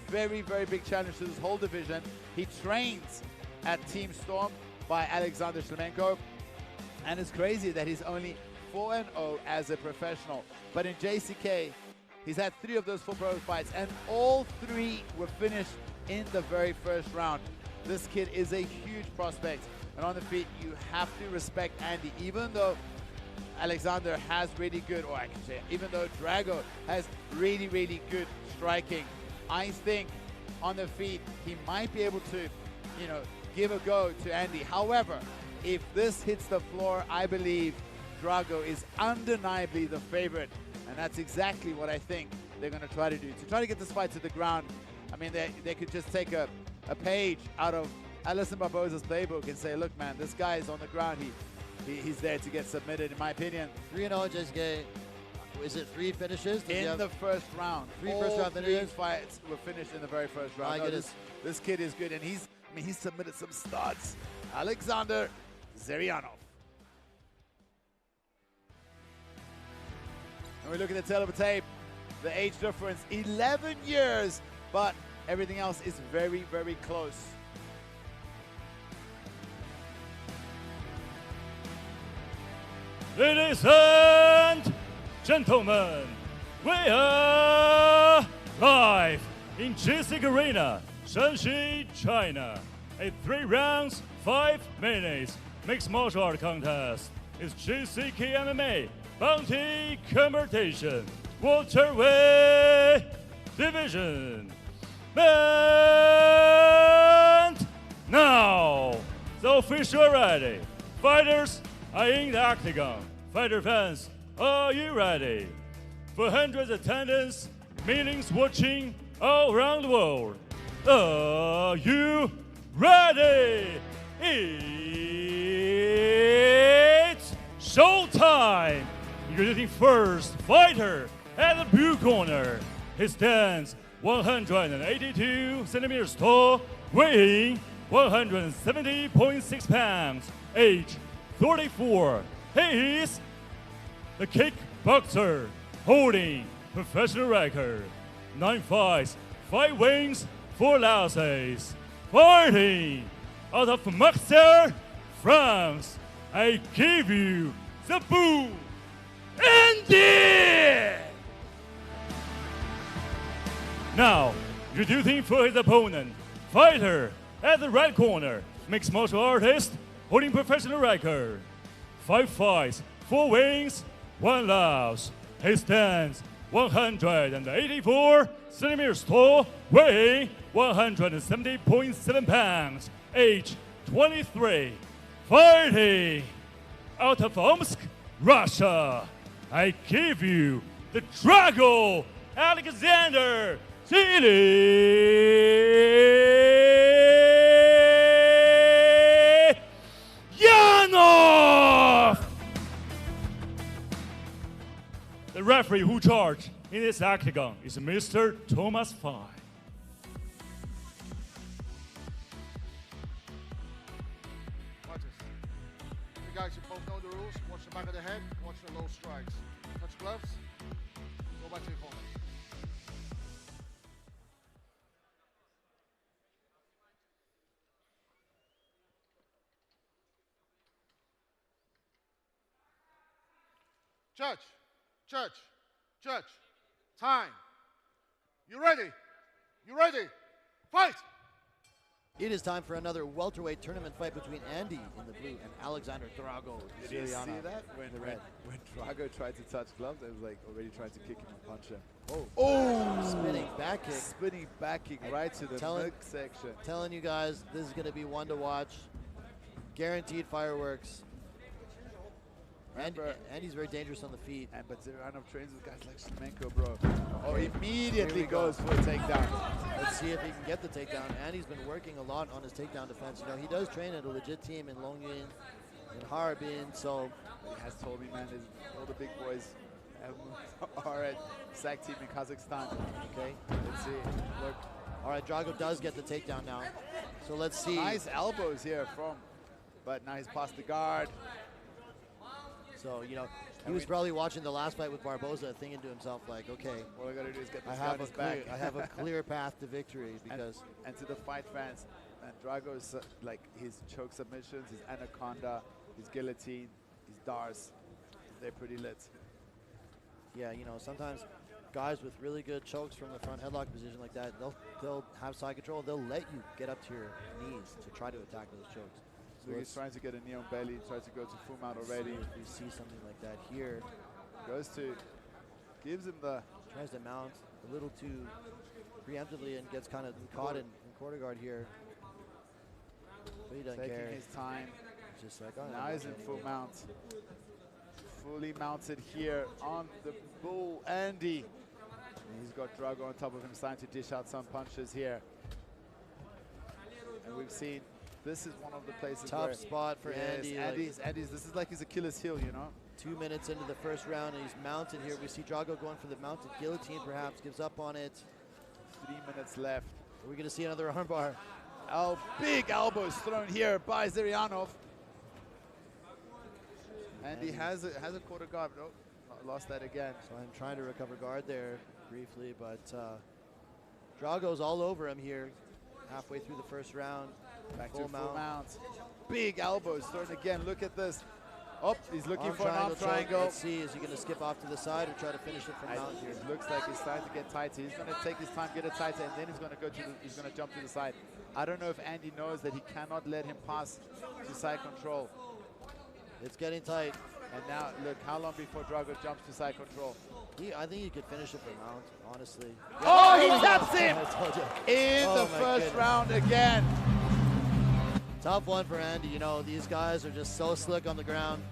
very, very big challenge to this whole division. He trains at Team Storm by Alexander Shlemenko. And it's crazy that he's only 4-0 as a professional. But in JCK, he's had 3 of those full pro fights, and all 3 were finished in the very first round. This kid is a huge prospect. And on the feet, you have to respect Andy, even though Alexander has really good, or I can say, even though Drago has really, really good striking. I think on the feet, he might be able to, give a go to Andy. However, if this hits the floor, I believe Drago is undeniably the favorite. And that's exactly what I think they're going to try to do. To try to get this fight to the ground, I mean, they could just take a page out of Alison Barbosa's playbook and say, look, man, this guy is on the ground. He's there to get submitted, in my opinion. 3-0 JCK. Is it 3 finishes? In the first round. 3 first round finishes? 3 fights were finished in the very first round. No, this kid is good, and he's submitted some studs. Alexander Ziryanov. And we look at the tail of the tape. The age difference, 11 years, but everything else is very, very close. Ladies and gentlemen, we are live in JCK Arena, Shanxi, China. A 3 rounds, 5 minutes mixed martial art contest. It's JCK MMA Bounty Competition Welterweight Division. And now, the official ready. Fighters are in the octagon. Fighter fans, are you ready? For hundreds of attendants, millions watching all around the world, are you ready? It's showtime! Introducing first fighter at the blue corner. He stands 182 centimeters tall, weighing 170.6 pounds, age 34. He is the kickboxer holding professional record. 9 fights, 5 wins, 4 losses. Fighting out of Marseille, France. I give you the boo, Andy! Now, introducing for his opponent, fighter at the right corner, mixed martial artist, holding professional record. 5 fights, 4 wins, 1 loss. He stands 184 centimeters tall, weighing 170.7 pounds, age 23. Fighting out of Omsk, Russia. I give you the Drago Alexander Ziryanov. The referee who charged in this octagon is Mr. Thomas Fine. Watch this. You guys, you both know the rules. Watch the back of the head, watch the low strikes. Touch gloves, go back to your opponent. Judge, time. You ready? You ready? Fight! It is time for another welterweight tournament fight between Andy in the blue and Alexander Drago Did you see Ziryanov that? in the red. When Drago tried to touch gloves, I was like already trying to kick him and punch him. Oh, spinning back kick. Spinning back kick right to the midsection. Telling you guys, this is going to be one to watch. Guaranteed fireworks. And Andy's very dangerous on the feet. But Ziryanov trains with guys like Shlemenko, bro. Oh, immediately goes for a takedown. Let's see if he can get the takedown. Andy's been working a lot on his takedown defense. You know, he does train at a legit team in Longyun, in Harbin, so. But he has told me, man, all the big boys are at SAC team in Kazakhstan. Okay, let's see. Look. All right, Drago does get the takedown now. So let's see. Nice elbows here but now he's past the guard. So, you know, he was probably watching the last fight with Barbosa, thinking to himself, like, okay, all I gotta do is get this I have a back. clear path to victory because. And to the fight fans, and Drago's like his choke submissions, his anaconda, his guillotine, his dars, they're pretty lit. Yeah, you know, sometimes guys with really good chokes from the front headlock position like that, they'll have side control. They'll let you get up to your knees to try to attack those chokes. So he's trying to get a knee on belly, tries to go to full mount already. If you see something like that here. Gives him the... Tries to mount a little too preemptively and gets kind of caught in quarter guard here. But he doesn't care. Taking his time. Just like, oh, now he's in full mount. Fully mounted here on the bull, Andy. And he's got Drago on top of him, starting to dish out some punches here. And we've seen... This is one of the places tough spot for Andy. Andy's, this is like his Achilles heel, you know? 2 minutes into the first round, and he's mounted here. We see Drago going for the mounted guillotine, perhaps, gives up on it. 3 minutes left. Are we going to see another armbar? Oh, big elbows thrown here by Ziryanov. Andy has a quarter guard. Oh, lost that again. So I'm trying to recover guard there briefly, but Drago's all over him here. Halfway through the first round. Back to full mount. Big elbows thrown again. Look at this. Oh, he's looking for an arm triangle. Let's see, is he going to skip off to the side or try to finish it from mount here? It looks like he's starting to get tighter. He's going to take his time, get it tighter, and then he's going to he's going to jump to the side. I don't know if Andy knows that he cannot let him pass to side control. It's getting tight. And now, look, how long before Drago jumps to side control? I think he could finish it from mount, honestly. Oh, he taps him in the first round again. Tough one for Andy. You know, these guys are just so slick on the ground.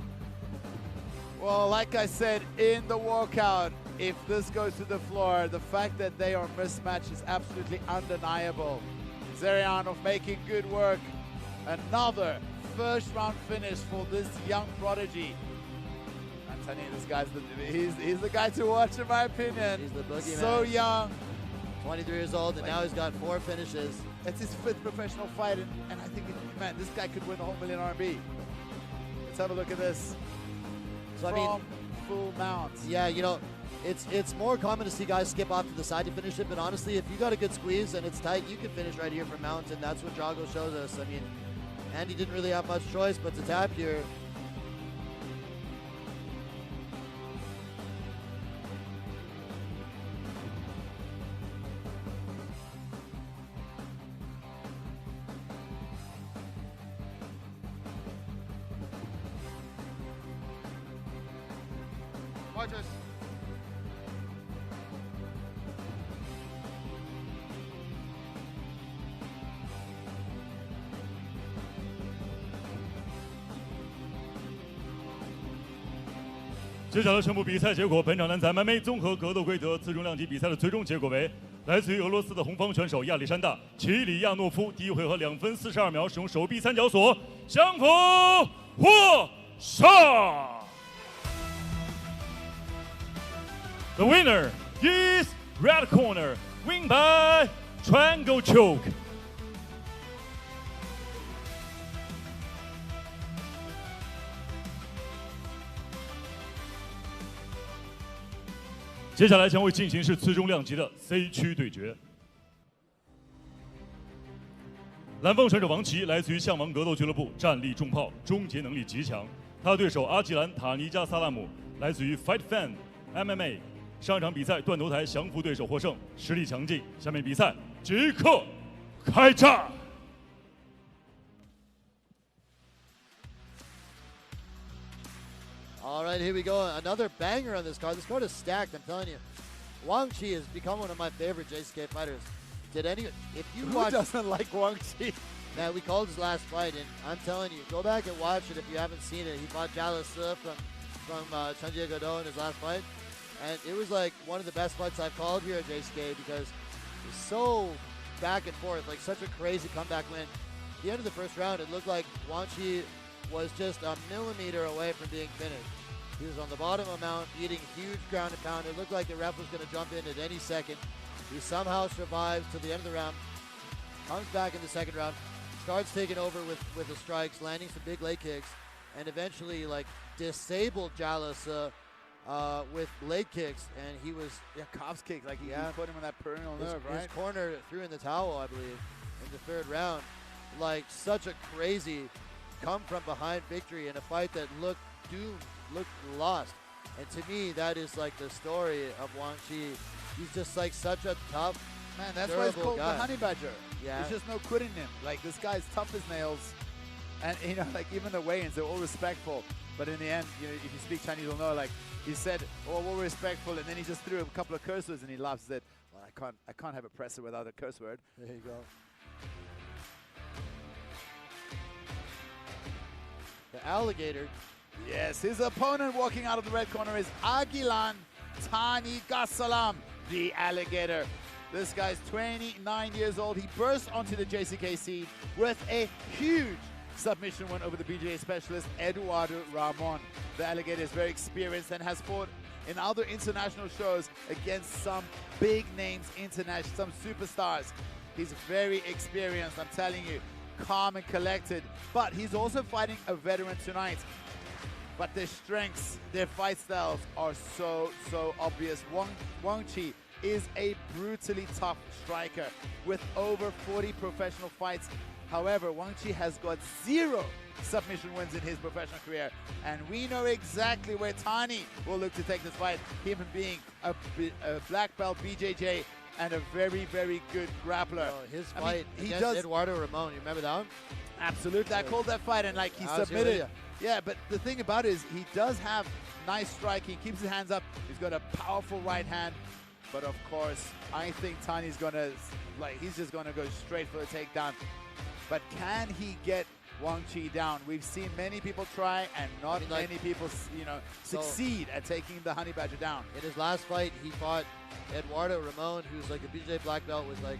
Well, like I said in the walkout, if this goes to the floor, the fact that they are mismatched is absolutely undeniable. Ziryanov making good work. Another first round finish for this young prodigy. I'm telling you, this guy's he's the guy to watch, in my opinion. He's the boogeyman. So young. 23 years old, and now he's got 4 finishes. It's his 5th professional fight, and I think, man, this guy could win the whole million RMB. have a look at this. So I From mean, full mount. yeah, you know, it's more common to see guys skip off to the side to finish it, but honestly, if you got a good squeeze and it's tight, you can finish right here from mount, and that's what Zhaoxu shows us. I mean, Andy didn't really have much choice but to tap here. Fighters. 接下来宣布比赛结果。本场男子 MMA 综合格斗规则次重量级比赛的最终结果为：来自于俄罗斯的红方选手亚历山大·齐里亚诺夫，第一回合2分42秒使用手臂三角锁降服获胜。The winner is red corner, win by triangle choke. 接下来将会进行是次重量级的 C 区对决。蓝方选手王琦来自于象王格斗俱乐部，战力重炮，终结能力极强。他的对手阿吉兰·塔尼加萨拉姆来自于 Fight Fan MMA， 上一场比赛断头台降服对手获胜，实力强劲。下面比赛即刻开战。 All right, here we go. Another banger on this card. This card is stacked, I'm telling you. Wang Chi has become one of my favorite JCK fighters. If you Who watch, doesn't like Wang Chi? man, we called his last fight, and I'm telling you, go back and watch it if you haven't seen it. He fought Zhaoxu from Chang in his last fight, and it was like one of the best fights I've called here at JCK because it's so back and forth, like such a crazy comeback win. At the end of the first round, it looked like Wang Chi was just a millimeter away from being finished. He was on the bottom of the mount, eating huge ground and pound. It looked like the ref was going to jump in at any second. He somehow survives to the end of the round, comes back in the second round, starts taking over with the strikes, landing some big leg kicks, and eventually like disabled Zhaoxu with leg kicks. And he was Calves kick, like he put him on that perennial nerve, right? his corner threw in the towel, I believe, in the third round. Like such a crazy come from behind victory in a fight that looked doomed, looked lost. And to me, that is like the story of Wang Chi. He's just like such a tough, man, that's why it's called guy. the Honey Badger. Yeah. There's just no quitting him. Like, this guy's tough as nails. And, you know, like, even the weigh-ins, they're all respectful. But in the end, you know, if you speak Chinese, you'll know, like, he said, oh, we're respectful, and then he just threw a couple of curse words, and he laughs and said, well, I can't have a presser without a curse word. There you go. The alligator. Yes, his opponent walking out of the red corner is Agilan Tanigasalam, the alligator. This guy's 29 years old. He burst onto the JCK scene with a huge submission win over the BJJ specialist Eduardo Ramon. The alligator is very experienced and has fought in other international shows against some big names, some superstars. He's very experienced, I'm telling you, calm and collected. But he's also fighting a veteran tonight. But their strengths, their fight styles are so obvious. Wang Chi is a brutally tough striker with over 40 professional fights. However, Wang Chi has got 0 submission wins in his professional career. And we know exactly where Tani will look to take this fight, him being a black belt BJJ and a very, very good grappler. His fight against Eduardo Ramon, you remember that one? Absolutely, I called that fight and like he submitted. Yeah, but the thing about it is he does have nice striking, keeps his hands up, he's got a powerful right hand. But of course, I think Tani's gonna, like, he's just gonna go straight for the takedown. But can he get Wang Chi down? We've seen many people try and not many people, you know, succeed at taking the Honey Badger down. In his last fight, he fought Eduardo Ramon, who's like a BJJ black belt with like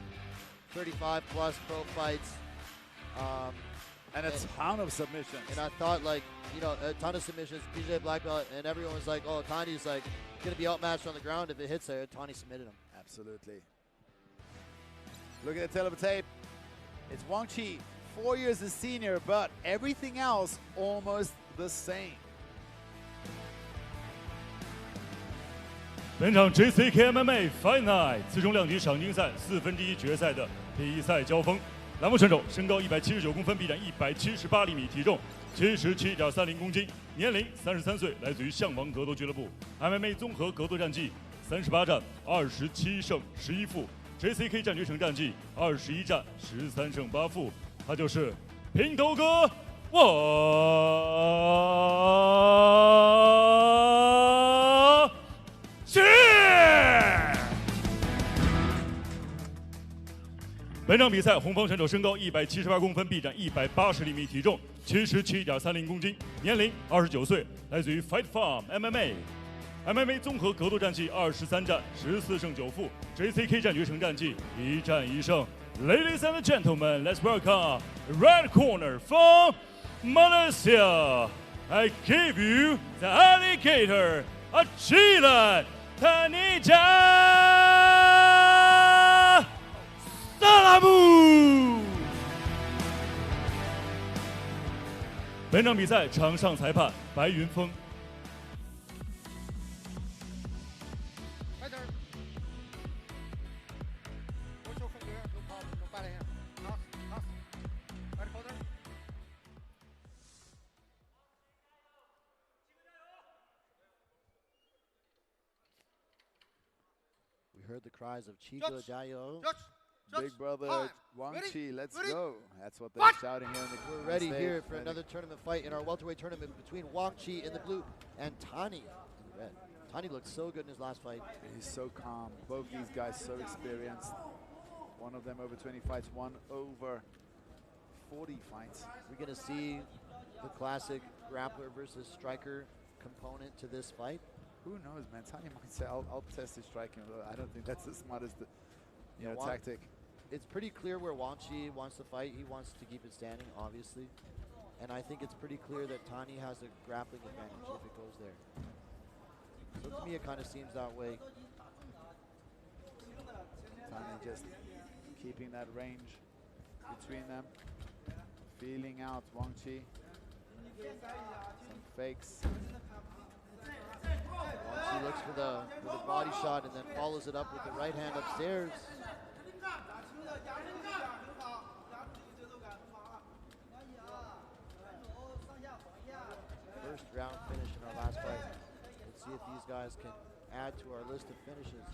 35 plus pro fights. And a ton of submissions. And I thought, like, you know, a ton of submissions, BJJ black belt, and everyone was like, oh, Tani's like going to be outmatched on the ground if it hits there. Tani submitted him. Absolutely. Look at the tail of the tape. It's Wang Chi, 4 years a senior, but everything else almost the same. 本场 JCK MMA Fight Night 次中量级赏金赛1/4决赛的比赛交锋，栏目选手身高179公分，臂展178厘米，体重77.30公斤，年龄33岁，来自于象王格斗俱乐部 ，MMA 综合格斗战绩38战27胜11负 ，JCK 战决胜战绩21战13胜8负，他就是平头哥王起。本场比赛，红方选手身高178公分，臂展180厘米，体重77.30公斤，年龄29岁，来自于 Fight Farm MMA 综合格斗战绩23战14胜9负 ，JCK 战决胜战绩1战1胜。Ladies and gentlemen, let's welcome red corner from Malaysia. I give you the alligator, Agilan, Tanigasalam. 本场比赛场上裁判白云峰。We heard the cries of Chico Jayo. Big brother Wang Chi, let's go. That's what they're shouting here in the We're ready here for another tournament fight in our welterweight tournament between Wang Chi in the blue and Tani in the red. Tani looked so good in his last fight. He's so calm. Both these guys so experienced. One of them over 20 fights, one over 40 fights. We're going to see the classic grappler versus striker component to this fight. Who knows, man? Tani might say, I'll test his striking. I don't think that's the smartest tactic. It's pretty clear where Wang Chi wants to fight. He wants to keep it standing, obviously. And I think it's pretty clear that Tani has a grappling advantage if it goes there. So to me, it kind of seems that way. Tani just keeping that range between them. Feeling out Wang Chi. Some fakes. Wang Chi looks for the body shot and then follows it up with the right hand upstairs. First round finish in our last fight. Let's see if these guys can add to our list of finishes.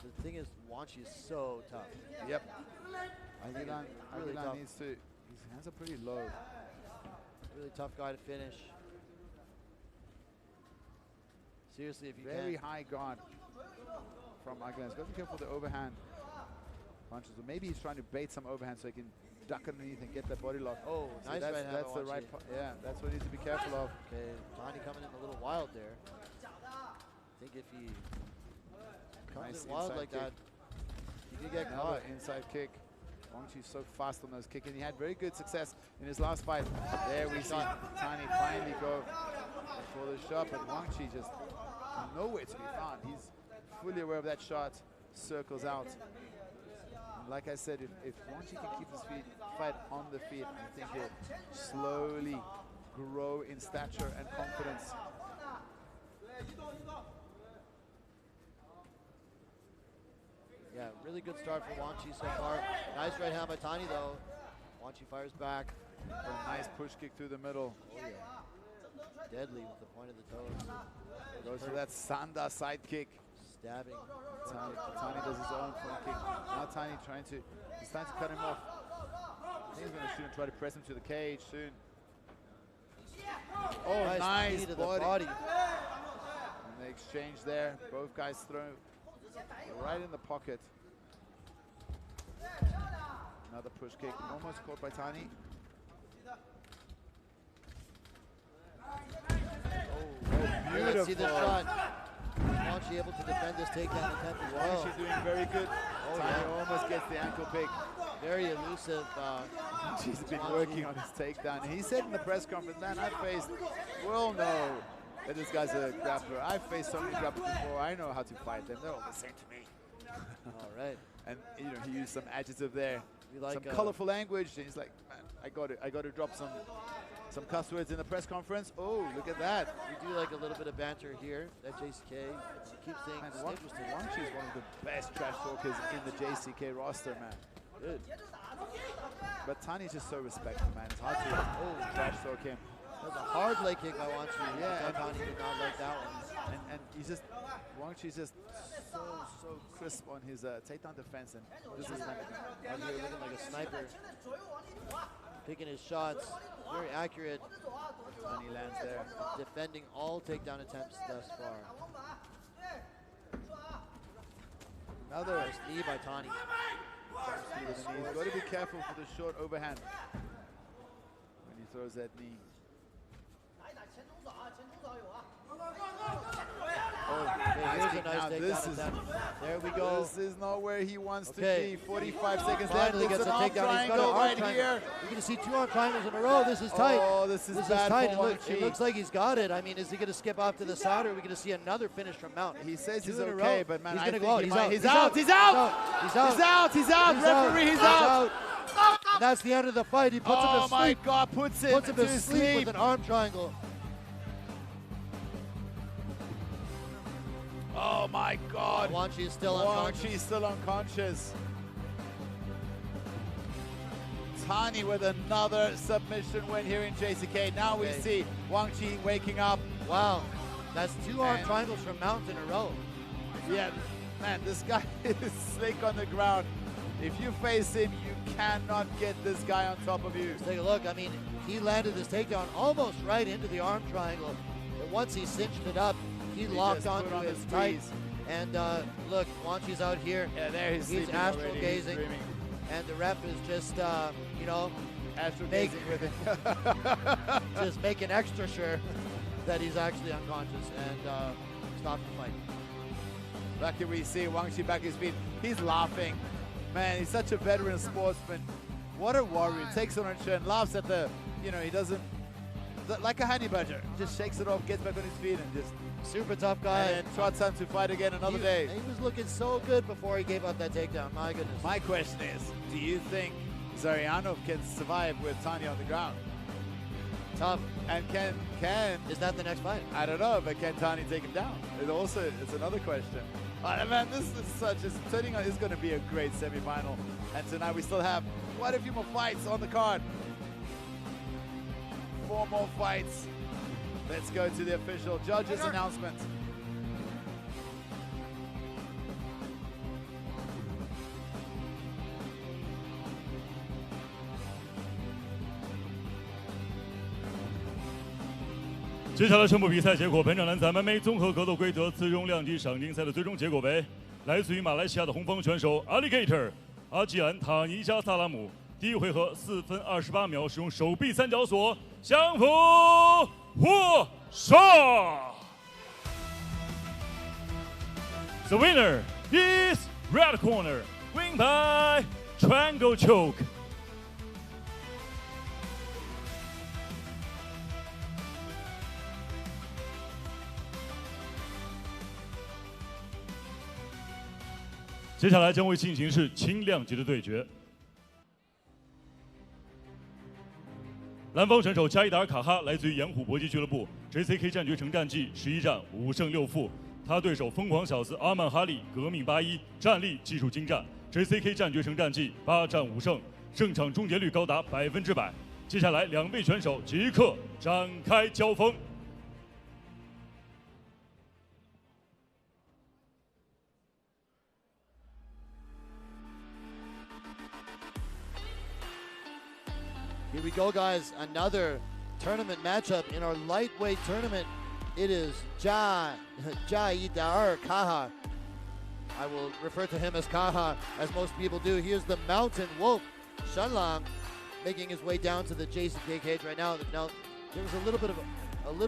The thing is, Wang Chi is so tough. Yep. Agilan really Agilan tough. needs to, his hands are pretty low. Really tough guy to finish. Seriously, if you Very can. high guard from Agilan. He's got to be careful with the overhand punches. Or maybe he's trying to bait some overhand so he can duck underneath and get that body lock. Oh, so nice that's, right hand. that's the right yeah, that's what he needs to be careful of. Okay, Tani coming in a little wild there. I think if he comes Nice in wild inside like kick. that, he could get Another caught. inside kick. Wang Chi's so fast on those kicks, and he had very good success in his last fight. There we see Tani finally go for the shot, but Wang Chi just nowhere to be found. He's fully aware of that shot, circles out. And like I said, if Wang Chi can keep his fight on the feet, I think he'll slowly grow in stature and confidence. Yeah, really good start for Wang Chi so far. Nice right hand by Tani though. Wang Chi fires back. A nice push kick through the middle. Oh yeah. Deadly with the point of the toes. Goes for that Sanda side kick. Stabbing. Tani does his own front kick. Now Tani he's trying to cut him off. I think he's going to shoot and try to press him to the cage soon. Oh, nice knee to body. the body. And they exchange there. Both guys throw right in the pocket. Another push kick, almost caught by Tani. Oh, beautiful. Let's see the shot. Wang Chi able to defend this takedown attempt as well. Wang Chi doing very good. Tani almost gets the ankle pick. Very elusive. He's been working on his takedown. He said in the press conference, man, we all know that this guy's a grappler. I've faced so many grapplers before. I know how to fight them. They're all the same to me. All right. And he used some adjective there, like some colorful language. And he's like, man, I got to drop some Some cuss words in the press conference. Oh, look at that. We do like a little bit of banter here at JCK. Keep things interesting. Wang Chi is one of the best trash talkers in the JCK roster, man. Good. But Tani's just so respectful, man. It's hard to trash talk him. That was a hard leg kick by Wang Chi. Yeah, and Tani did not like that one. And he's just, Wang Chi's just so crisp on his takedown defense. And this is like, out here looking like a sniper. Picking his shots, very accurate. Tani lands there. Defending all takedown attempts thus far. Another nice knee by Tani. He's got to be careful for the short overhand when he throws that knee. Oh, here's a nice takedown attempt. There we go. This is not where he wants to be. 45 seconds left. Finally gets a takedown. He's got an arm triangle. You're going to see 2 arm triangles in a row. This is tight. Oh, this is bad tight. for Wang Chi. It looks like he's got it. I mean, is he going to skip off to the side, or are we going to see another finish from Mount? He says he's okay, but man, he's going to go out. He's out. He's out. He's out. Referee, he's out. And that's the end of the fight. He puts him to sleep. Oh my God, puts him to sleep with an arm triangle. Oh my God. Wang Chi is still unconscious. Wang Chi is still unconscious. Tani with another submission win here in JCK. Now we see Wang Chi waking up. Wow, that's 2 arm triangles from Mount in a row. Yeah, man, this guy is slick on the ground. If you face him, you cannot get this guy on top of you. Let's take a look. I mean, he landed his takedown almost right into the arm triangle. But once he cinched it up, he locked onto his tight. And look, Wang Chi's out here. Yeah, there he's astral gazing. And the ref is just, you know, astral gazing with it. just making extra sure that he's actually unconscious and stop the fight. Back here we see Wang Chi back his feet. He's laughing. Man, he's such a veteran sportsman. What a warrior. Takes on a chin, laughs at the, you know, he doesn't, like a honey badger. Just shakes it off, gets back on his feet, and just super tough guy. And trots on to fight again another day. He was looking so good before he gave up that takedown. My goodness. My question is, do you think Ziryanov can survive with Tani on the ground? Tough. And can is that the next fight? I don't know, but can Tani take him down? It's another question. Man, this is turning out is going to be a great semifinal. And tonight we still have quite a few more fights on the card. 4 more fights. Let's go to the official judges announcement.接下来宣布比赛结果，本场男子 MMA 综合格斗规则次中量级赏金赛的最终结果为：来自于马来西亚的红方选手 Alligator 阿基兰塔尼加萨拉姆，第一回合4分28秒使用手臂三角锁降服获胜。The winner is red corner, win by triangle choke. 接下来将会进行是轻量级的对决。蓝方选手加伊达尔卡哈来自于盐湖搏击俱乐部 ，JCK 战绝城战绩11战5胜6负。他对手疯狂小子阿曼哈利革命81，战力技术精湛。JCK 战绝城战绩8战5胜，胜场终结率高达100%。接下来2位选手即刻展开交锋。 Here we go, guys. Another tournament matchup in our lightweight tournament. It is Jaidar Kaha. I will refer to him as Kaha, as most people do. He is the Mountain Wolf, Shenlang, making his way down to the JCK cage right now. Now, there was a little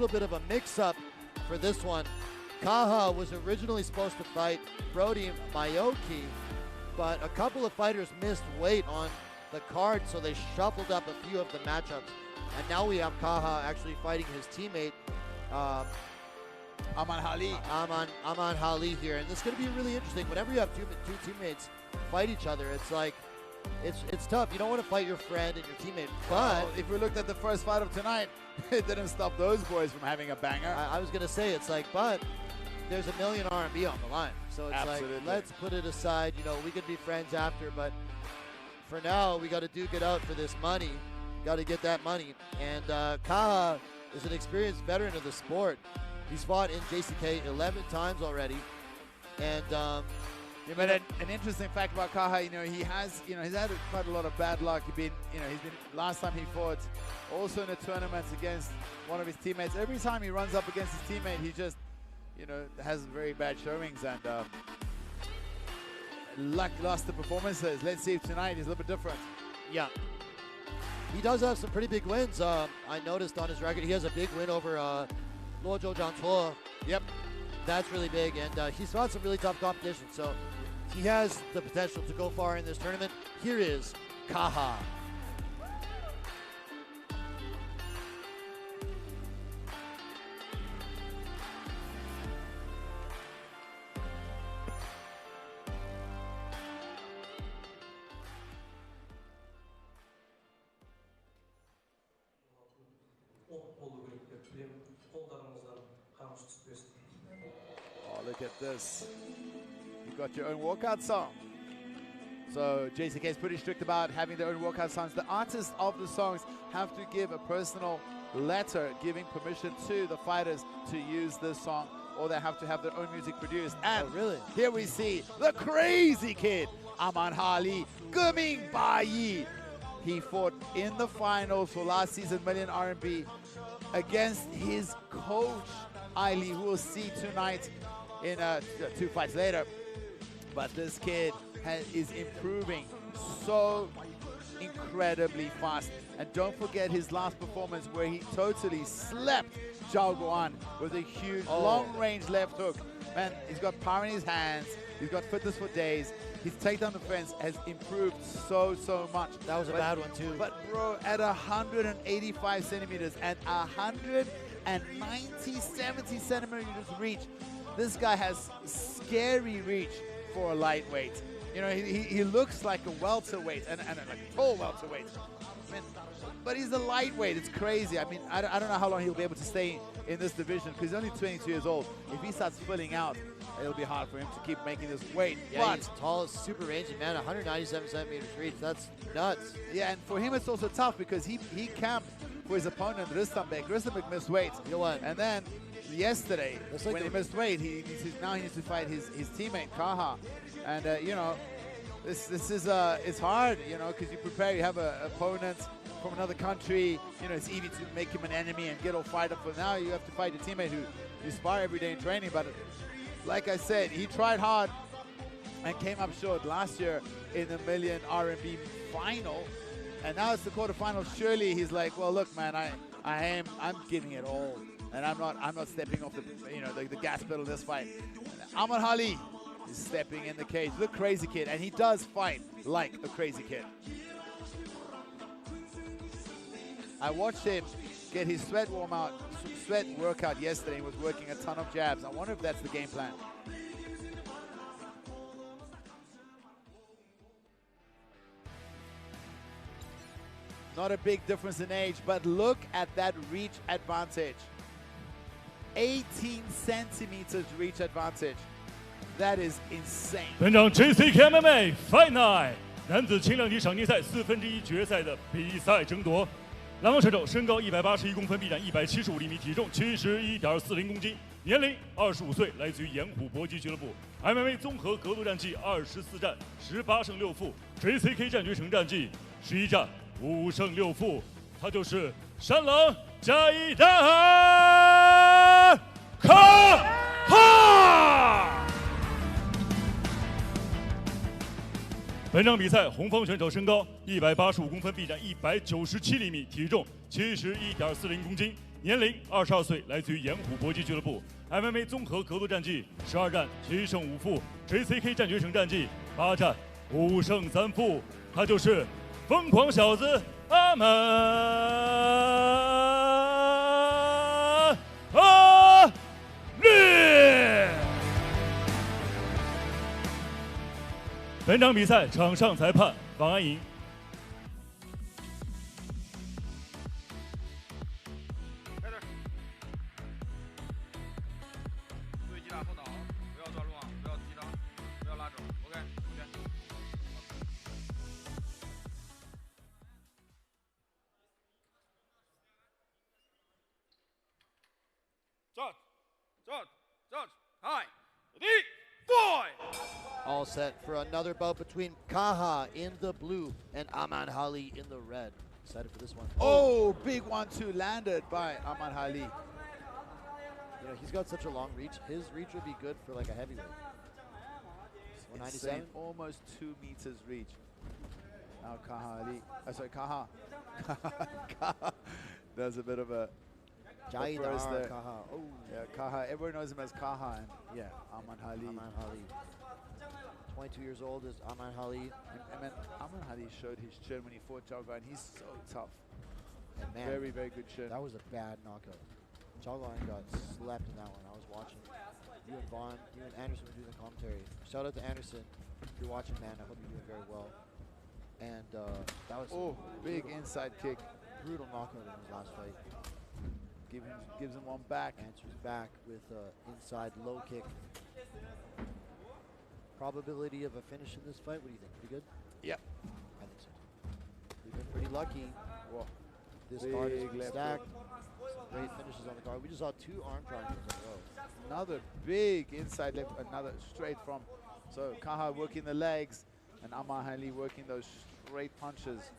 bit of a mix-up for this one. Kaha was originally supposed to fight Brody Majochi, but a couple of fighters missed weight on the card, so they shuffled up a few of the matchups. And now we have Kaha actually fighting his teammate, Aman Hali here. And this is going to be really interesting. Whenever you have two teammates fight each other, it's like it's tough. You don't want to fight your friend and your teammate, but well, if we looked at the first fight of tonight, it didn't stop those boys from having a banger. I was gonna say it's like, but there's a million RMB on the line, so it's Absolutely. like let's put it aside. You know, we could be friends after, but for now we got to duke it out for this money. Got to get that money, and Kaha is an experienced veteran of the sport. He's fought in JCK 11 times already, and but an interesting fact about Kaha, he's had quite a lot of bad luck. Last time he fought also in a tournament against one of his teammates. Every time he runs up against his teammate, he just, has very bad showings and lackluster performances. Let's see if tonight is a little bit different. Yeah. He does have some pretty big wins. I noticed on his record, he has a big win over Luozhou Zhangtuo. Yep. That's really big, and he's fought some really tough competition, so he has the potential to go far in this tournament. Here is Kaha. Oh, look at this. You got your own walkout song. So JCK is pretty strict about having their own walkout songs. The artists of the songs have to give a personal letter giving permission to the fighters to use this song, or they have to have their own music produced. And really? Here we see the crazy kid, Yeerhali, Guming Bayi. He fought in the finals for last season, million RMB, against his coach, Aili, who we'll see tonight in 2 fights later. But this kid is improving so incredibly fast. And don't forget his last performance where he totally slept Zhao with a huge long-range left hook. Man, he's got power in his hands. He's got fitness for days. His takedown defense has improved so much. That was a bad one too. But bro, at 185 centimeters and 170 centimeters reach, this guy has scary reach for a lightweight. He looks like a welterweight and like a tall welterweight. But he's a lightweight. It's crazy. I mean, I don't know how long he'll be able to stay in this division because he's only 22 years old. If he starts filling out, it'll be hard for him to keep making this weight. Yeah, but he's tall, super rangy, man. 197 centimeters reach. That's nuts. Yeah, and for him it's also tough because he camped for his opponent, Tastanbieke. Tastanbieke missed weight. You know what? And then yesterday, like when he missed weight, now he needs to fight his teammate, Kaha. And, this is it's hard, because you prepare, you have an opponent from another country. It's easy to make him an enemy and get all fired up. But now you have to fight a teammate who you spar every day in training. But like I said, he tried hard and came up short last year in the million RMB final. And now it's the quarterfinals. Surely he's like, well, look, man, I'm giving it all. And I'm not stepping off the gas pedal this fight. Yeerhali is stepping in the cage. The crazy kid, and he does fight like a crazy kid. I watched him get his sweat workout yesterday. He was working a ton of jabs. I wonder if that's the game plan. Not a big difference in age, but look at that reach advantage. 18 centimeters reach advantage. That is insane. 本场 JCK MMA Fight Night 男子轻量级场地赛1/4决赛的比赛争夺。蓝方选手身高181公分，臂展175厘米，体重71.40公斤，年龄25岁，来自于盐湖搏击俱乐部。MMA 综合格斗战绩24战18胜6负 ，JCK 战决城战绩11战5胜6负，他就是山狼加一蛋卡哈。本场比赛，红方选手身高185公分，臂展197厘米，体重71.40公斤，年龄22岁，来自于盐湖搏击俱乐部。MMA 综合格斗战绩12战7胜5负 ，JCK 战决城战绩8战5胜3负，他就是疯狂小子阿门阿力。本场比赛场上裁判王安赢。开始。注意击打后倒，不要抓住啊，不要击裆，不要拉肘。OK，同学。Judge, hi, ready, boy! All set for another bout between Kaha in the blue and Amanhali in the red. Excited for this one. Oh, big 1-2 landed by Amanhali. You know, he's got such a long reach. His reach would be good for like a heavyweight. 197? Almost 2 meters reach. Now Kaha. Kaha does a bit of a burst there. Kaha. Oh. Yeah, Kaha. Everyone knows him as Kaha. And yeah, Amanhali. 22 years old is Amanhali. I mean, Amanhali showed his chin when he fought Zhaoxu, and he's so tough. And man, very, very good chin. That was a bad knockout. Zhaoxu got slept in that one. I was watching. You and Vaughn, you and Anderson were doing the commentary. Shout out to Anderson. If you're watching, man, I hope you're doing very well. And that was big inside kick. Brutal knockout in his last fight. Gives him one back. Answers back with inside low kick. Probability of a finish in this fight, what do you think? Pretty good? Yep. I think so. We've been pretty lucky. Whoa. This card is stacked. Great finishes on the card. We just saw 2 arm triangles in a row. Another big inside left, another straight from. So Kaha working the legs and Amanhali working those straight punches.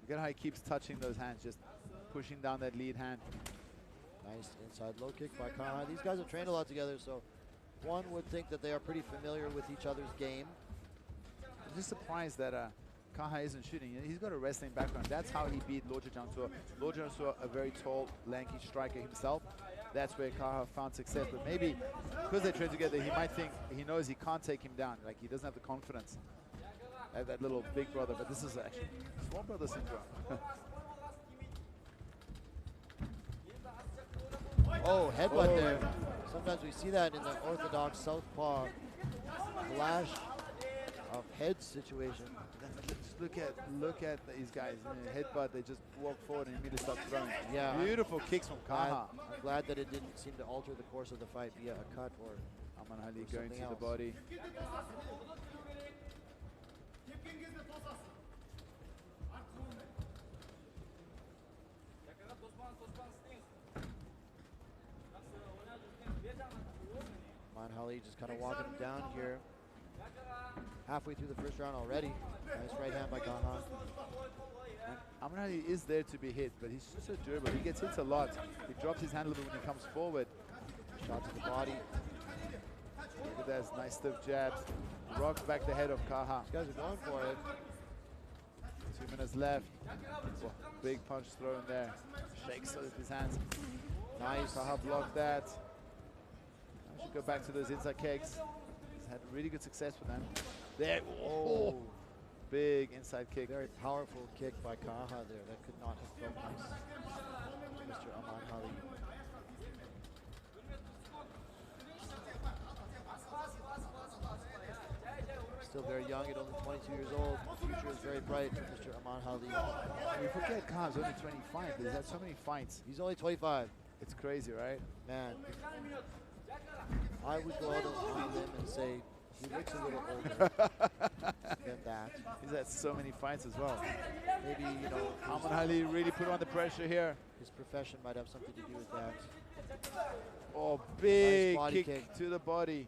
Look at how he keeps touching those hands, just pushing down that lead hand. Nice inside low kick by Kaha. These guys have trained a lot together, so one would think that they are pretty familiar with each other's game. I'm just surprised that Kaha isn't shooting. He's got a wrestling background. That's how he beat Zhang. Zhang, a very tall, lanky striker himself. That's where Kaha found success. But maybe because they train together, he might think he knows he can't take him down. Like he doesn't have the confidence. That little big brother, but this is actually small brother syndrome. Oh, headbutt there. Sometimes we see that in the orthodox southpaw flash of head situation. Just look at these guys. Headbutt, they just walk forward and immediately start throwing. Yeah. Beautiful kicks from Kaha. I'm glad that it didn't seem to alter the course of the fight via a cut or Amanhali going to the body. Amanhali just kind of walking him down here. Halfway through the first round already. Nice right hand by Kaha. Amanhali is there to be hit, but he's just so durable. He gets hit a lot. He drops his hand a little bit when he comes forward. Shot to the body. Look at that, nice stiff jabs. Rocks back the head of Kaha. These guys are going for it. 2 minutes left. Oh, big punch thrown there. Shakes with his hands. Nice. Kaha blocked that. I should go back to those inside kicks. He's had really good success with them. There. Oh. Big inside kick. Very powerful kick by Kaha there. That could not have felt nice. Mr. Amanhali. Still very young at only 22 years old. The future is very bright for Mr. Amanhali. We forget Kaha's only 25, but he's had so many fights. He's only 25. It's crazy, right? Man, I would go out on a limb and say he looks a little older than that. He's had so many fights as well. Maybe, you know, Amanhali really put on the pressure here. His profession might have something to do with that. Oh, big Nice body kick to the body.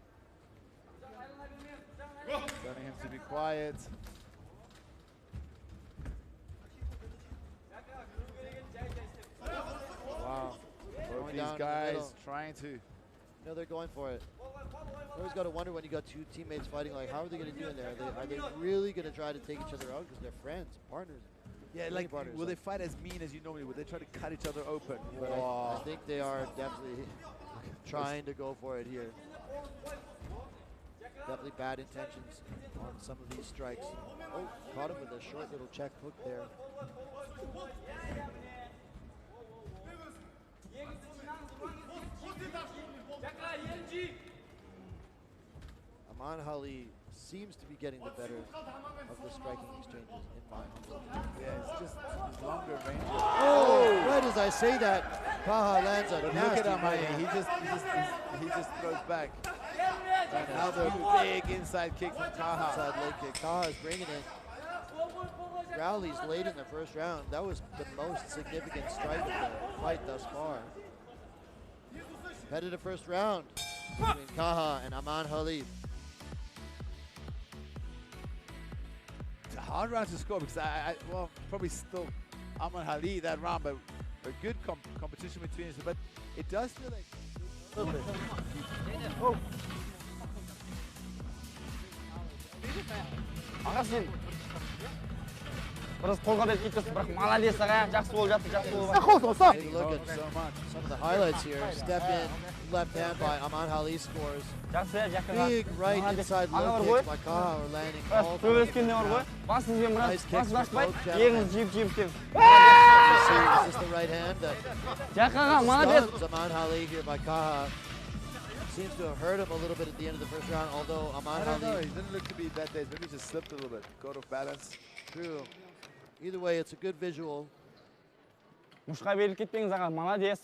Telling him to be quiet. Wow. Both these guys trying to. You know, they're going for it. You always got to wonder when you got 2 teammates fighting, like, how are they going to do in there? Are they really going to try to take each other out because they're friends, partners? Yeah, like, will they fight as mean as you normally would? They try to cut each other open. But I think they are definitely trying to go for it here. Definitely bad intentions on some of these strikes. Oh, caught him with a short little check hook there. Yeerhali seems to be getting the better of the striking exchanges in my humble opinion. Yeah, it's just his longer range. Oh! Right as I say that, Kaha lands a Look nasty at him, right he just throws back. Another big inside kick from Kaha. Inside leg kick. Kaha is bringing it. Rallies late in the first round. That was the most significant strike of the fight thus far. Competitive first round between Kaha and Yeerhali. It's a hard round to score because well, probably still Yeerhali that round, but a good competition between us. But it does feel like a little bit. Oh. Ағасын. Біраз қолға да кетесіз, бірақ молодец аға, жақсы болып жатыр, жақсы болып жатыр. Take a look at some of the highlights here. Step in, left hand by Yeerhali scores. Big right inside low kicks by Kaha are landing all from the nice kicks for both gentlemen. Is this the right hand that stuns Yeerhali here by Kaha? Seems to have hurt him a little bit at the end of the first round, although Yeerhali... He didn't look to be that days. Maybe he just slipped a little bit. Got off balance. True. Either way, it's a good visual. Мушқа беріліп кетпеңіз аға, молодец.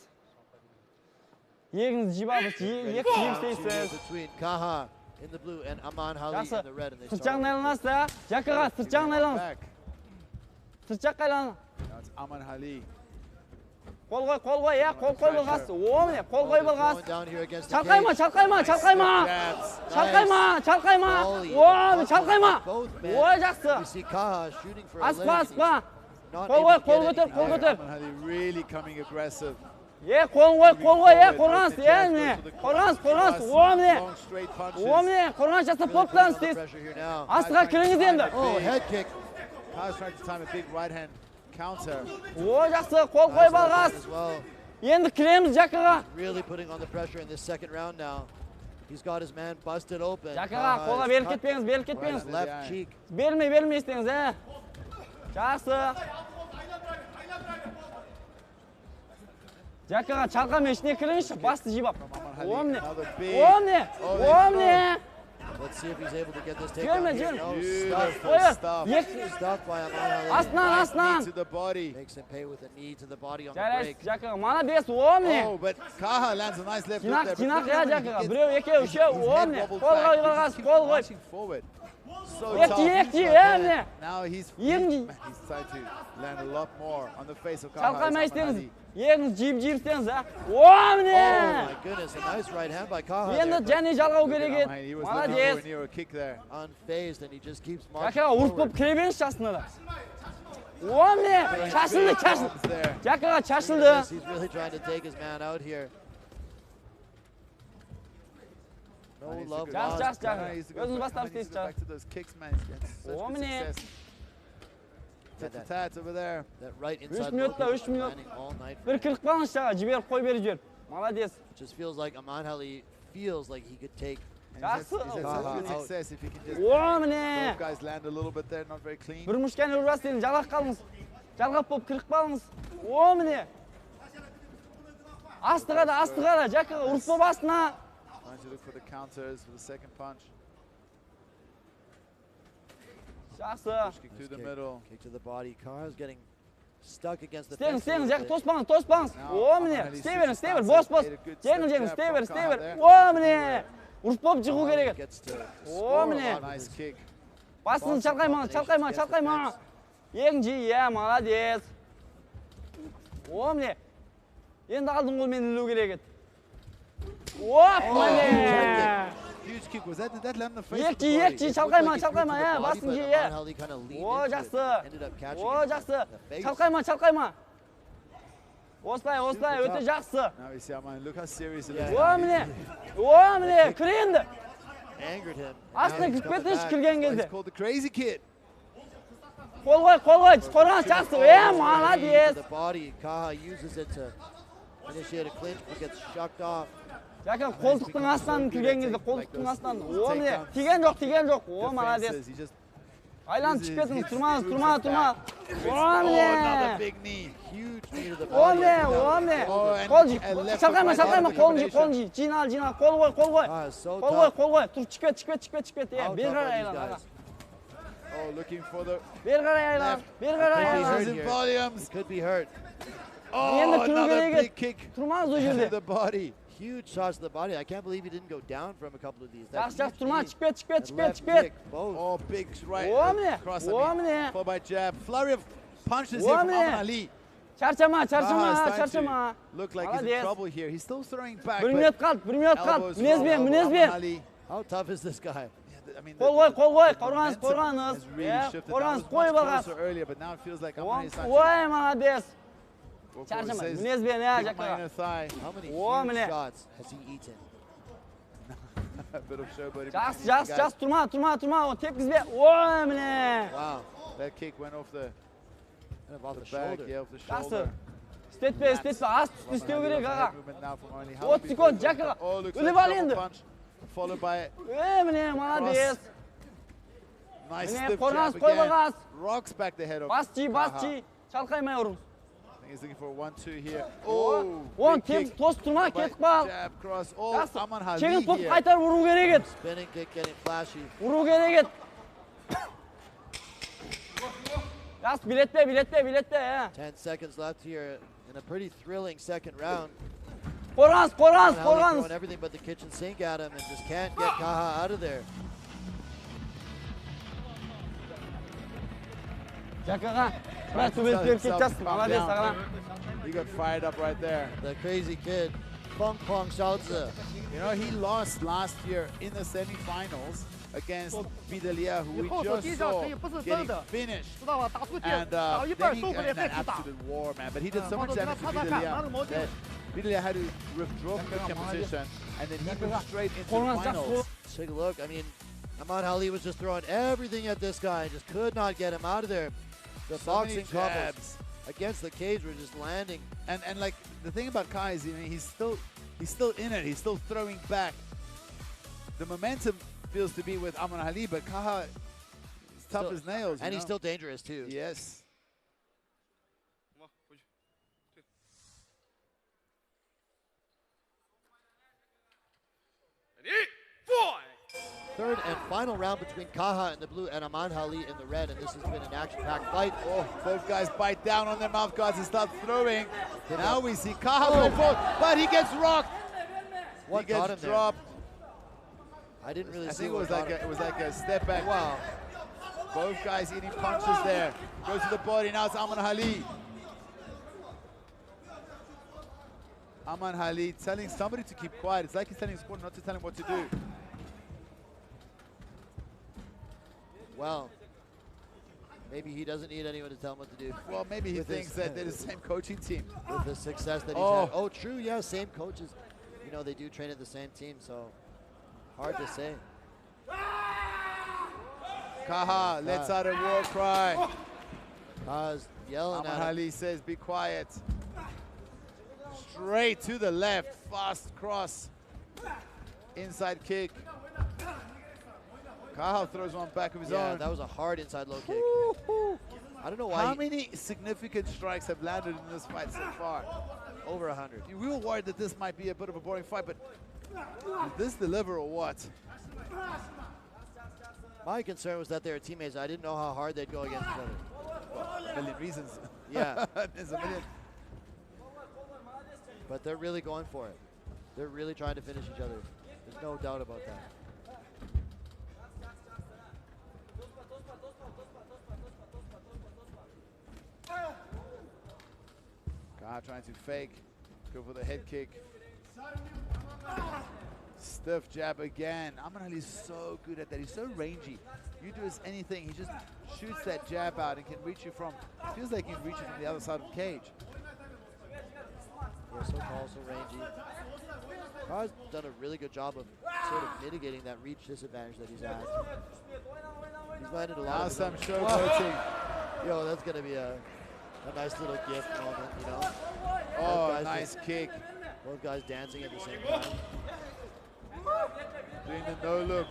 Егіңіз жиып алып, екі жиып істейсіз. Between Kaha in the blue and Yeerhali in the red, and they сырт жағын айланасыз да, жақыға, сырт жағын айланасыз. Сырт жаққа айланасыз. Now it's Yeerhali. Қол қой, қол болғасы. О, міне, қол қой болғасы. Чалқайма. О, чалқайма. Ой, жақсы. Аспа. Қол көтер. Yeerhali really coming aggressive. Қол қой, қорғаныс. Қорғаныс. О, міне, қорғаныс жасап топтан істейсіз. Астыға кіріңіз енді. Oh, head kick. Kaha's trying to time a big right hand counter. О, жақсы, қол қой болғас. Енді кіреміз жақыға. Really putting on the pressure in this second round now. He's got his man busted open. Жақыға, қолға беріліп кетпеңіз. Left cheek. Берілмей істеңіз, жақсы. Жақыға, чалқам ішіне кіріңізші, басты жиып ап. Омне. Let's see if he's able to get this takedown here. No, stuffed by Yeerhali. Aslan. To the body. Makes him pay with a knee to the body on the break. Жақыға, молодец, омне. Oh, but Kaha lands a nice left hook there. Жинақ, жақыға, біреу, екеу, үшеу, омне. Қол қой. Forward. Екті, Now he's trying to land a lot more on the face of Kaha. Чалқайма істеңіз. Егіңіз жиып істеңіз, омне. Oh my goodness, a nice right hand by Kaha. Енді және жалғау керек еді. He was Молодец. near a kick there. Unfazed, and he just keeps marching Жақыға, ұрып болып кіре беріңіз жасына да. Омне, шашылды. Жақыға, шашылды. He's really trying to take his man out here. No love lost. Жақсы. Өзіңіз бастап істейсіз. Back to those kicks, man. Омне. Tat over there. That right 3 inside минутта, 3 минут. Бір кіріп қалыңыз жаға, жіберіп қой беріп жіберіп. Молодец. Just feels like Yeerhali feels like he could take Жақсы. He's had such good success if he can just Омне. both guys land a little bit there, not very clean. Бір мұшкәне ұрбас дейін, жалғақ қалыңыз. Жалғап болып кіріп қалыңыз. Омне. Астыға да, жақыға, ұрып болып астына. Trying to look for the counters for the second punch. Жақсы. Kick to the middle. Kick to the body. Kaha's getting stuck against the Істеңіз, fence. жақы, тоспаңыз. Омне. Істей бер, бос. Жеңіл, істей бер. Омне. Ұрып болып жығу керек еді. Омне. Nice kick. Басын чалқайма. Ең жи, молодец. Омне. Енді алдың қолмен ілу керек еді. Міне. Huge kick. Was that land on the face? Екті, чалқайма, басын жи, О, жақсы. Чалқайма. Осылай, өте жақсы. Now we see Aman. Look how serious it is. Міне, кіренді. Angered him. Астына кіріп кетінші кірген кезде. He's called the crazy kid. Қол қой, қорғаныс жақсы. Молодец. The body. Kaha uses it to initiate a clinch, but gets shucked off. Жақын қолтықтың астынан кірген кезде, қолтықтың астынан. Міне, тиген жоқ. Молодец. He just Aylan çıkıyorsun. Turma. Oh, another big knee. Huge knee to the body. Kolci. Şakayma. Kolci. Cinal. Kol koy. So Kol tough. koy. Dur çıkıyor. How Bir tough kere are these Aylan. guys? Oh, looking for the Bir kere Aylan. Hurt in here. volumes. Could be hurt. Oh, Yine another Tuul'e big kick Turmaz to ucuydu. the body. Huge shots to the body. I can't believe he didn't go down from a couple of these. Yavaş Turmaz knee çıkıyor. and left kick, both. Oh, big right Womne, cross. womne. Followed by jab. Flurry of punches here from Womne. Ali. Çarçama. Kaha is starting to look like he's in Молодец. trouble here. He's still throwing back. Bir but minut kaldı. elbows from Münezbiyem. Ali. How tough is this guy? I mean, Kol koy. the Korganız. momentum has really shifted. That was Koy much bakas. closer earlier, but now it feels like Ali is starting Oy молодец. to Çarçama. says, Münezbiyem ya. kick my inner thigh. How many Womne. huge shots has he eaten? A bit of showboating. Just Turma. O tek bizde. Oy mine. Wow. That kick went off the Kind of off the back, shoulder. yeah, off the Kastı. shoulder. Stetpe. Az istiyor Ali, göre lots of Kaha. head movement now from Ali. How O big tsikon was Jacka. that? Oh, looks Öyle like double balindi. punch. Followed by Oy mine молодец. nice Mine stiff korganız jab koy again. bakas. Rocks back the head of Basçı. Kaha. Çalkayma yavrum. I think he's looking for a 1-2 here. Oh, On big kick. tek toz Turma Followed by ketip al. jab cross. Oh, Kastı. Aman Ali Çekin top here. kaytar vuru gerek et. Spinning kick getting flashy. Vuru gerek et. Kast bilette ya. 10 seconds left here in a pretty thrilling second round. Korganız. Ali throwing everything but the kitchen sink at him and just can't get Kaha out of there. Jacka. Ben tübel keteceğiz. Молодец Agilan. He got fired up right there. The crazy kid, Feng Zhaoxu. You know, he lost last year in the semifinals against Bideliya, who we just saw getting finished. And then he got an absolute war, man. But he did so much damage to Bideliya that Bideliya had to withdraw from the competition, and then he went straight into the finals. Take a look. I mean, Ali was just throwing everything at this guy and just could not get him out of there. The So many boxing combos jabs against the cage were just landing. And like the thing about Kaha is, he's still in it. He's still throwing back. The momentum feels to be with Aman Ali, but Kaha is tough as nails. And he's still dangerous too. Yes. Third and final round between Kaha in the blue and Aman Ali in the red, and this has been an action-packed fight. Oh, both guys bite down on their mouth guards and start throwing. Now we see Kaha go forward, but he gets rocked. What he got gets him dropped. I didn't really I see think what got him. it was like a step back. Wow. Both guys eating punches there. Goes to the body. Now it's Aman Ali. Aman Ali telling somebody to keep quiet. It's like he's telling his corner not to tell him what to do. Well, maybe he doesn't need anyone to tell him what to do. Well, maybe he thinks that they're the same coaching team. With the success that he's had. Oh, true, yeah, same coaches. You know, they do train at the same team, so hard to say. Kaha lets out a war cry. Kaha's yelling Aman at him. Ali says, be quiet. Straight to the left, fast cross. Inside kick. Kaha throws one back of his own. Yeah, that was a hard inside low kick. I don't know why. How many significant strikes have landed in this fight so far? Over 100. We were worried that this might be a bit of a boring fight, but did this deliver or what? My concern was that they were teammates. I didn't know how hard they'd go against each other. Well, a million reasons. Yeah. There's a million. But they're really going for it. They're really trying to finish each other. There's no doubt about that. Kaha trying to fake, go for the head kick. Stiff jab again. Aman Ali's so good at that. He's so rangy. You do anything, he just shoots that jab out and can reach you from, feels like he can reach you from the other side of the cage. Yeah, so tall, so rangy. Kaha's done a really good job of sort of mitigating that reach disadvantage that he's had. He's landed a lot Now of some showboating. Yo, that's going to be a nice little gift moment, you know? Oh, nice kick. Both guys dancing at the same time. Doing the no look.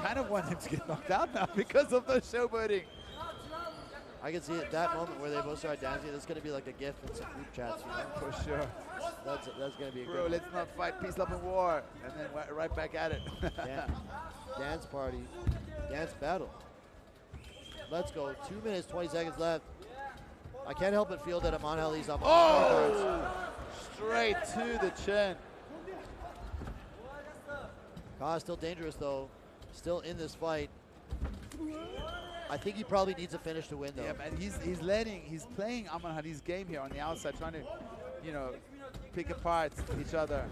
kind of want him to get knocked out now because of the showboating. I can see at that moment where they both start dancing, there's going to be like a gift in some group chats, you know? For sure. That's going to be a Bro, good let's not fight, peace, love, and war. And then right back at it. Dance party, dance battle. Let's go. 2 minutes, 20 seconds left. I can't help but feel that Aman Ali's up. Oh! Straight to the chin. Kaha's still dangerous though. Still in this fight. I think he probably needs a finish to win though. Yeah, man, he's playing Aman Ali's game here on the outside, trying to, you know, pick apart each other.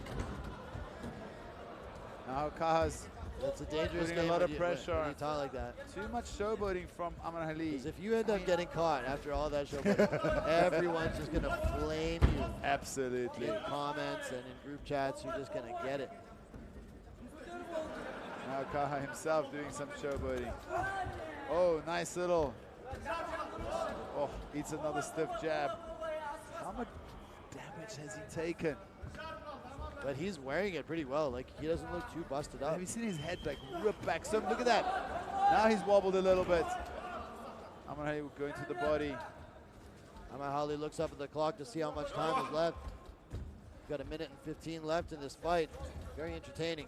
Now Kaha's It's a dangerous putting game. a lot of when pressure. you talk like that. Too much showboating from Aman Ali. Because if you end up getting caught after all that showboating, everyone's just going to flame you. Absolutely. In comments and in group chats, you're just going to get it. Now Kaha himself doing some showboating. Oh, nice little. Oh, eats another stiff jab. How much damage has he taken? But he's wearing it pretty well. Like, he doesn't look too busted up. Have you seen his head like rip back? So look at that. Now he's wobbled a little bit. Aman Ali going to the body. Aman Ali looks up at the clock to see how much time is left. Got a minute and 15 left in this fight. Very entertaining.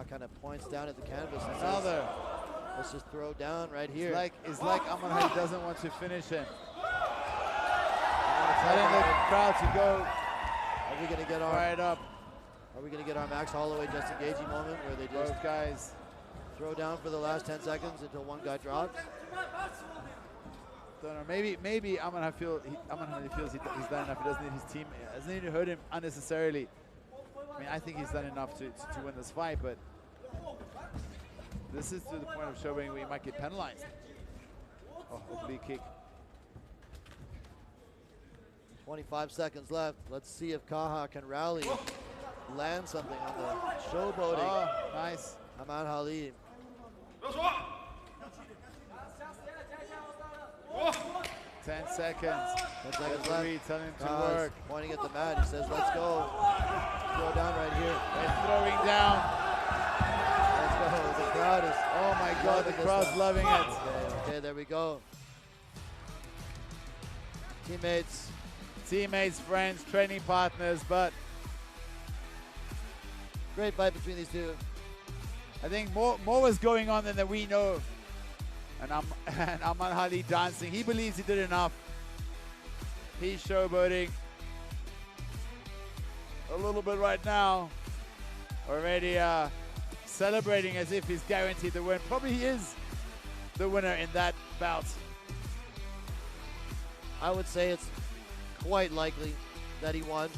Kind of points down at the canvas and says, let's just throw down right here. It's like Aman Ali doesn't want to finish him. Telling the crowd to go. Are we gonna get our right up? Are we gonna get our Max Holloway just engaging moment where they just both guys throw down for the last 10 seconds until one guy drops? Don't know. Maybe Aman Ali feels he's done enough. He doesn't need his team. It doesn't need to hurt him unnecessarily. I mean, I think he's done enough to win this fight, but this is to the point of showing where he might get penalized. Oh, oblique kick. 25 seconds left. Let's see if Kaha can rally, land something on the showboating. Oh, nice. Aman Ali. 10 seconds. 10 seconds left. Telling him to Kaha's work. pointing at the mat. He says, let's go. Throw down right here. They're throwing down. Let's go. The crowd is, oh my God, the crowd's loving it. Okay, there we go. Teammates, friends, training partners, but great fight between these two. I think more was going on than that we know. And Aman Ali dancing. He believes he did enough. He's showboating a little bit right now. Already celebrating as if he's guaranteed the win. Probably he is the winner in that bout. I would say it's quite likely that he won.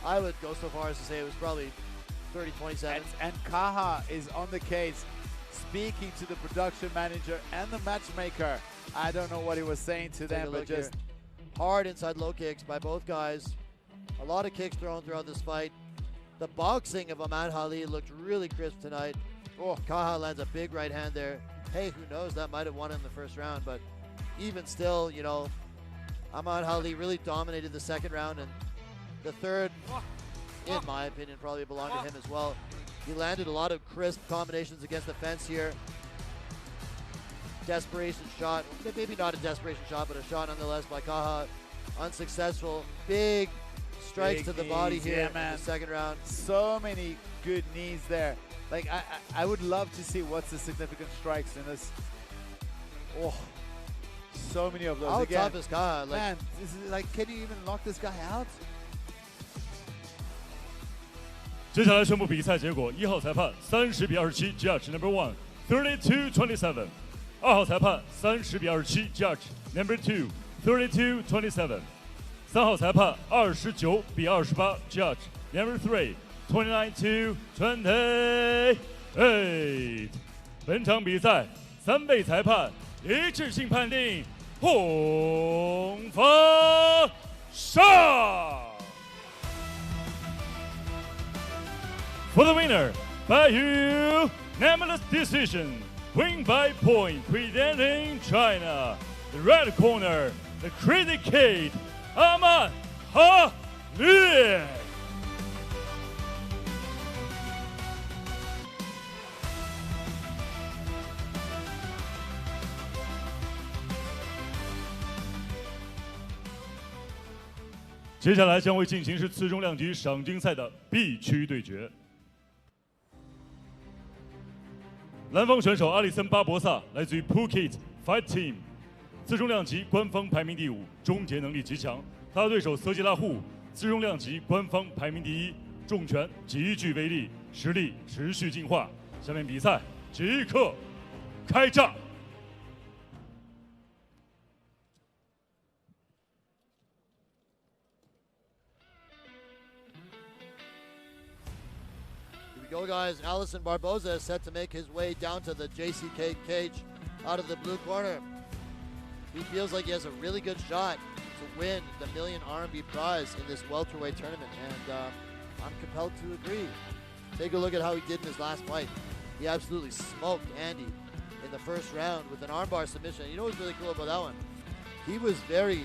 I would go so far as to say it was probably 30-27. And Kaha is on the case, speaking to the production manager and the matchmaker. I don't know what he was saying to them, but just hard inside low kicks by both guys. A lot of kicks thrown throughout this fight. The boxing of Aman Ali looked really crisp tonight. Oh, Kaha lands a big right hand there. Hey, who knows? That might have won in the first round, but even still, you know, Aman Ali really dominated the second round, and the third, in my opinion, probably belonged to him as well. He landed a lot of crisp combinations against the fence here. Desperation shot, maybe not a desperation shot, but a shot nonetheless by Kaha. Unsuccessful. Big strikes to the body here in the second round. So many good knees there. Like, I would love to see what's the significant strikes in this. Oh, so many of those. How again. tough is Kaha? Like, man, this is like, can you even knock this guy out? 接下来宣布比赛结果：1号裁判30比27 ，Judge Number 1 32-27；2号裁判30比27 ，Judge Number 2 32-27；3号裁判29比28 ，Judge Number 3 29-28。本场比赛3位裁判一致性判定红方胜。 For the winner, by unanimous decision, win by point, presenting China. The red corner, the Crazy Kid, 阿曼哈利。接下来将会进行是次重量级赏金赛的 B 区对决。蓝方选手阿里森·巴博萨来自于 Phuket Fight Team， 次重量级官方排名第5，终结能力极强。他的对手瑟吉拉户，次重量级官方排名第1，重拳极具威力，实力持续进化。下面比赛即刻开战。 Go guys, Alisson Barbosa is set to make his way down to the JCK cage out of the blue corner. He feels like he has a really good shot to win the $1 million RMB prize in this welterweight tournament, and I'm compelled to agree. Take a look at how he did in his last fight. He absolutely smoked Andy in the first round with an armbar submission. You know what's really cool about that one? He was very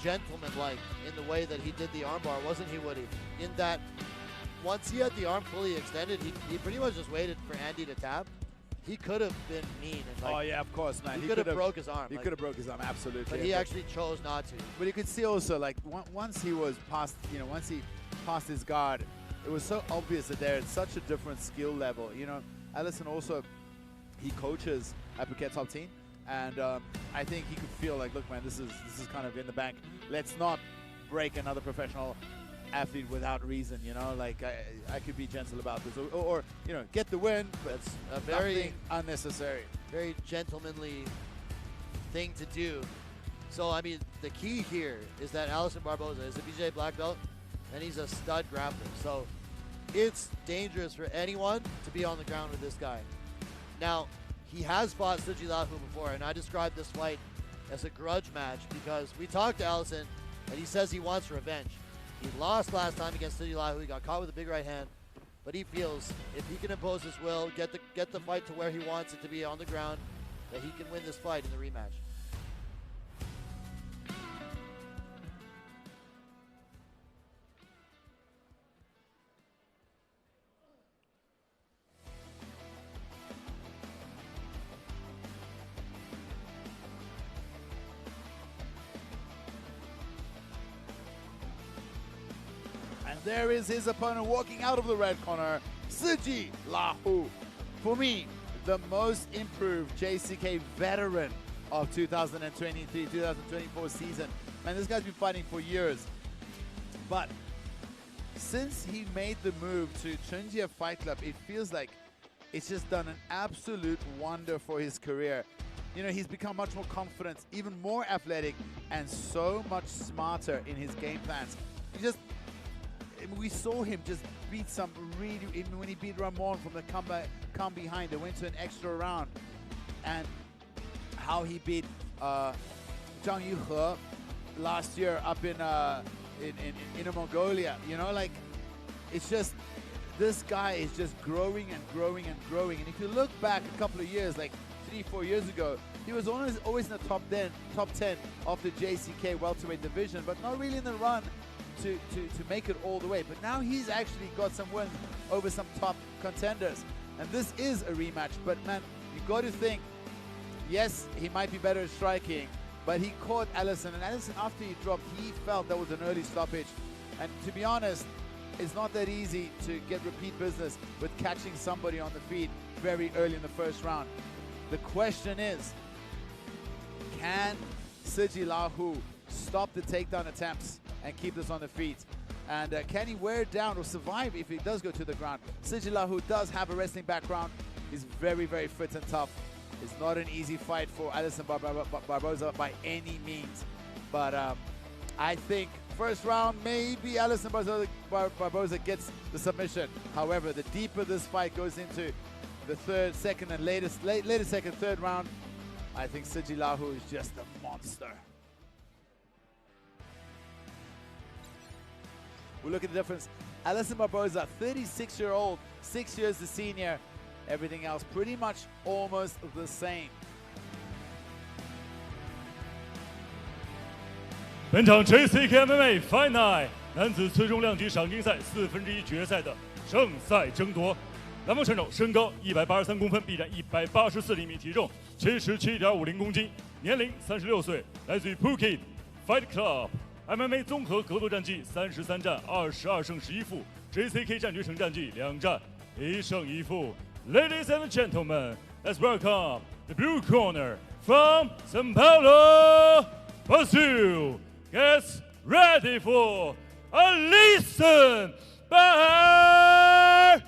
gentleman-like in the way that he did the armbar, wasn't he, Woody? In that once he had the arm fully extended, he pretty much just waited for Andy to tap. He could have been mean. And like, oh yeah, of course, man. He could have broke his arm. He could have broke his arm, absolutely. But he actually chose not to. But you could see also, like, once he was past, you know, once he passed his guard, it was so obvious that they're at such a different skill level. You know, Alisson also, he coaches at Phuket Top Team, and I think he could feel like, look, man, this is kind of in the bank. Let's not break another professional athlete without reason, you know, like I could be gentle about this, or you know, get the win, but it's a very unnecessary, very gentlemanly thing to do. So I mean, the key here is that Alisson Barbosa is a BJ black belt, and he's a stud grappler. So it's dangerous for anyone to be on the ground with this guy. Now, he has fought Sejilahu before, and I described this fight as a grudge match because we talked to Alisson, and he says he wants revenge. He lost last time against Sejilahu. He got caught with a big right hand, but he feels if he can impose his will, get the fight to where he wants it to be on the ground, that he can win this fight in the rematch. There is his opponent walking out of the red corner, Sejilahu. For me, the most improved JCK veteran of 2023-2024 season. Man, this guy's been fighting for years. But since he made the move to Chunjie Fight Club, it feels like it's just done an absolute wonder for his career. You know, he's become much more confident, even more athletic, and so much smarter in his game plans. We saw him just beat some really, even when he beat Ramon from the come behind, they went to an extra round. And how he beat Zhang Yuhe last year up in Inner Mongolia, you know, like, it's just, this guy is just growing and growing and growing. And if you look back a couple of years, like 3-4 years ago, he was always in the top 10 of the JCK welterweight division, but not really in the run to make it all the way. But now he's actually got some wins over some top contenders. And this is a rematch, but man, you got to think, yes, he might be better at striking, but he caught Alisson, and Alisson, after he dropped, he felt that was an early stoppage. And to be honest, it's not that easy to get repeat business with catching somebody on the feet very early in the first round. The question is, can Sejilahu stop the takedown attempts and keep this on the feet? And can he wear it down or survive if he does go to the ground? Sejilahu does have a wrestling background. He's very, very fit and tough. It's not an easy fight for Alisson Barbosa by any means. But I think first round, maybe Alisson Barbosa gets the submission. However, the deeper this fight goes into the third, second, and later second, third round, I think Sejilahu is just a monster. We'll look at the difference. Alisson Barbosa, 36-year-old, 6 years the senior. Everything else pretty much almost the same. 本场 JCK MMA Fight Night 男子最重量级赏金赛1/4决赛的胜赛争夺。蓝方选手身高183公分，臂展184厘米，体重77.50公斤，年龄36岁，来自于 Phuket Fight Club。MMA 综合格斗战绩33战22胜11负 ，JCK 战决胜战绩2战1胜1负。Ladies and gentlemen, let's welcome the blue corner from São Paulo, Brazil. Gets ready for a listen Barbosa。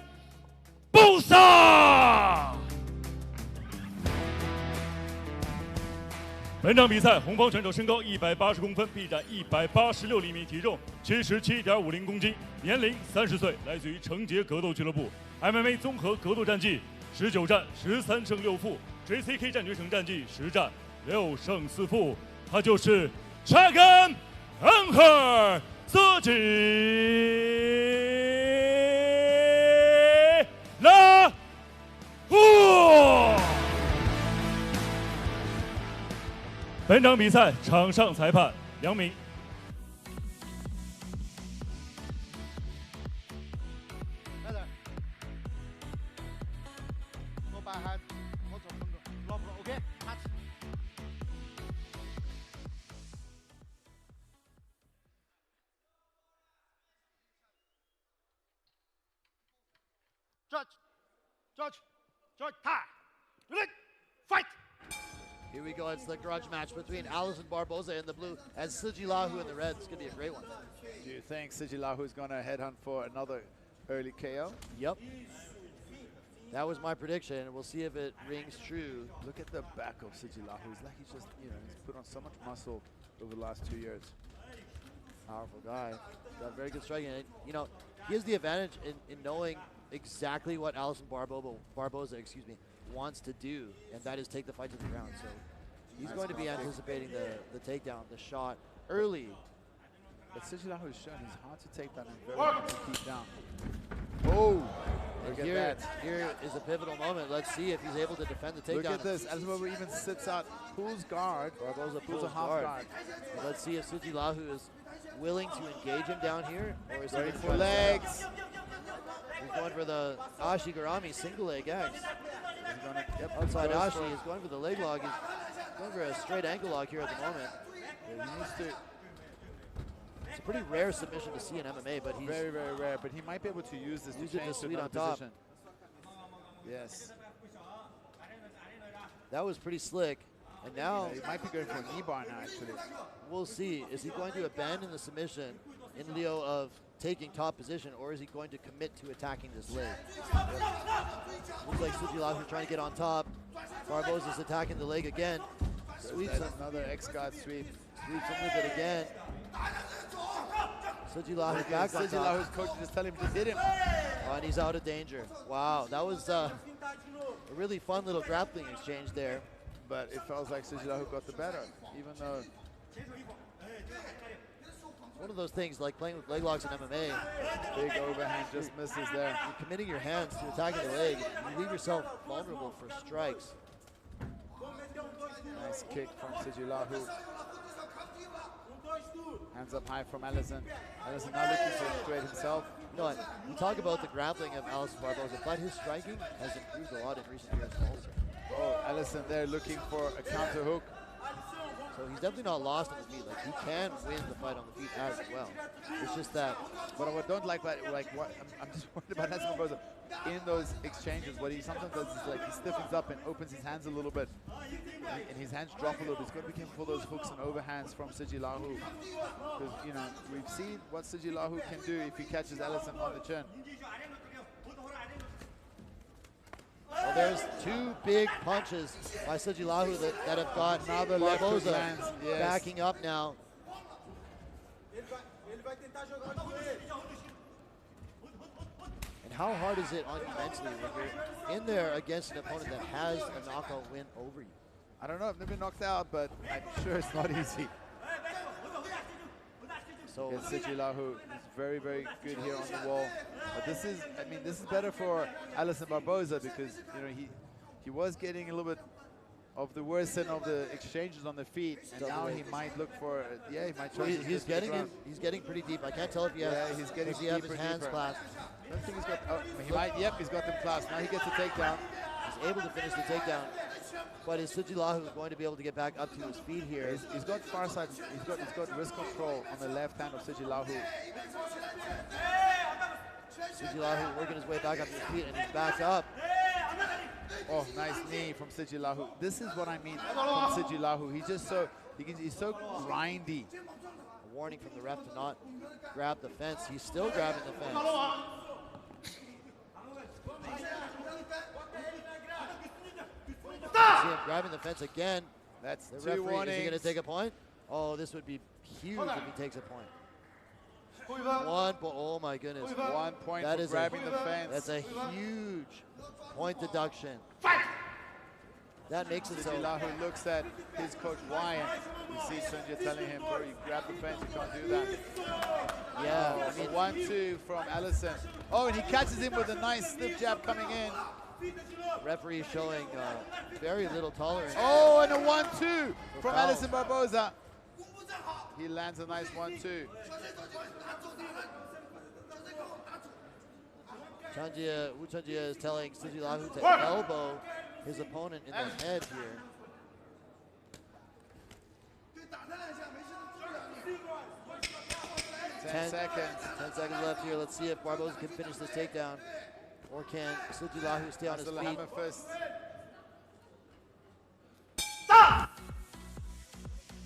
本场比赛，红方选手身高180公分，臂展186厘米，体重77.50公斤，年龄30岁，来自于成杰格斗俱乐部。MMA 综合格斗战绩19战13胜6负 ，JCK 战决胜战绩10战6胜4负。他就是 Chang Ziryanov。本场比赛场上裁判2名。Judge, time. Fight. Here we go. It's the grudge match between Alison Barbosa in the blue and Sejilahu in the red. It's going to be a great one. Do you think Sejilahu is going to headhunt for another early KO? Yep. That was my prediction, and we'll see if it rings true. Look at the back of Sejilahu. He's like he's just, he's put on so much muscle over the last 2 years. Powerful guy. Got very good striking. And, he has the advantage in knowing exactly what Alison Barbosa, wants to do, and that is take the fight to the ground. So he's going to be anticipating the takedown, the shot early. But Sejilahu has shown he's hard to take down and very hard to keep down. Oh, look at that. Here is a pivotal moment. Let's see if he's able to defend the takedown. Look at this. Alison Barbosa even sits out, pulls guard. Barbosa pulls a half guard. Let's see if Sejilahu is willing to engage him down here, or is he going for legs? He's going for the Ashigarami single leg X. Outside Ashi, he's going for the leg log. He's going for a straight ankle lock here at the moment. Yeah, he needs to. It's a pretty rare submission to see in MMA, but he's very, very rare. But he might be able to use this to change to another position. Yes. That was pretty slick. And now he might be going for a knee bar now, actually. We'll see. Is he going to abandon the submission in lieu of taking top position, or is he going to commit to attacking this leg? Looks like Sejilahu trying to get on top. Barbosa's attacking the leg again. Sweeps him. Another X-guard sweep. Sweeps him with it again. Sejilahu back on top. Sejilahu's coach just telling him to hit him. Oh, and he's out of danger. Wow, that was a really fun little grappling exchange there. But it feels like Sejilahu got the better, even though. One of those things like playing with leg locks in MMA. Big overhand just misses there. You're committing your hands to attacking the leg. You leave yourself vulnerable for strikes. Nice kick from Sejilahu. Hands up high from Alison. Alison now looking to straight himself. You know what? We talk about the grappling of Alison Barbosa, but his striking has improved a lot in recent years also. Oh, Alison there looking for a counter hook. So he's definitely not lost on the feet. Like, he can win the fight on the feet as well. It's just that. But what I don't like about I'm just worried about Alison Barbosa in those exchanges. What he sometimes does is like he stiffens up and opens his hands a little bit, and his hands drop a little bit. He's got to be careful for those hooks and overhands from Sejilahu, because we've seen what Sejilahu can do if he catches Alison on the chin. Well, there's 2 big punches by Sejilahu that have got Barbosa backing up now. And how hard is it on you mentally when you're in there against an opponent that has a knockout win over you? I don't know. I've never been knocked out, but I'm sure it's not easy. So Sejilahu is very, very good here on the wall. But this is better for Alison Barbosa, because he was getting a little bit of the worst and of the exchanges on the feet, and now he might look for, he might try to he's getting pretty deep. I can't tell if he has, he's getting he have his hands clasped. I don't think he's got, he might, yep, he's got them clasped. Now he gets a takedown. He's able to finish the takedown, but is Sejilahu going to be able to get back up to his feet here? He's got far side, he's got wrist control on the left hand of Sejilahu. Sejilahu working his way back up to his feet, and he's back up. Oh, nice knee from Sejilahu. This is what I mean from Sejilahu. He's just so, he's so grindy. A warning from the ref to not grab the fence. He's still grabbing the fence. See him grabbing the fence again. That's the two referee, warnings. is he going to take a point? Oh, this would be huge if he takes a point. 1 point. Oh my goodness. 1 point that for is grabbing the fence. That's a huge point deduction. That makes it so. Sejilahu looks at his coach Wang. You see Sunja telling him, bro, you grab the fence, you can't do that. Yeah. Oh, I mean, 1-2 from Allison. Oh, and he catches him with a nice slip jab coming in. Referee showing very little tolerance. Oh, and a 1-2 from Allison Barbosa. He lands a nice 1-2. Wu Changjia is telling Sejilahu to elbow his opponent in the head here. Ten seconds left here. Let's see if Barbosa can finish this takedown, or can Sejilahu stay on his feet. First.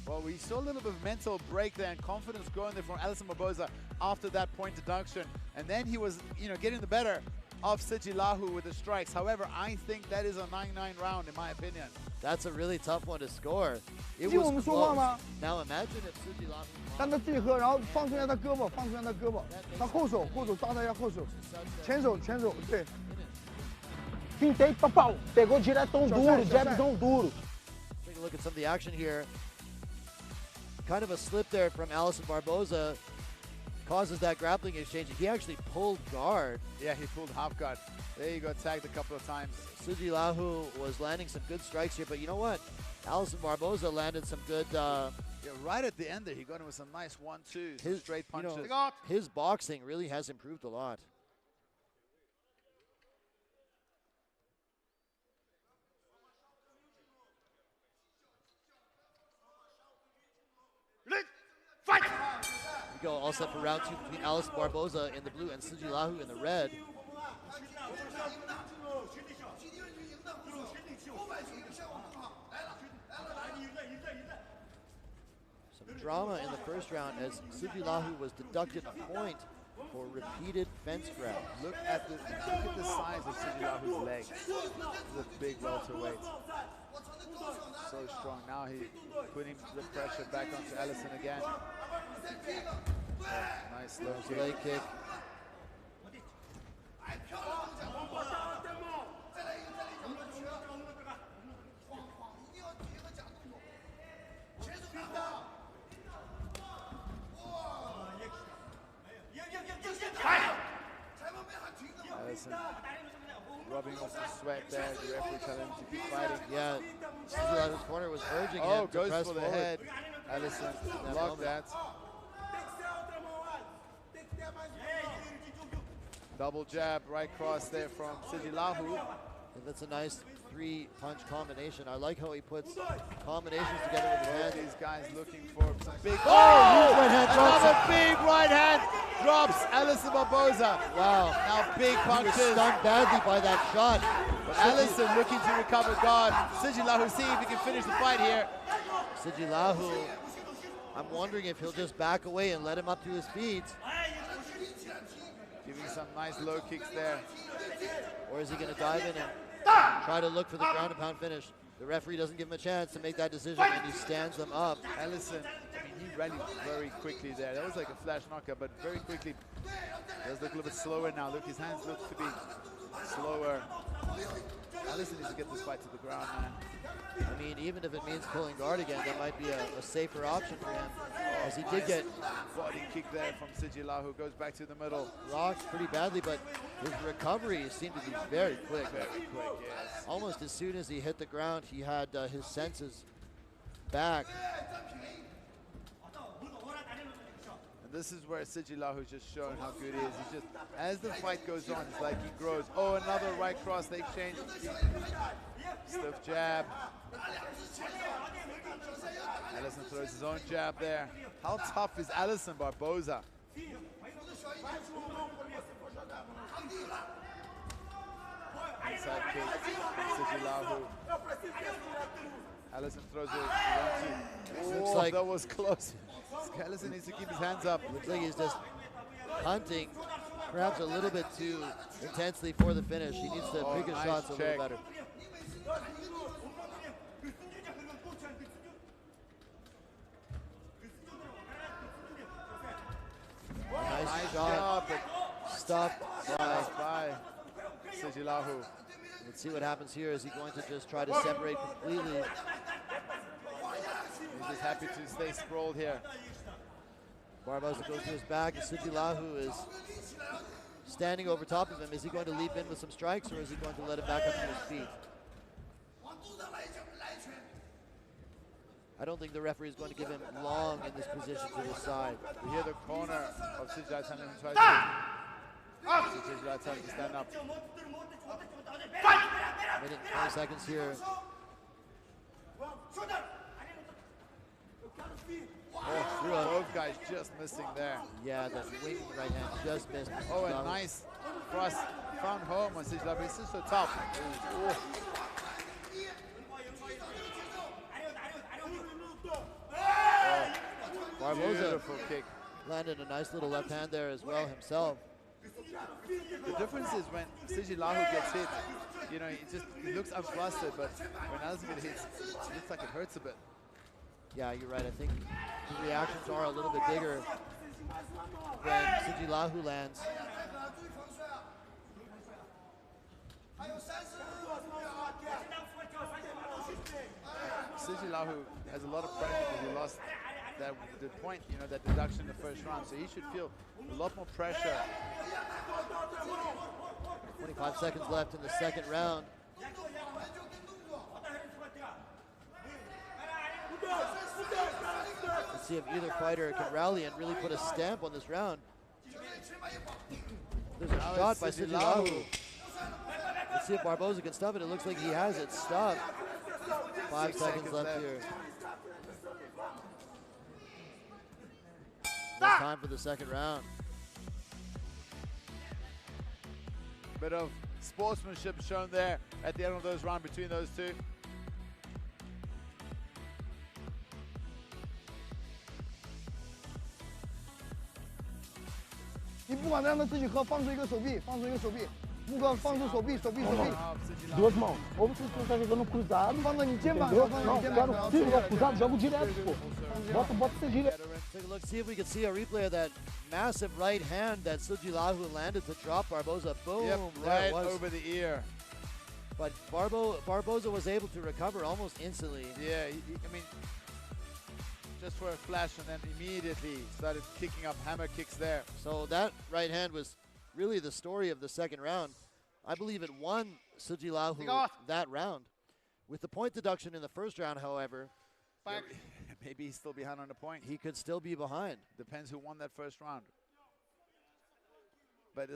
Well, we saw a little bit of mental break there and confidence growing there from Allison Barbosa after that point deduction. And then he was, getting the better of Sejilahu with the strikes. However, I think that is a 9-9 round in my opinion. That's a really tough one to score. It was close. Now imagine if Sejilahu... 让他闭合，然后放出来他胳膊，放出来他胳膊，他后手抓他一下后手，前手，对。Quem tem papau, pegou diretão duro, jabzão duro. Take a look at some of the action here. Kind of a slip there from Allison Barbosa causes that grappling exchange. He actually pulled guard. Yeah, he pulled half guard. There you go, tagged a couple of times. Sejilahu was landing some good strikes here, but you know what? Allison Barbosa landed some good... yeah, right at the end there, he got him with some nice 1-2, straight punches. His boxing really has improved a lot. Fight! We go all set for round 2 between Allison Barbosa in the blue and Sejilahu in the red. Some drama in the first round as Sejilahu was deducted a point for repeated fence grabs. Look at the size of Sejilahu's legs. He's a big welterweight. So strong. Now he's putting the pressure back onto Allison again. Oh, nice low leg kick. Allison rubbing off the sweat there. The referee telling him to keep fighting. Yeah, Sejilahu's corner was urging him to goes press for the forward. head. Allison blocked that. Double jab right cross there from Sejilahu. That's a nice 3-punch combination. I like how he puts combinations together with his hands. These guys looking for some big... right hand another big right hand drops Allison Barbosa. Wow. Now big punches. He was stunned badly by that shot. But Allison looking to recover guard. Sejilahu see if he can finish the fight here. Sejilahu, I'm wondering if he'll just back away and let him up to his feet. Giving some nice low kicks there. Or is he going to dive in and try to look for the ground and pound finish? The referee doesn't give him a chance to make that decision, and he stands them up. Allison, I mean, he rallied very quickly there. That was like a flash knockout, but very quickly. Does look a little bit slower now. Look, his hands look to be slower. Allison needs to get this fight to the ground, man. I mean, even if it means pulling guard again, that might be a safer option for him. As he did get body kick there from Sejilahu, goes back to the middle. rocked pretty badly, but his recovery seemed to be very quick. Very quick, yes. Almost as soon as he hit the ground, he had his senses back. And this is where Sejilahu is just showing how good he is. He's just, as the fight goes on, it's like he grows. Oh, another right cross, they exchange. Stiff jab. Allison throws his own jab there. How tough is Allison Barbosa? Inside kick, Sejilahu. Allison throws it. Looks Oh, like that was close. Allison needs to keep his hands up. Looks like he's just hunting, perhaps a little bit too intensely for the finish. He needs to pick his nice shots a check. little better. Nice shot, but stopped by Sejilahu. Let's see what happens here. Is he going to just try to separate completely? He's just happy to stay sprawled here. Barbosa goes to his back, and Sejilahu is standing over top of him. Is he going to leap in with some strikes, or is he going to let him back up to his feet? I don't think the referee is going to give him long in this position to his side. We hear the corner of Sejilahu telling him to try to stand up. Minute and 20 seconds here. Oh, both guys just missing there. Yeah, that wing right hand just missed. Oh, a nice cross found home on Sejilahu. It's just so tough. Ooh. Barbosa Beautiful kick. landed a nice little left hand there as well himself. The difference is when Sejilahu gets hit, you know, he looks unflustered, but when Allison gets hit, it looks like it hurts a bit. Yeah, you're right. I think the reactions are a little bit bigger when Sejilahu lands. Sejilahu has a lot of pressure because he lost the point, you know, that deduction in the first round. So he should feel a lot more pressure. 25 seconds left in the second round. Let's see if either fighter can rally and really put a stamp on this round. There's a shot by Sejilahu. Let's see if Barbosa can stop it. It looks like he has it stopped. 5 seconds left here. No time for the second round. Bit of sportsmanship shown there at the end of those rounds between those two. Muga, 放出手臂，手臂，手臂。Duas mãos. Ou você está jogando cruzado. Não, se jogar cruzado, joga direto, pô. Bota Sejilahu. Take a look, see if we can see a replay of that massive right hand that Sejilahu landed to drop Barbosa. Boom. Yep, right over the ear. But Barbosa was able to recover almost instantly. Yeah, I mean, just for a flash and then immediately started kicking up hammer kicks there. So that right hand was really the story of the second round. I believe it won Sejilahu that round. With the point deduction in the first round, however, maybe he's still behind on the point. He could still be behind. Depends who won that first round. But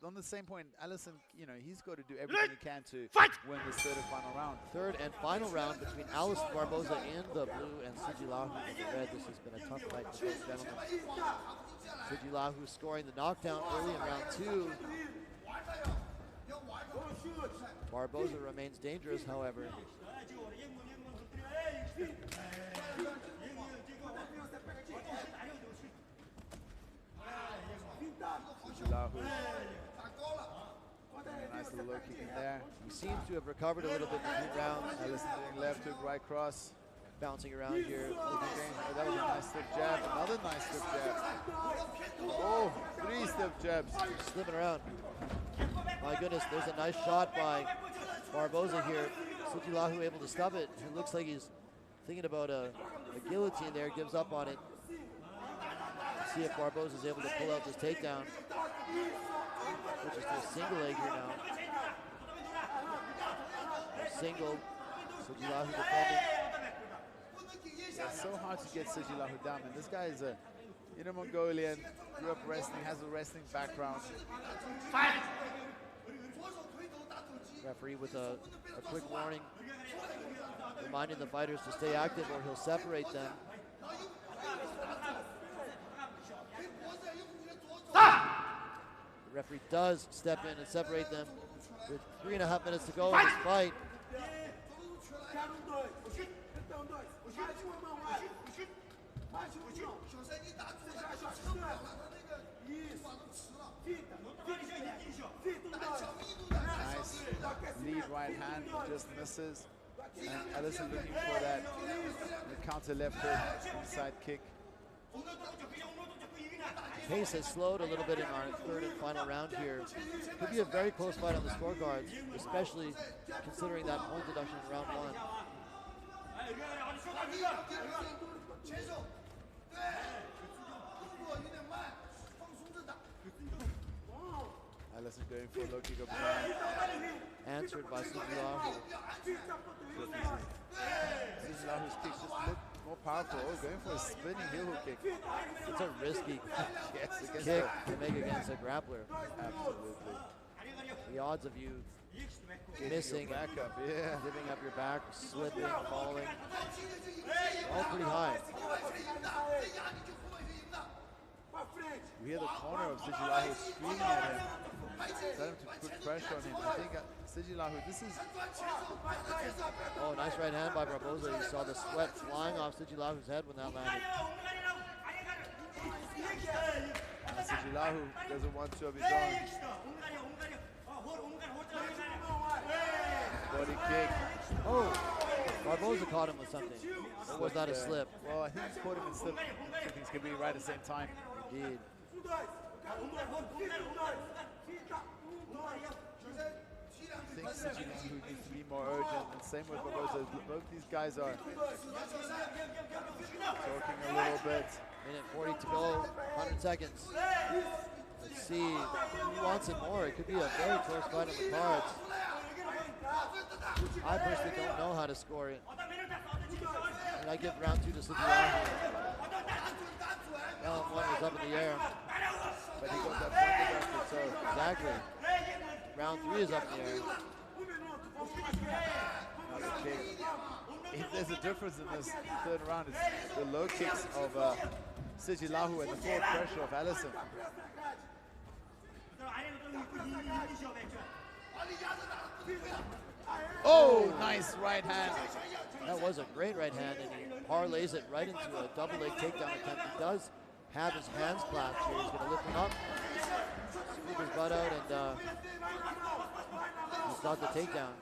on the same point, Allison, you know, he's got to do everything he can to win this third and final round. Third and final round between Allison Barbosa in the blue and Sejilahu in the red. This has been a tough fight for both gentlemen. Sejilahu scoring the knockdown early in round 2. Barbosa remains dangerous, however. Sejilahu. Nice little low kick in there. He seems to have recovered a little bit between rounds. Allison doing left hook, right cross. Bouncing around here. Oh, that was a nice stiff jab. Another nice stiff jab. Oh, 3 stiff jabs. Slipping around. My goodness, there's a nice shot by Barbosa here. Sejilahu able to stop it. It looks like he's thinking about a guillotine there. Gives up on it. see if Barbosa is able to pull out this takedown, which is to a single leg here now. Single, Sejilahu defending. It's so hard to get Sejilahu down, and this guy is a Inner Mongolian, grew up wrestling, has a wrestling background. Referee with a quick warning, reminding the fighters to stay active or he'll separate them. The referee does step in and separate them with 3.5 minutes to go in this fight. Nice lead right hand, just misses. And Ellison looking for that counter left hook, inside kick. Pace has slowed a little bit in our third and final round here. Could be a very close fight on the scorecards, especially considering that point deduction in round 1. Ellison going for a low kick of the ground. Answered by Sejilahu. Sejilahu's kicks just look more powerful. Oh, going for a spinning heel hook kick. It's a risky Yes, kick to make against a grappler. Absolutely. The odds of you missing, back up, yeah, giving up your back, slipping, falling, all pretty high. We hear the corner of Sejilahu screaming at him, tell him to put pressure on him. I think Sejilahu, this is... Oh, nice right hand by Barbosa. You saw the sweat flying off Sejilahu's head when that landed. Sejilahu doesn't want to of his own. Body kick. Oh, Barbosa caught him with something. Or was that a slip? Well, I think he caught him in slip. Two things can be right at the same time. Indeed. I think Sejilahu needs to be more urgent, and same with Barbosa. Both these guys are talking a little bit. Minute 40 to go, 100 seconds. Let's see who wants it more. It could be a very close fight on the cards. I personally don't know how to score it. And I give round 2 to Sejilahu. Round 1 was up in the air. But he got that point deduction, so exactly. Round 3 is up in the air. If there's a difference in this third round, it's the low kicks of Sejilahu and the forward pressure of Ellison. Oh, nice right hand. That was a great right hand, and he parlays it right into a double leg takedown attempt. He does have his hands clasped here. He's going to lift him up, scoop his butt out, and he's got the takedown.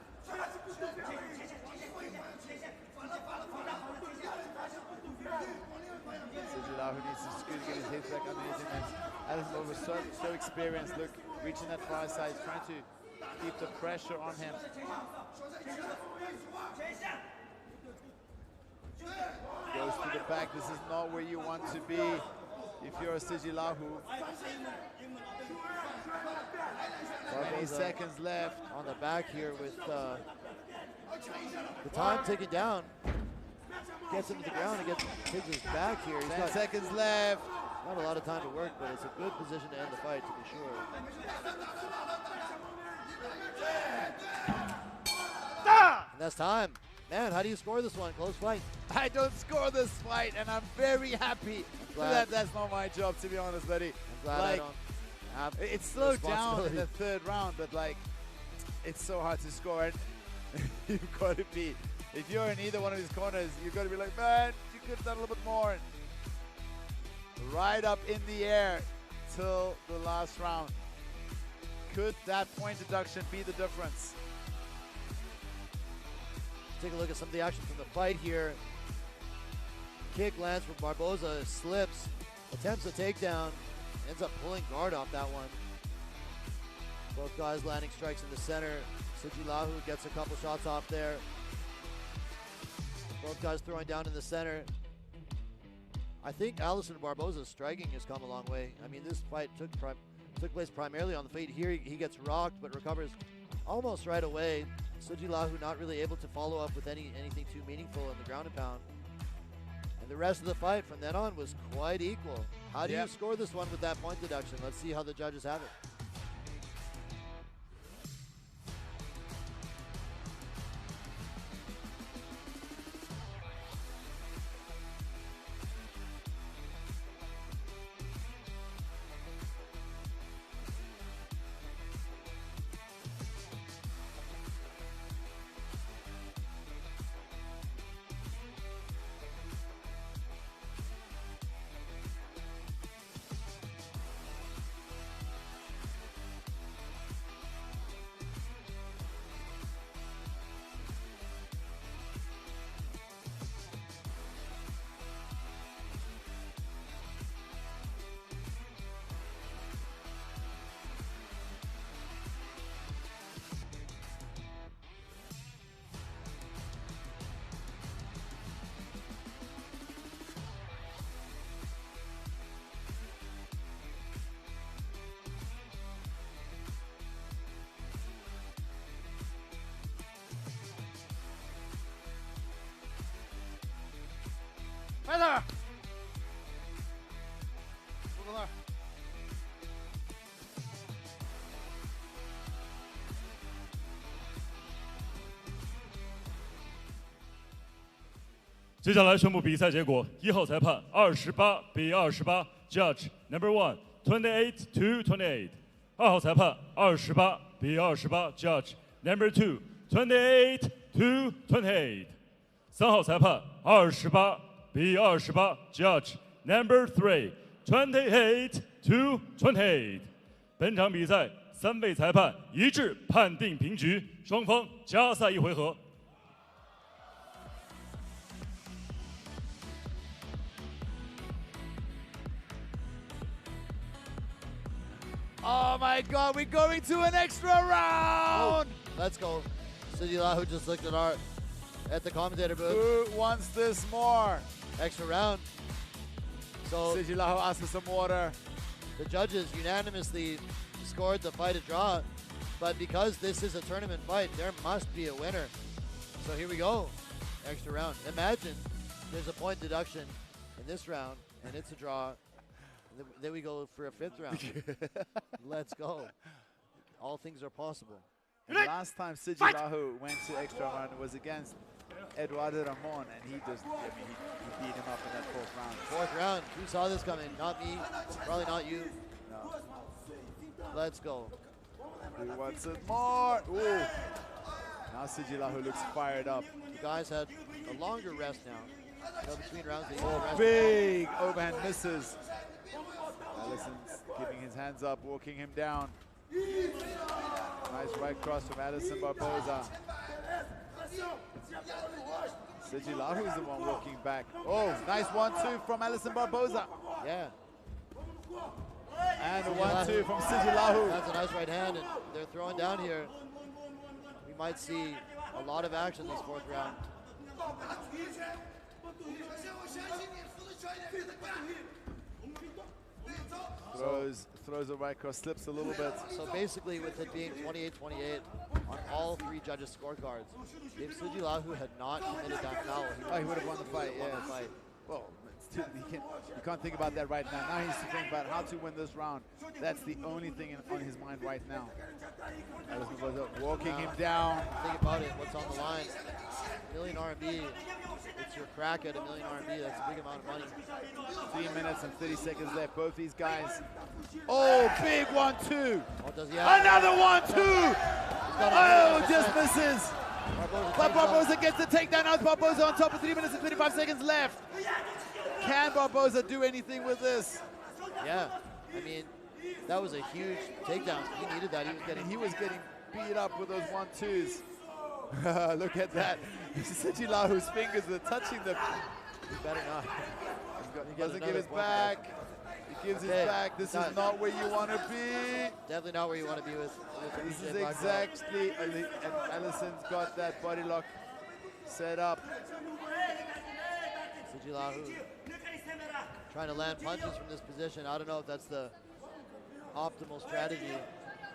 Sejilahu needs to scoot to get his hips back underneath him. And Ellison over so experienced. Look, reaching that far side, trying to keep the pressure on him. Goes to the back. This is not where you want to be if you're a Sejilahu. 20 seconds left. On the back here with the time ticking down. Gets him to the ground and takes his back here. He's 10 got seconds left. Not a lot of time to work, but it's a good position to end the fight, to be sure. And that's time. Man, how do you score this one? Close fight. I don't score this fight, and I'm very happy that that's not my job, to be honest, buddy. I'm glad like, I don't have it slowed down in the third round, but like, it's so hard to score. And you've got to be, if you're in either one of these corners, you've got to be like, man, you could have done a little bit more. Right up in the air till the last round. Could that point deduction be the difference? Take a look at some of the action from the fight here. Kick lands from Barbosa, slips, attempts a takedown, ends up pulling guard off that one. Both guys landing strikes in the center. Sejilahu gets a couple shots off there. Both guys throwing down in the center. I think Alisson Barbosa's striking has come a long way. I mean, this fight took place primarily on the feet. Here he gets rocked but recovers almost right away. Sejilahu not really able to follow up with anything too meaningful in the ground and pound. And the rest of the fight from then on was quite equal. How do you score this one with that point deduction? Let's see how the judges have it. Feather! Look at 接下来宣布比赛结果：1号裁判28比28 ，Judge number 1 28-28；2号裁判28比28 ，Judge number 2 28-28；3号裁判28比28 ，Judge number 3 28-28。本场比赛3位裁判一致判定平局，双方加赛1回合。 Oh my God, we're going to an extra round! Oh, let's go. Sejilahu just looked at the commentator booth. Who wants this more? Extra round. So Sejilahu asked for some water. The judges unanimously scored the fight a draw, but because this is a tournament fight, there must be a winner. So here we go, extra round. Imagine there's a point deduction in this round, and it's a draw. Then we go for a 5th round. Let's go. All things are possible. And last time Sejilahu went to extra round was against Eduardo Ramon, and he just, I mean, he beat him up in that 4th round. 4th round. Who saw this coming? Not me. Probably not you. No. Let's go. Who wants it more? Ooh. Now Sejilahu looks fired up. The guys had a longer rest now. You know, between rounds, they rest. Big overhand misses. Alisson's giving his hands up, walking him down. Nice right cross from Alisson Barbosa. Sejilahu is the one walking back. Oh, nice 1-2 from Alisson Barbosa. Yeah. And a 1-2 from Sejilahu. That's a nice right hand, and they're throwing down here. We might see a lot of action this 4th round. Throws a right cross, slips a little bit. So basically, with it being 28-28 on all 3 judges' scorecards, if Sejilahu had not committed that foul, he would have won the fight. Yeah. Well, you can't think about that right now. Now he's thinking about how to win this round. That's the only thing on his mind right now. Walking him down. Think about it. What's on the line? $1 million RMB. It's your crack at $1 million RMB. That's a big amount of money. 3 minutes and 30 seconds left. Both these guys. Oh, big 1-2. Oh, does he have another 1-2. Oh, just misses. But Barbosa gets the takedown. Now it's Barbosa on top with 3 minutes and 25 seconds left. Can Barbosa do anything with this? Yeah, I mean, that was a huge takedown. He needed that. He was getting beat up with those 1-2s. Look at that. Sejilahu's fingers are touching the. He better not. He doesn't give his back. He gives his back. This is not where you want to be. Definitely not where you want to be with this is exactly. And Alisson's got that body lock set up. Sejilahu trying to land punches from this position. I don't know if that's the optimal strategy.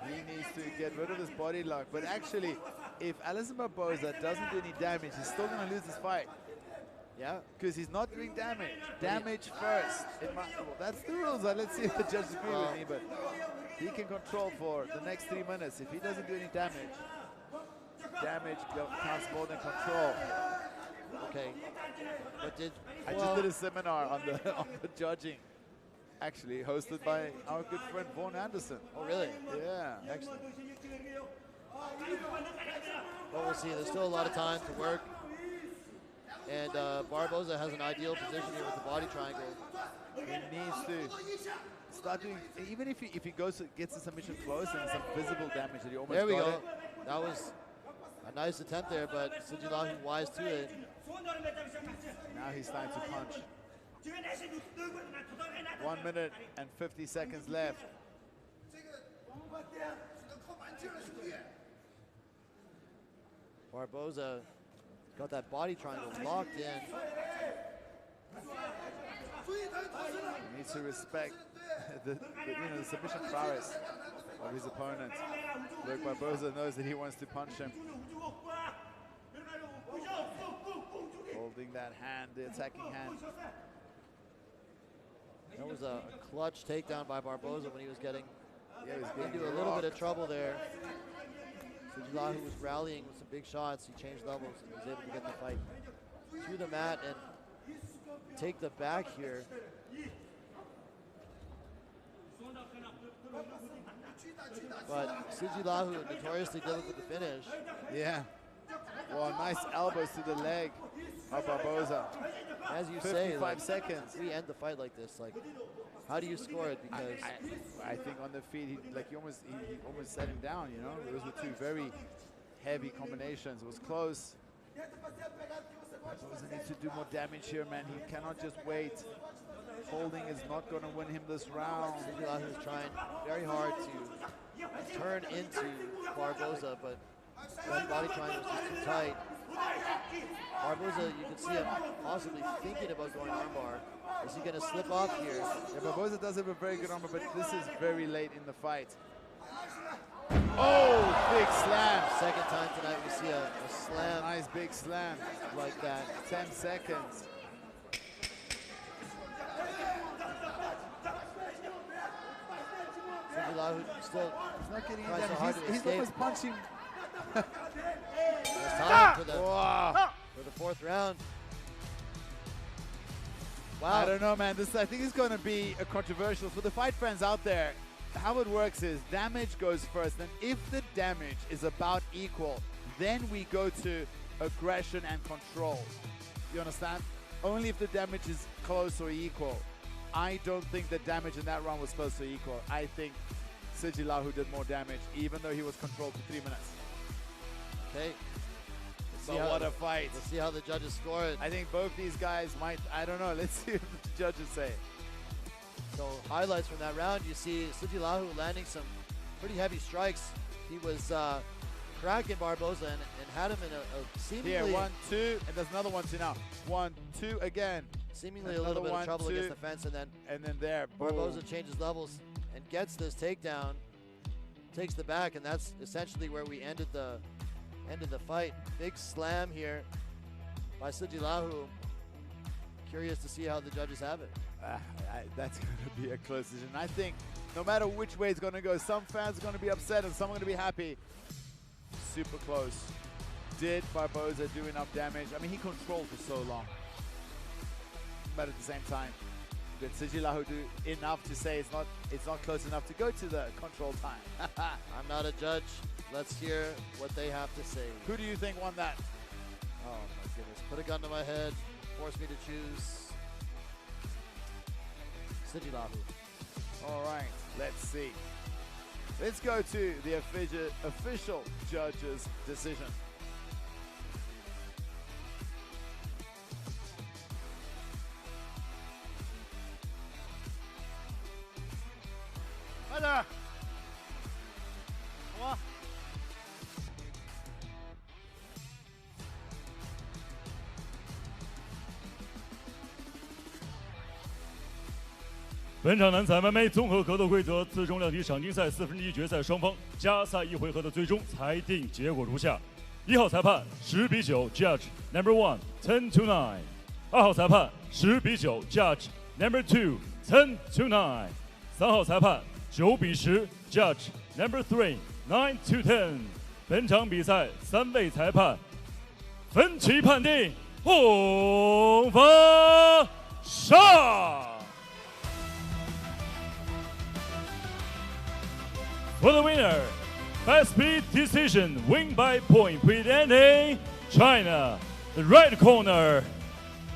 He needs to get rid of his body lock. But actually, if Alisson Barbosa doesn't do any damage, he's still going to lose this fight. Yeah, because he's not doing damage. Damage first. Well, that's the rules. Let's see if the judges agree with me. But he can control for the next 3 minutes. If he doesn't do any damage, counts more than control. Okay. But I just did a seminar on the judging, actually hosted by our good friend Vaughn Anderson. Oh, really? Yeah. Excellent. But we'll see. There's still a lot of time to work. And Barbosa has an ideal position here with the body triangle. He needs to start doing, even if he gets the submission close and some visible damage that he almost There we got go. it. That was a nice attempt there, but Sejilahu wise to it. Now he's starting to punch. 1 minute and 50 seconds left. Barbosa got that body triangle locked in. He needs to respect the submission prowess of his opponent. Look, Barbosa knows that he wants to punch him. Holding that hand, the attacking hand. That was a clutch takedown by Barbosa when he was getting into a rocked. little bit of trouble there. Sejilahu was rallying with some big shots. He changed levels and was able to get the fight to the mat and take the back here. But Sejilahu notoriously difficult to finish. Yeah. Well, nice elbows to the leg of Barbosa. As you say, 55 seconds. We end the fight like this. Like, how do you score it? Because I think on the feet, he almost set him down. You know, those were two very heavy combinations. It was close. Barbosa needs to do more damage here, man. He cannot just wait. Holding is not going to win him this round. Sejilahu is trying very hard to turn into Barbosa, but that body triangle is just too tight. Barbosa, you can see him possibly thinking about going armbar. Is he going to slip off here? Yeah, Barbosa does have a very good armor, but this is very late in the fight. Oh, big slam. Second time tonight we see a slam. Nice big slam. Like that. 10 seconds. Sejilahu still He's not getting tries so damage. hard to He's escape. almost punching. It's time for the fourth round. Wow. I don't know, man. I think it's going to be a controversial. For the fight fans out there, how it works is damage goes first. And if the damage is about equal, then we go to aggression and control. You understand? Only if the damage is close or equal. I don't think the damage in that round was close or equal. I think Sejilahu did more damage, even though he was controlled for 3 minutes. Okay. So what a fight. Let's see how the judges score it. I think both these guys might, I don't know. Let's see what the judges say. So highlights from that round, you see Sejilahu landing some pretty heavy strikes. He was cracking Barbosa and had him in a seemingly... Here, 1, 2, and there's another 1, 2 now. 1, 2 again. Seemingly a little bit of trouble against the fence, and then there, Barbosa changes levels and gets this takedown, takes the back, and that's essentially where we ended the fight. Big slam here by Sejilahu. Curious to see how the judges have it. That's going to be a close decision. I think no matter which way it's going to go, some fans are going to be upset and some are going to be happy. Super close. Did Barbosa do enough damage? I mean, he controlled for so long. But at the same time, did Sejilahu do enough to say it's not close enough to go to the control time? I'm not a judge. Let's hear what they have to say. Who do you think won that? Oh my goodness. Put a gun to my head. Force me to choose Sejilahu. All right, let's see. Let's go to the official judges' decision. Hi there. Come on. 本场男子 MMA 综合格斗规则次重量级赏金赛4分之一决赛双方加赛1回合的最终裁定结果如下：1号裁判10比9 ，Judge Number 1 10 to 9；2号裁判10比9 ，Judge Number 2 10 to 9；3号裁判9比10 ，Judge Number 3 9 to 10。本场比赛3位裁判分歧判定，红方上。For the winner, by speed decision, win by point, presenting China. The right corner,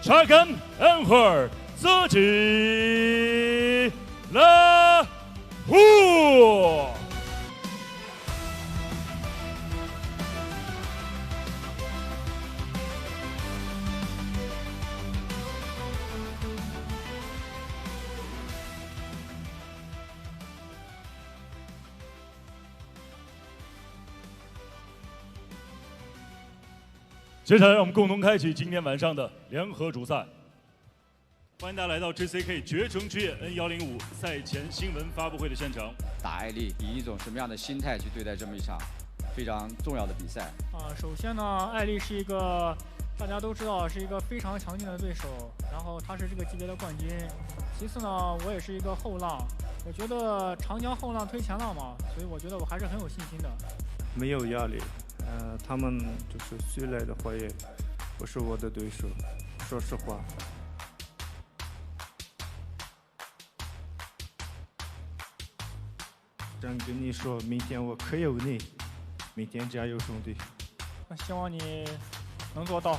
Chang and her, Sejilahu. 接下来，让我们共同开启今天晚上的联合主赛。欢迎大家来到 JCK 决胜之夜 N105 赛前新闻发布会的现场。打艾丽，以一种什么样的心态去对待这么一场非常重要的比赛？首先呢，艾丽是一个大家都知道是一个非常强劲的对手，然后她是这个级别的冠军。其次呢，我也是一个后浪，我觉得长江后浪推前浪嘛，所以我觉得我还是很有信心的。没有压力。他们就是虽来的话也不是我的对手，说实话。想跟你说，明天我可有你，明天加油，兄弟！希望你能做到。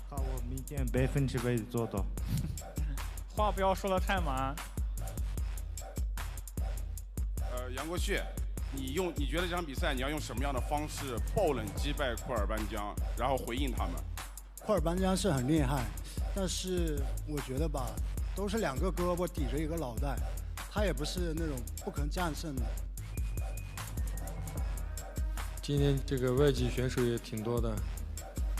好，我明天100%做到。话不要说得太满。杨国旭。你觉得这场比赛你要用什么样的方式爆冷击败库尔班江，然后回应他们？库尔班江是很厉害，但是我觉得吧，都是2个胳膊抵着一个脑袋，他也不是那种不可战胜的。今天这个外籍选手也挺多的，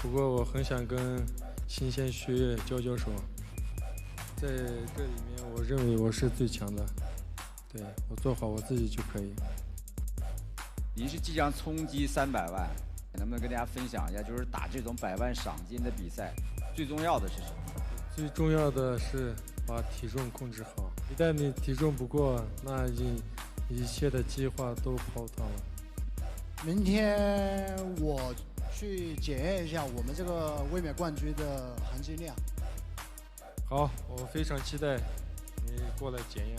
不过我很想跟新鲜血液交手，在这里面我认为我是最强的，对，我做好我自己就可以。您是即将冲击300万，能不能跟大家分享一下，就是打这种100万赏金的比赛，最重要的是什么？最重要的是把体重控制好。一旦你体重不过，那一切的计划都泡汤了。明天我去检验一下我们这个卫冕冠军的含金量。好，我非常期待你过来检验。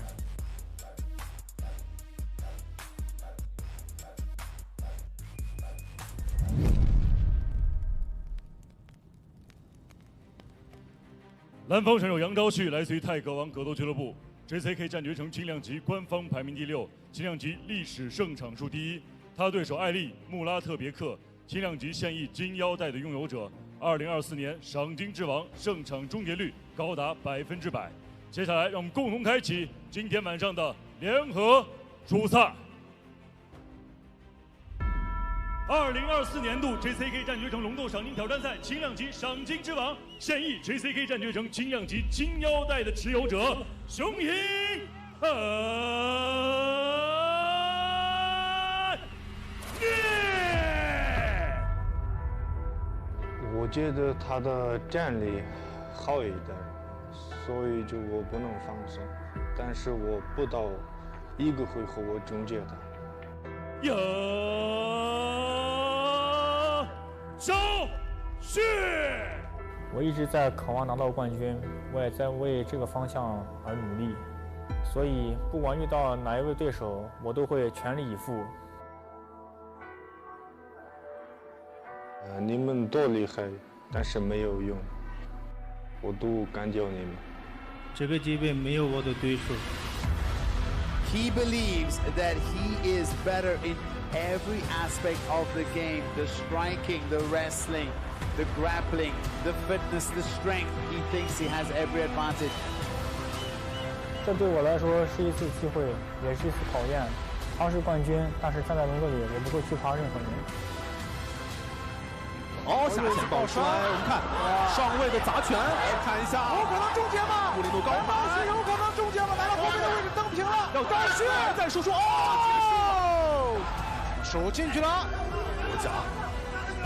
蓝方选手杨钊旭来自于泰格王格斗俱乐部 ，JCK 战决城轻量级官方排名第6，轻量级历史胜场数第1。他对手艾丽穆拉特别克，轻量级现役金腰带的拥有者，2024年赏金之王，胜场终结率高达100%。接下来，让我们共同开启今天晚上的联合主赛。2024年度 JCK 战决城龙斗赏金挑战赛轻量级赏金之王，现役 JCK 战决城轻量级金腰带的持有者熊英我觉得他的战力好一点，所以就我不能放松。但是我不到1个回合我终结他。钊旭，我一直在渴望拿到冠军，我也在为这个方向而努力，所以不管遇到哪一位对手，我都会全力以赴。你们多厉害，但是没有用，我都干掉你们。这个级别没有我的对手。He believes that he is better in every aspect of the game, the striking, the wrestling, the grappling, the fitness, the strength. He thinks he has every advantage. 这对我来说是一次机会，也是一次考验。他是冠军，但是站在笼子里，我不会惧怕任何人。哦，下潜爆摔，我们看上位的砸拳，看一下，有可能终结吗？布林度高，有可能终结吗？有高血再输出哦，手进去了，脚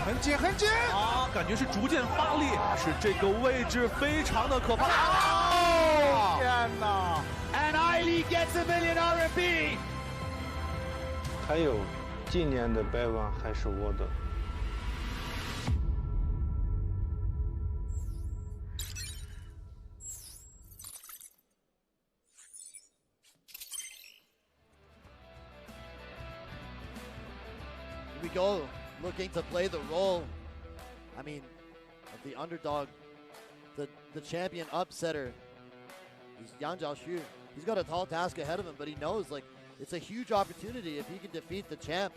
很紧很紧啊，感觉是逐渐发力，是这个位置非常的可怕。哦，天哪 ！And Aili gets $1 million RMB。还有，今年的100万还是我的。 We go looking to play the role, I mean, of the underdog, the champion upsetter. He's Yang Zhaoxu. He's got a tall task ahead of him, but he knows like it's a huge opportunity if he can defeat the champ,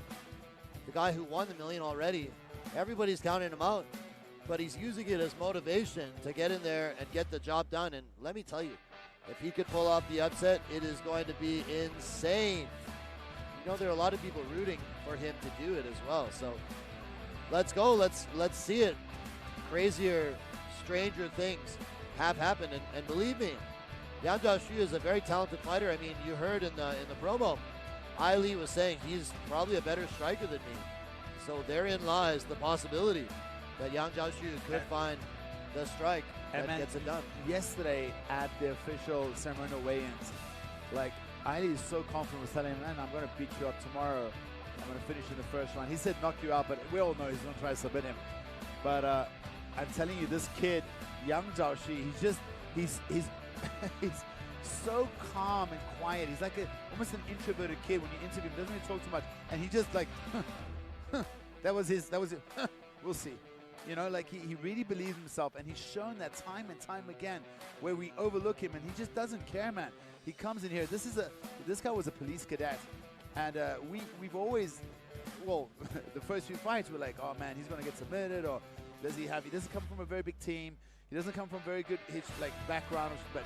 the guy who won the million already. Everybody's counting him out, but he's using it as motivation to get in there and get the job done. And let me tell you, if he could pull off the upset, it is going to be insane. You know, there are a lot of people rooting for him to do it as well. So let's go. Let's see it. Crazier, stranger things have happened. And believe me, Yang Zhaoxu is a very talented fighter. I mean, you heard in the promo, Aili was saying he's probably a better striker than me. So therein lies the possibility that Yang Zhaoxu could find the strike that gets it done. Yesterday at the official ceremonial weigh-ins, like, Aili is so confident, was telling him, man, I'm going to beat you up tomorrow. I'm going to finish in the first round. He said knock you out, but we all know he's going to try to submit him. But I'm telling you, this kid, Yang Zhaoxu, he's so calm and quiet. He's like almost an introverted kid. When you interview him, doesn't really talk too much. And he just like, that was it. We'll see. You know, like he really believes in himself, and he's shown that time and time again where we overlook him, and he just doesn't care, man. He comes in here. This guy was a police cadet, and we've always, well, the first few fights we're like, oh man, he's gonna get submitted, or he doesn't come from a very big team. He doesn't come from very good background, but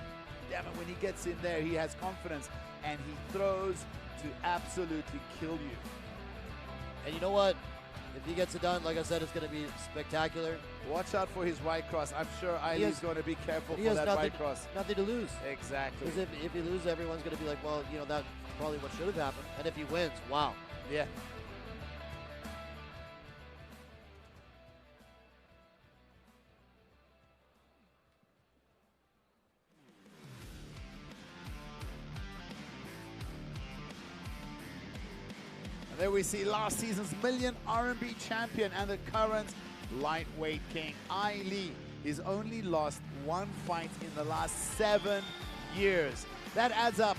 damn it, when he gets in there, he has confidence, and he throws to absolutely kill you. And you know what? If he gets it done, like I said, it's going to be spectacular. Watch out for his right cross. I'm sure Aili's going to be careful for that right cross. Nothing to lose. Exactly. Because if he loses, everyone's going to be like, well, you know, that's probably what should have happened. And if he wins, wow. Yeah. And there we see last season's $1 million RMB champion and the current lightweight king, Aili. He's only lost one fight in the last 7 years. That adds up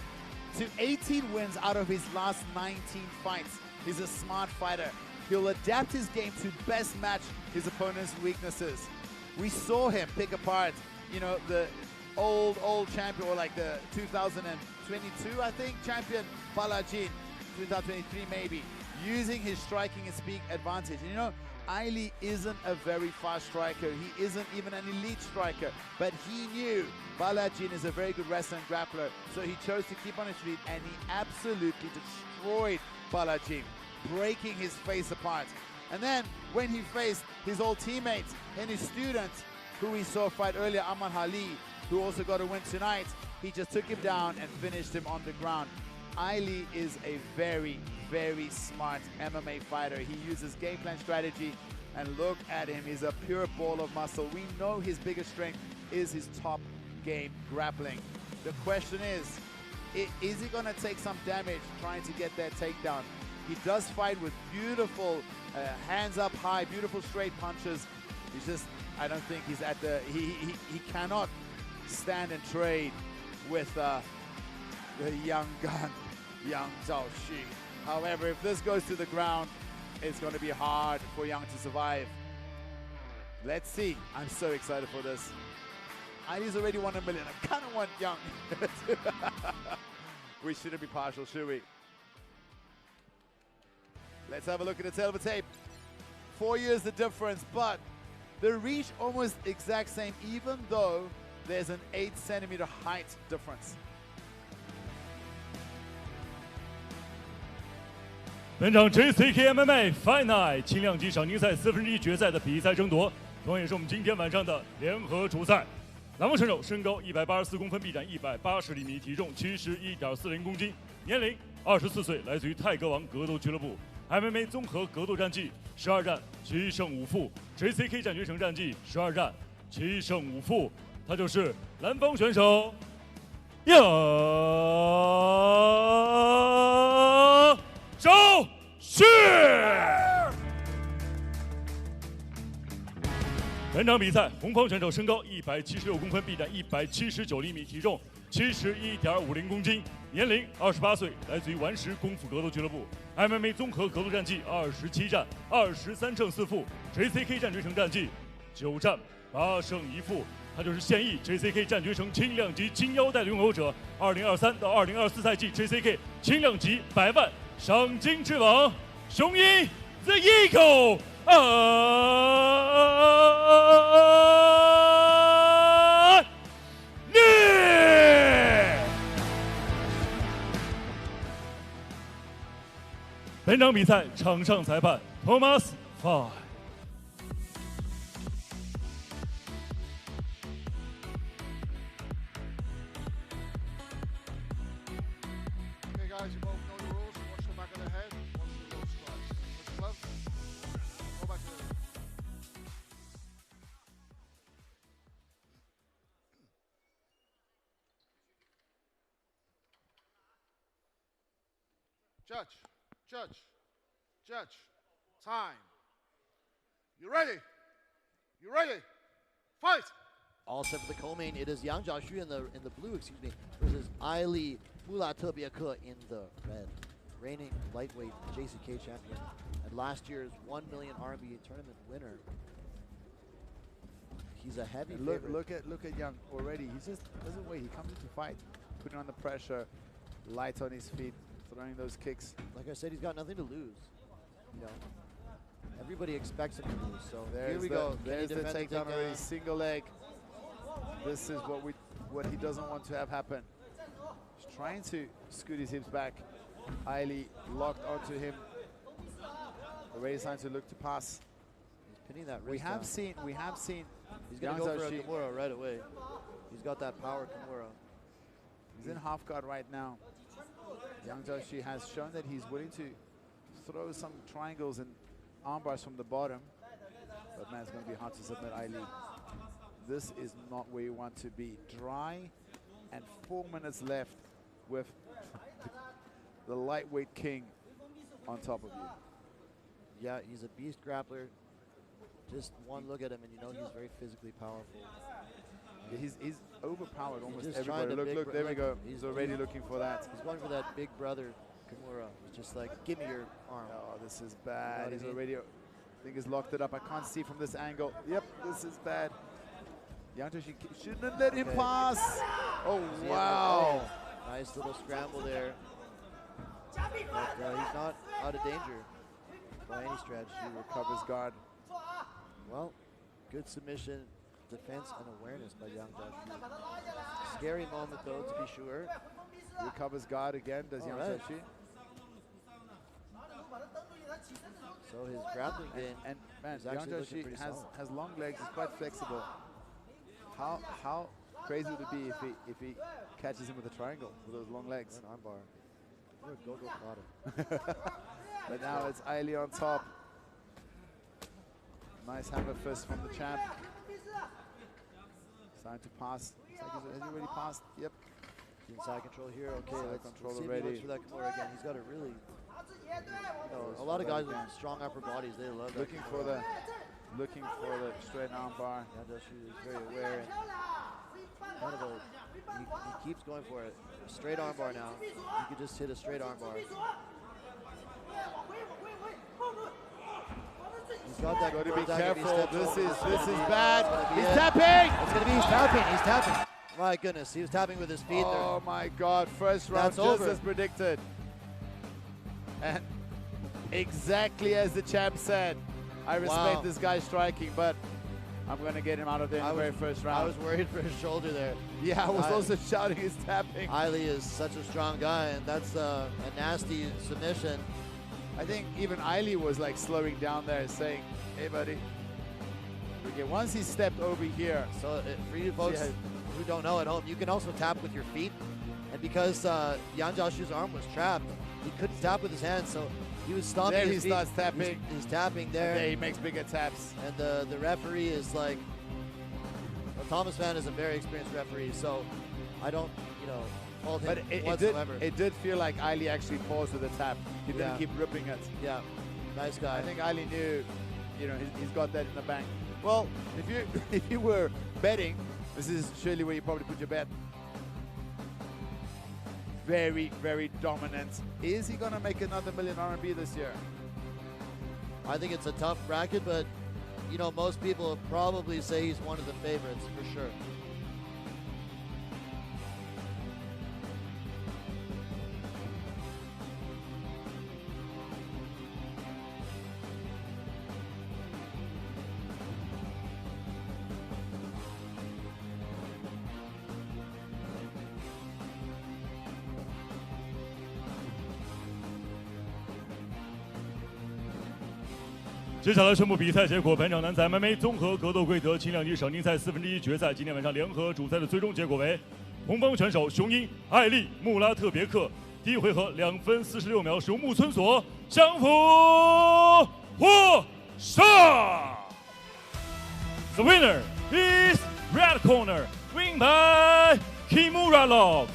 to 18 wins out of his last 19 fights. He's a smart fighter. He'll adapt his game to best match his opponent's weaknesses. We saw him pick apart, you know, the old champion, or like the 2022, I think, champion Balajin. 2023 maybe, using his striking and speed advantage. And you know, Aili isn't a very fast striker. He isn't even an elite striker, but he knew Balajin is a very good wrestler and grappler, so he chose to keep on his feet, and he absolutely destroyed Balajin, breaking his face apart. And then when he faced his old teammates and his students, who we saw fight earlier, Yeerhali, who also got a win tonight, he just took him down and finished him on the ground. Aili is a very, very smart MMA fighter. He uses game plan strategy, and look at him. He's a pure ball of muscle. We know his biggest strength is his top game grappling. The question is he going to take some damage trying to get that takedown? He does fight with beautiful hands up high, beautiful straight punches. He's just, I don't think he's at the, he cannot stand and trade with the young gun, Yang Zhaoxu. However, if this goes to the ground, it's going to be hard for Yang to survive. Let's see. I'm so excited for this. Aili's already won $1 million. I kind of want Yang. We shouldn't be partial, should we? Let's have a look at the tail of the tape. 4 years the difference, but the reach almost exact same, even though there's an 8-centimeter height difference. 本场 JCK MMA Fight Night 轻量级少年赛1/4决赛的比赛争夺，同样也是我们今天晚上的联合主赛。南方选手身高184公分，臂展180厘米，体重71.40公斤，年龄24岁，来自于泰格王格斗俱乐部。MMA 综合格斗战绩12战7胜5负 ，JCK 战决胜战绩12战7胜5负，他就是南方选手呀钊旭。本场比赛，红方选手身高176公分，臂展179厘米，体重71.50公斤，年龄28岁，来自于顽石功夫格斗俱乐部。MMA 综合格斗战绩27战23胜4负 ，JCK 战决胜战绩9战8胜1负。他就是现役 JCK 战决胜轻量级金腰带的拥有者，2023到2024赛季 JCK 轻量级100万赏金之王，雄鹰 The Eagle 本场比赛场上裁判 Thomas Fine。Okay, guys, you both know the rules. Watch the back of the head. Watch the low strikes. Touch gloves. Go back to the ring. Judge. Time. You ready? You ready? Fight! All set for the co-main. It is Zhaoxu in the blue, versus Aili Mulatebieke in the red. Reigning lightweight JCK champion and last year's 1 million RMB tournament winner. He's a heavy favorite. Look at Young already. He just doesn't wait. He comes into fight, putting on the pressure, light on his feet, throwing those kicks. Like I said, he's got nothing to lose. You know, everybody expects him to lose. So Here we go. There's the takedown already. Single leg. This is what he doesn't want to have happen. He's trying to scoot his hips back. Aili locked onto him. Already starting to look to pass. He's pinning that wrist We have seen. He's gonna go for a Kimura right away. He's got that power Kimura. He's in half guard right now. Zhaoxu has shown that he's willing to throw some triangles and arm bars from the bottom. But man, it's going to be hard to submit Aili. This is not where you want to be. Dry and 4 minutes left with the lightweight king on top of you. Yeah, he's a beast grappler. Just one look at him and you know he's very physically powerful. Yeah, he's overpowered almost just everybody. Look, there we go. He's already looking for that. He's going for that big brother Kimura. It's just like, give me your arm. Oh, this is bad. You know He's already, I think he's locked it up. I can't see from this angle. Yep, this is bad. Zhaoxu shouldn't have let him pass. Oh, wow. Nice little scramble there. But he's not out of danger by any stretch. He recovers guard. Well, good submission, defense, and awareness by Zhaoxu. Scary moment, though, to be sure. Recovers guard again, does Zhaoxu. So his grappling game and man, is actually looking Zhaoxu pretty solid. has long legs. He's quite flexible. How crazy would it be if he catches him with a triangle with those long legs? An armbar. You're a go-go Prada. But now it's Aili on top. Nice hammer fist from the champ. Starting to pass. Has he already passed? Yep. Inside control here. Okay, let's control see if he already. looks for that Kimura again. He's got a really, you know, a lot of guys with strong upper bodies, they love that Looking for the straight arm bar. Zhaoxu is very aware and kind of he keeps going for it. Straight arm bar now. He could just hit a straight arm bar. He's got that. Got to be careful. This is bad. bad. He's tapping. It's gonna be. He's tapping. He's tapping. My goodness, he was tapping with his feet. Oh my God! First round That's just over. as predicted. And exactly as the champ said, I respect this guy striking, but I'm going to get him out of there in the very first round. I was worried for his shoulder there. Yeah, I was also shouting his tapping. Aili is such a strong guy, and that's a nasty submission. I think even Aili was like slowing down there saying, hey buddy. Okay, once he stepped over here. So for you folks who don't know at home, you can also tap with your feet. And because Yang Zhaoxu's arm was trapped, he couldn't tap with his hands, so he was stomping there his feet. He starts tapping. He's tapping there. And there he makes bigger taps. And the referee is like, well, Thomas Fan is a very experienced referee, so I don't, fault him whatsoever. It did feel like Aili actually paused with the tap. He didn't keep ripping it. Yeah, nice guy. I think Aili knew, he's got that in the bank. Well, if you were betting, this is surely where you probably put your bet. Very, very dominant. Is he gonna make another million RMB this year? I think it's a tough bracket, but most people probably say he's one of the favorites for sure.接下来宣布比赛结果。本场男子 MMA 综合格斗规则轻量级省竞赛1/4决赛，今天晚上联合主赛的最终结果为：红方选手雄鹰艾利穆拉特别克第一回合2分46秒使用木村锁降服获胜。The winner is red corner, win by Kimura Lock.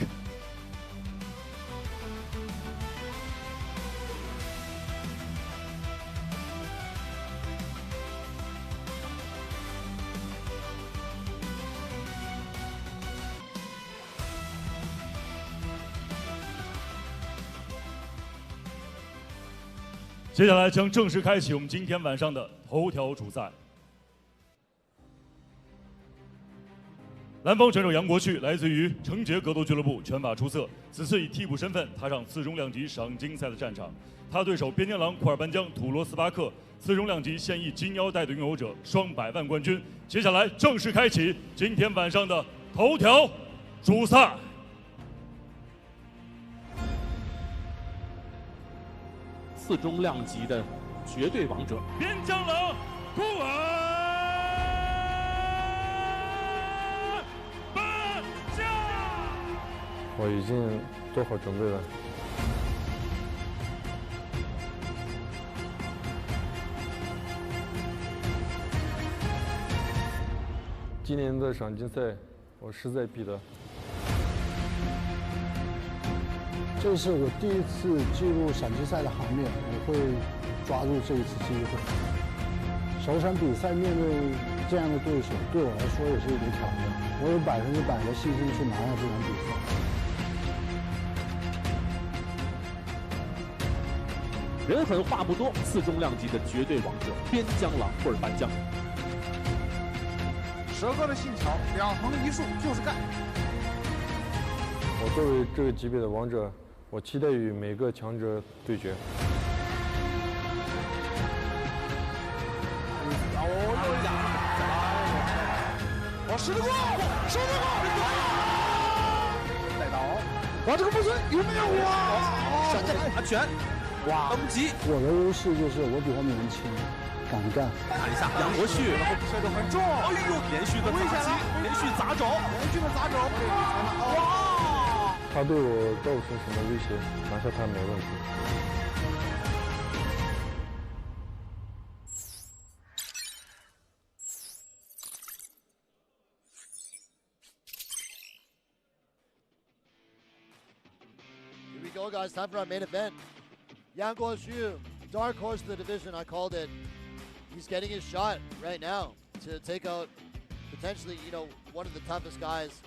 接下来将正式开启我们今天晚上的头条主赛。蓝方选手杨国旭来自于成杰格斗俱乐部，拳法出色，此次以替补身份踏上次中量级赏金赛的战场。他对手边疆狼库尔班江土罗斯巴克，次中量级现役金腰带的拥有者，双百万冠军。接下来正式开启今天晚上的头条主赛。 次中量级的绝对王者，边疆狼库尔班江。我已经做好准备了。今年的赏金赛，我势在必得。 这是我第一次进入赏金赛的行列，我会抓住这一次机会。首场比赛面对这样的对手，对我来说也是一个挑战。我有100%的信心去拿下这场比赛。人狠话不多，次中量级的绝对王者边疆狼库尔班江。蛇哥的信条，2横1竖就是干。我作为这个级别的王者。 我期待与每个强者对决。我使得过，使得过！带刀，哇，这个木村有没有哇？闪电打拳，哇，登级。我的优势就是我比他年轻，敢干。看一下杨国旭，射得很重，哎呦，连续的砸击，连续砸肘，连续的砸肘，哇！ 他对我造成什么威胁，拿下他没问题。Here we go, guys. Time for our main event. Yang Guoxu, dark horse of the division. I called it. He's getting his shot right now to take out potentially, one of the toughest guys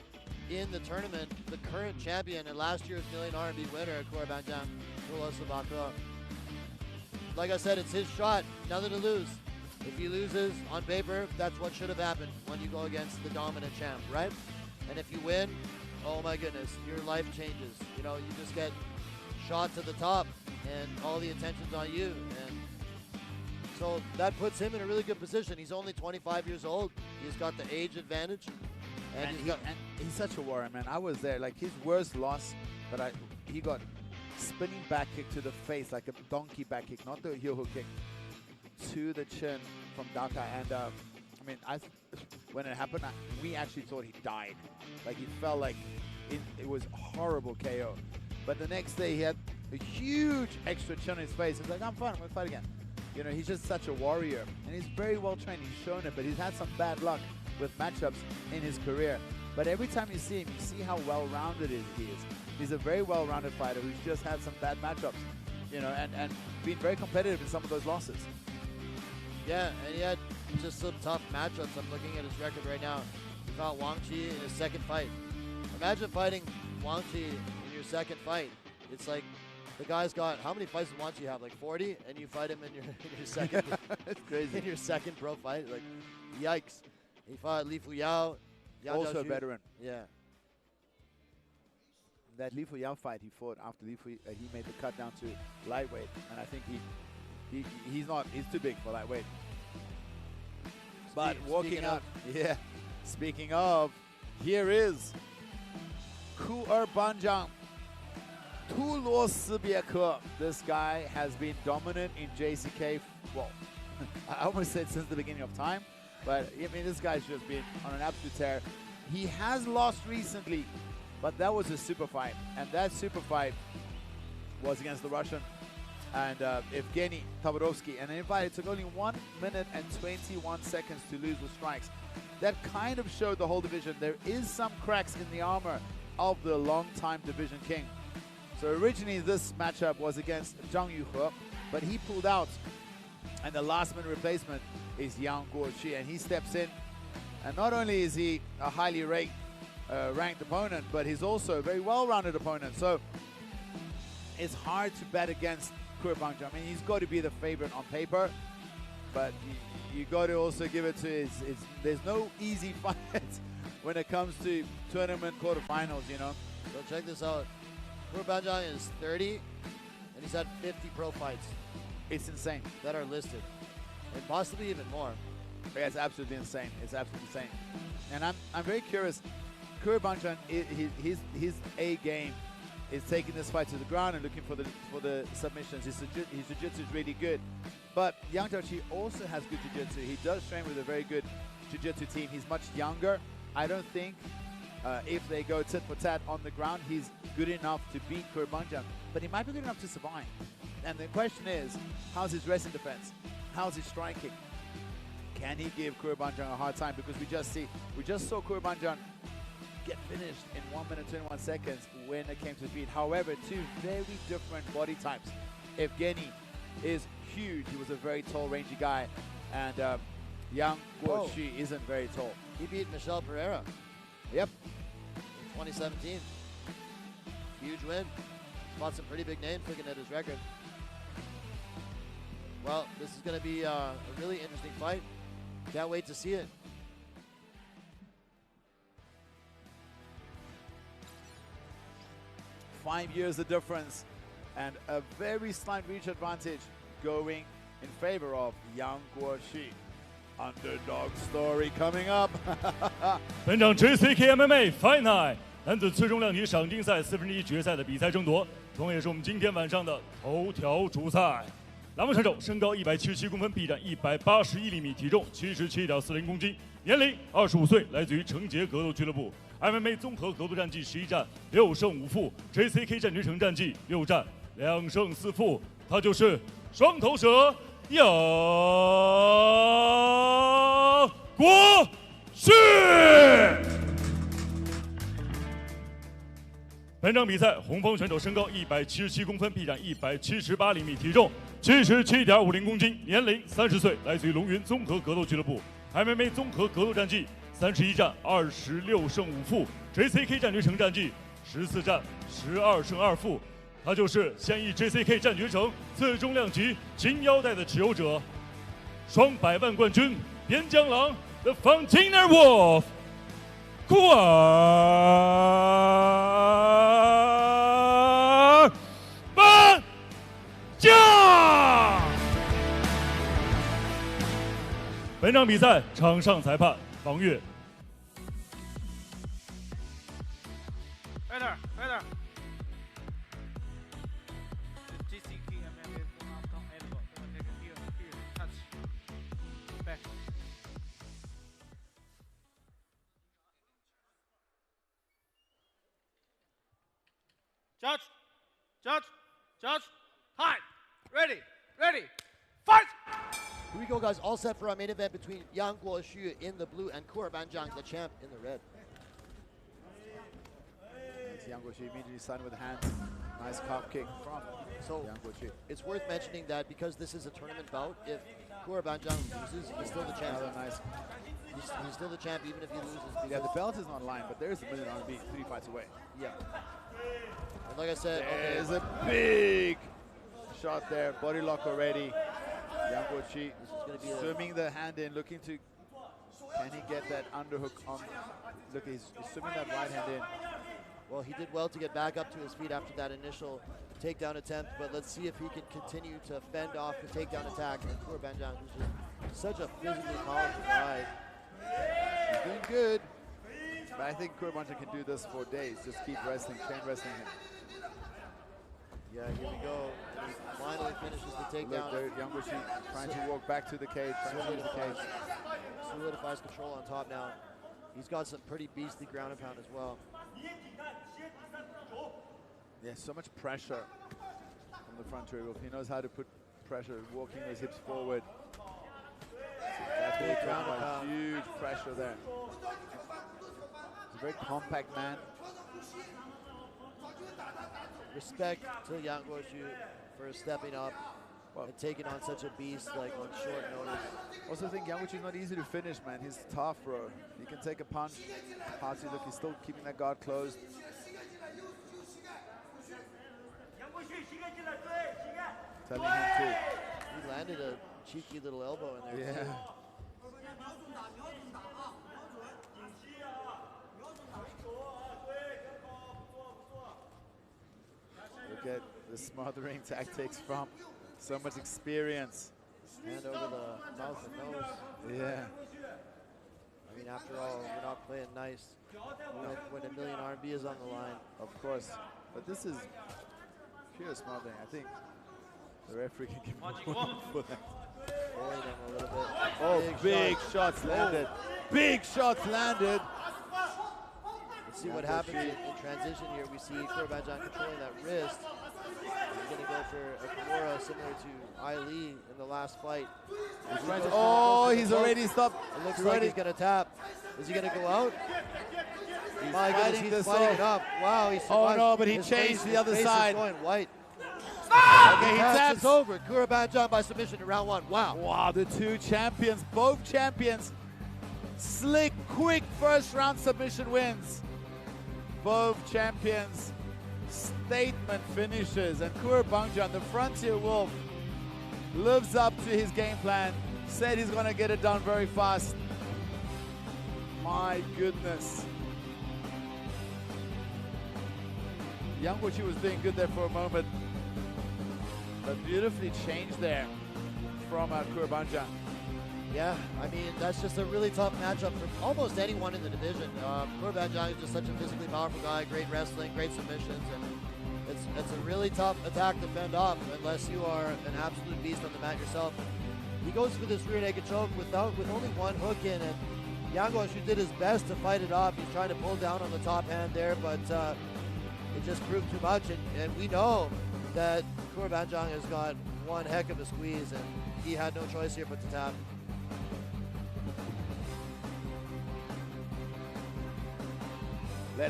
in the tournament, the current champion and last year's million RMB winner, Kuerbanjiang, Tuluosibake. Like I said, it's his shot, nothing to lose. If he loses, on paper, that's what should have happened when you go against the dominant champ, right? And if you win, oh my goodness, your life changes. You just get shot to the top and all the attention's on you. And so that puts him in a really good position. He's only 25 years old. He's got the age advantage. And he's such a warrior, man. I was there. Like his worst loss, but he got spinning back kick to the face, like a donkey back kick, not the heel hook kick, to the chin from Dhaka. And I mean, when it happened, we actually thought he died. Like, he felt like it was a horrible KO. But the next day, he had a huge extra chin on his face. He's like, I'm fine, I'm going to fight again. You know, he's just such a warrior. And he's very well trained. He's shown it, but he's had some bad luck with matchups in his career. But every time you see him, you see how well-rounded he is. He's a very well-rounded fighter who's just had some bad matchups, you know, and been very competitive in some of those losses. Yeah, and he had just some tough matchups. I'm looking at his record right now. He fought Wang in his second fight. Imagine fighting Wang in your second fight. It's like the guy's got, how many fights does Wang have? Like 40? And you fight him in your second. It's crazy. In your second pro fight. Like, yikes. He fought Li Fuyao. Also a veteran. Yeah. That Li Fuyao fight he fought after he made the cut down to lightweight, and I think he's too big for lightweight. But walking out, yeah. Speaking of, here is Kuerbanjiang, Tuluosibake. This guy has been dominant in JCK. Well, I almost said since the beginning of time. But, I mean, this guy's just been on an absolute tear. He has lost recently, but that was a super fight. And that super fight was against the Russian and Evgeny Tabarovsky. And in fact, it took only 1 minute and 21 seconds to lose with strikes. That kind of showed the whole division. There is some cracks in the armor of the long-time division king. So originally, this matchup was against Zhang Yuhe, but he pulled out. And the last-minute replacement is Guoxu, and he steps in. And not only is he a highly ranked opponent, but he's also a very well-rounded opponent. So it's hard to bet against Kuerbanjiang. I mean, he's got to be the favorite on paper, but you got to also give it to his there's no easy fights when it comes to tournament quarterfinals, you know. So check this out. Kuerbanjiang is 30, and he's had 50 pro fights. It's insane. That are listed. And possibly even more. Yeah, it's absolutely insane. It's absolutely insane. And I'm very curious. Kuerbanjiang, his A game is taking this fight to the ground and looking for the submissions. His jiu-jitsu is really good. But Yang Zhaoxu also has good jiu-jitsu. He does train with a very good jiu-jitsu team. He's much younger. I don't think if they go tit for tat on the ground, he's good enough to beat Kuerbanjiang. But he might be good enough to survive. And the question is, how's his wrestling defense? How's his striking? Can he give Kuerbanjiang a hard time? Because we just saw Kuerbanjiang get finished in 1 minute 21 seconds when it came to speed. However, two very different body types. Evgeny is huge. He was a very tall, rangy guy. And Yang Guoxu isn't very tall. He beat Michel Pereira. Yep. In 2017. Huge win. Fought some pretty big names looking at his record. Well, this is going to be a really interesting fight. Can't wait to see it. Five years the difference, and a very slight reach advantage going in favor of Yang Guoxu. Underdog story coming up. 本场 JCK MMA Fight Night 男子次重量级赏金赛1/4决赛的比赛争夺，同样也是我们今天晚上的头条主赛。栏目选手身高177公分，臂展181厘米，体重77.40公斤，年龄25岁，来自于成杰格斗俱乐部。MMA 综合格斗战绩11战6胜5负 ，JCK 战局城战绩6战2胜4负，他就是双头蛇杨国旭。本场比赛，红方选手身高177公分，臂展178厘米，体重77.50公斤，年龄30岁，来自于龙云综合格斗俱乐部。MMA 综合格斗战绩31战26胜5负 ，JCK 战局城战绩14战12胜2负。他就是现役 JCK 战局城次重量级金腰带的持有者，双百万冠军边疆狼 The Fountainer Wolf Kuerbanjiang。本场比赛场上裁判王悦。Right there. JCK MMA elbow. Touch. Back. Judge, judge, judge. Time. Ready, ready. Fight! Here we go, guys. All set for our main event between Guoxu in the blue and Kuerbanjiang, the champ, in the red. Guoxu immediately started with hands. Nice calf kick from Guoxu. It's worth mentioning that because this is a tournament bout, if Kuerbanjiang loses, he's still the champ. Nice. He's still the champ even if he loses. Yeah, the belt is not on line, but there is $1 million RMB 3 fights away. Yeah. And like I said, there's a big shot there. Body lock already. Guoxu swimming the hand in, looking to, can he get that underhook on? Look, he's swimming that right hand in. Well, he did well to get back up to his feet after that initial takedown attempt, but let's see if he can continue to fend off the takedown attack. And Kuerbanjiang, who's just such a physically powerful guy. He's doing good, but I think Kuerbanjiang can do this for days. Just keep wrestling, chain wrestling him. Yeah, here we go. He finally finishes the takedown. Guoxu trying to walk back to the cage, trying to leave the cage. Solidifies control on top now. He's got some pretty beastly ground and pound as well. Yeah, so much pressure from the front table. He knows how to put pressure, walking his hips forward. That's big ground and pound. Huge pressure there. He's a very compact man. Respect to Guoxu for stepping up and taking on such a beast like on short notice. Also, I think Guoxu is not easy to finish, man. He's tough, bro. He can take a punch. Party, look, he's still keeping that guard closed. Telling him to. He landed a cheeky little elbow in there. Yeah. Look at the smothering tactics from so much experience. Hand over the mouth and nose. Yeah. I mean, after all, we're not playing nice when $1 million RMB is on the line. Of course. But this is pure smothering. I think the referee can give him one for that. Bullying him a little bit. Oh, big shots landed. Big shots landed. Let's see what happens in transition here. We see Kuerbanjiang controlling that wrist. He's going to go for a Kimura similar to Aili in the last fight. He's already stopped. It looks like he's going to tap. Is he going to go out? My goodness, he's fighting it up. Wow, he survived. Oh no, but he changed the other side. Going white. Okay, he taps. It's over. Kuerbanjiang by submission in round 1. Wow. Wow, the two champions, both champions. Slick, quick first round submission wins. Both champions. Statement finishes. And Kuerbanjiang, the Frontier Wolf, lives up to his game plan. Said he's going to get it done very fast. My goodness. Guoxu was doing good there for a moment, but beautifully changed there from Kuerbanjiang. Yeah, I mean, that's just a really tough matchup for almost anyone in the division. Kuerbanjiang is just such a physically powerful guy, great wrestling, great submissions, and it's a really tough attack to fend off unless you are an absolute beast on the mat yourself. He goes for this rear naked choke with only one hook in, and Guoxu did his best to fight it off. He's trying to pull down on the top hand there, but it just proved too much, and we know that Kuerbanjiang has got one heck of a squeeze, and he had no choice here but to tap. Hey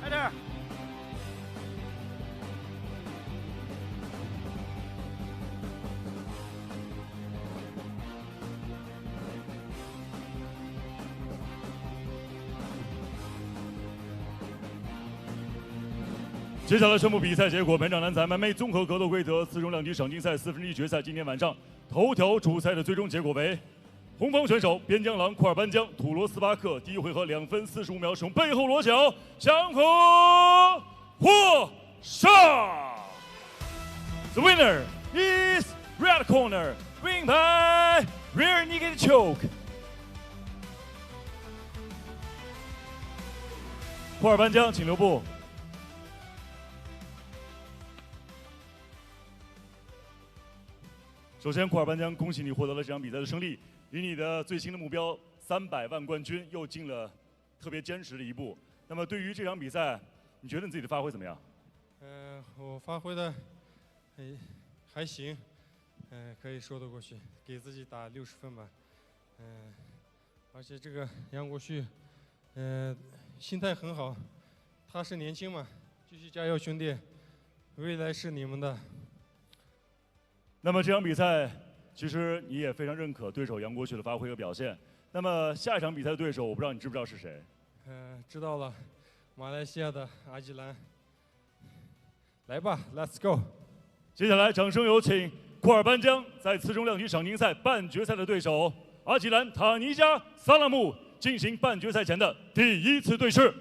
there.接下来宣布比赛结果。本场男子 MMA 综合格斗规则4中2级省竞赛1/4决赛，今天晚上头条主赛的最终结果为：红方选手边疆狼库尔班江土罗斯巴克第一回合2分45秒使用背后裸脚降服获胜。The winner is red corner, win by rear naked choke. 库尔班江，请留步。首先，库尔班江，恭喜你获得了这场比赛的胜利，离你的最新的目标300万冠军又进了特别坚实的一步。那么，对于这场比赛，你觉得你自己的发挥怎么样？我发挥的还行，可以说得过去，给自己打60分吧。而且这个杨国旭，心态很好，他是年轻嘛，继续加油，兄弟，未来是你们的。那么这场比赛，其实你也非常认可对手杨国旭的发挥和表现。那么下一场比赛的对手，我不知道你知不知道是谁？知道了，马来西亚的阿吉兰。来吧 ，Let's go！ 接下来，掌声有请库尔班江在次中量级赏金赛半决赛的对手阿吉兰塔尼加萨拉姆进行半决赛前的第1次对视。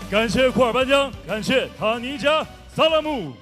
感谢库尔班江，感谢塔尼加萨拉姆。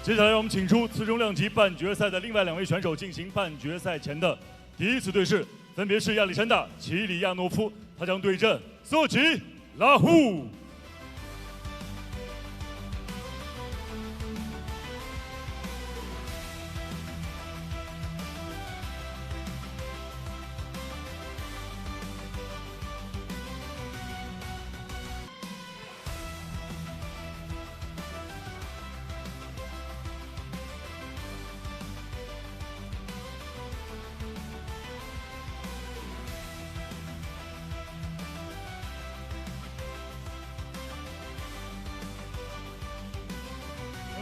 接下来，我们请出次中量级半决赛的另外2位选手进行半决赛前的第1次对视，分别是亚历山大·齐里亚诺夫，他将对阵瑟吉拉胡。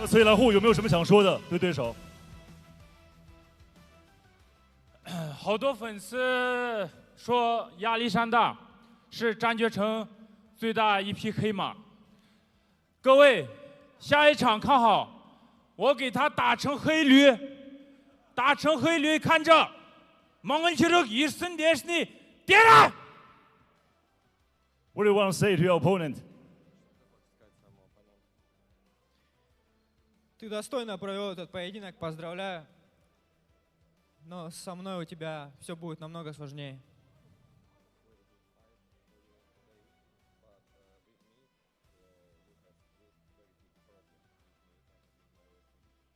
所以拉胡有没有什么想说的对对手？好多粉丝说亚历山大是战绝城最大一匹黑马。各位，下一场看好，我给他打成黑驴，打成黑驴，看着망은시력1승 대신에 뛰어라! What do you want to say to your opponent? Ты достойно провел этот поединок, поздравляю. Но со мной у тебя все будет намного сложнее.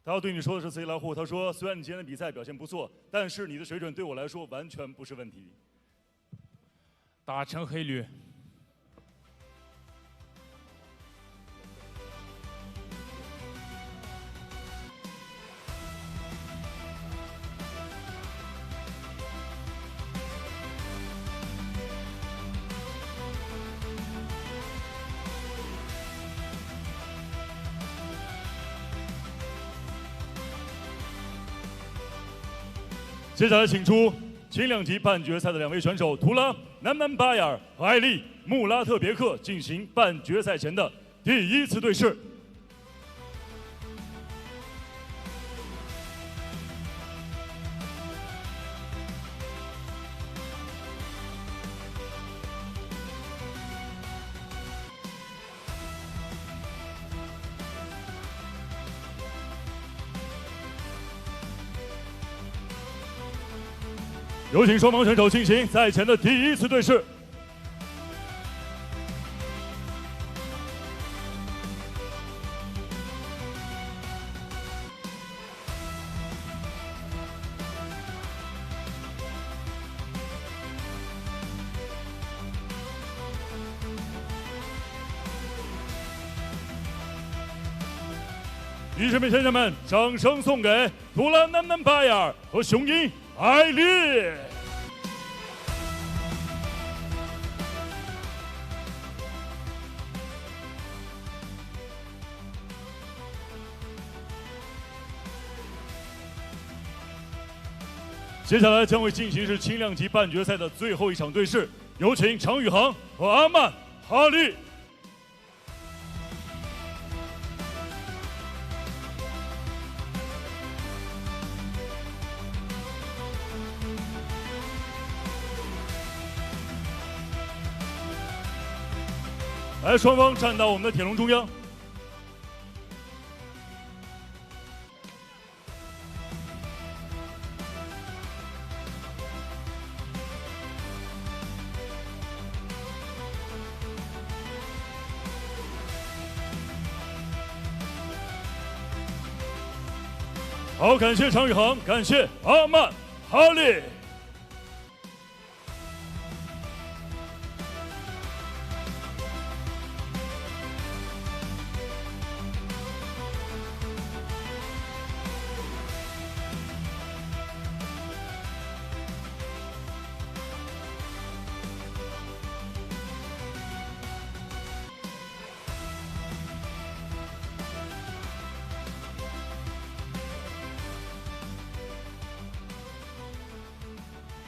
他要对你说的是塞拉户，他说虽然你今天的比赛表现不错，但是你的水准对我来说完全不是问题。打成黑驴。接下来请出轻量级半决赛的2位选手图拉、Namnanbayar和艾丽、穆拉特别克进行半决赛前的第1次对视。有请双方选手进行赛前的第1次对视。女士们、先生们，掌声送给图兰Namnanbayar和雄鹰艾丽。接下来将会进行是轻量级半决赛的最后一场对视，有请常宇航和阿曼哈利。来，双方站到我们的铁笼中央。好，感谢常宇航，感谢阿曼哈利。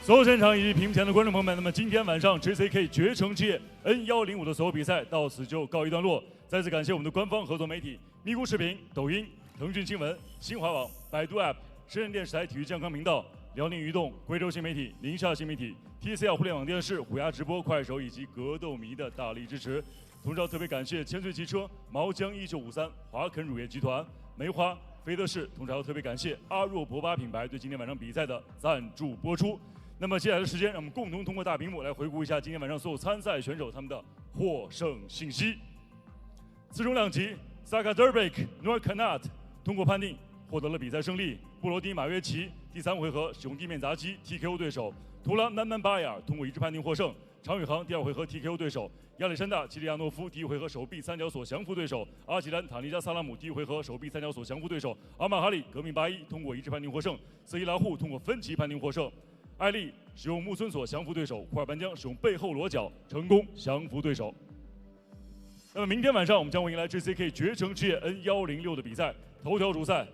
所有现场以及屏幕前的观众朋友们，那么今天晚上 JCK 决胜之夜 N105的所有比赛到此就告一段落。再次感谢我们的官方合作媒体咪咕视频、抖音、腾讯新闻、新华网、百度 App、深圳电视台体育健康频道、辽宁移动、贵州新媒体、宁夏新媒体、TCL 互联网电视、虎牙直播、快手以及格斗迷的大力支持。同时要特别感谢千岁汽车、毛江1953、华肯乳业集团、梅花、菲德士，同时还要特别感谢阿若博巴品牌对今天晚上比赛的赞助播出。那么接下来的时间，让我们共同通过大屏幕来回顾一下今天晚上所有参赛选手他们的获胜信息。次中量级 Sagatbek Nurkanat 通过判定获得了比赛胜利。布罗迪马约奇第3回合使用地面砸击 TKO 对手。图兰Namnanbayar通过一致判定获胜。常宇航第2回合 TKO 对手。亚历山大基利亚诺夫第1回合手臂三角锁降服对手。阿吉兰塔尼加萨拉姆第1回合手臂三角锁降服对手。阿曼哈利革命81通过一致判定获胜。瑟伊拉户通过分歧判定获胜。艾丽使用木村锁降服对手，库尔班江使用背后裸脚成功降服对手。那么明天晚上我们将会迎来 JCK 决胜之夜 N106的比赛，头条主赛、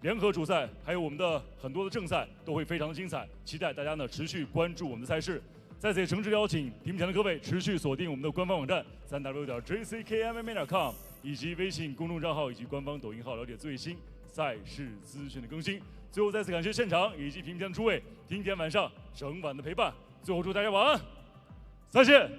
联合主赛，还有我们的很多的正赛都会非常的精彩，期待大家呢持续关注我们的赛事。在此也诚挚邀请屏幕前的各位持续锁定我们的官方网站3w.jckmma.com 以及微信公众账号以及官方抖音号，了解最新赛事资讯的更新。最后再次感谢现场以及屏幕前的诸位今天晚上整晚的陪伴。最后祝大家晚安，再见。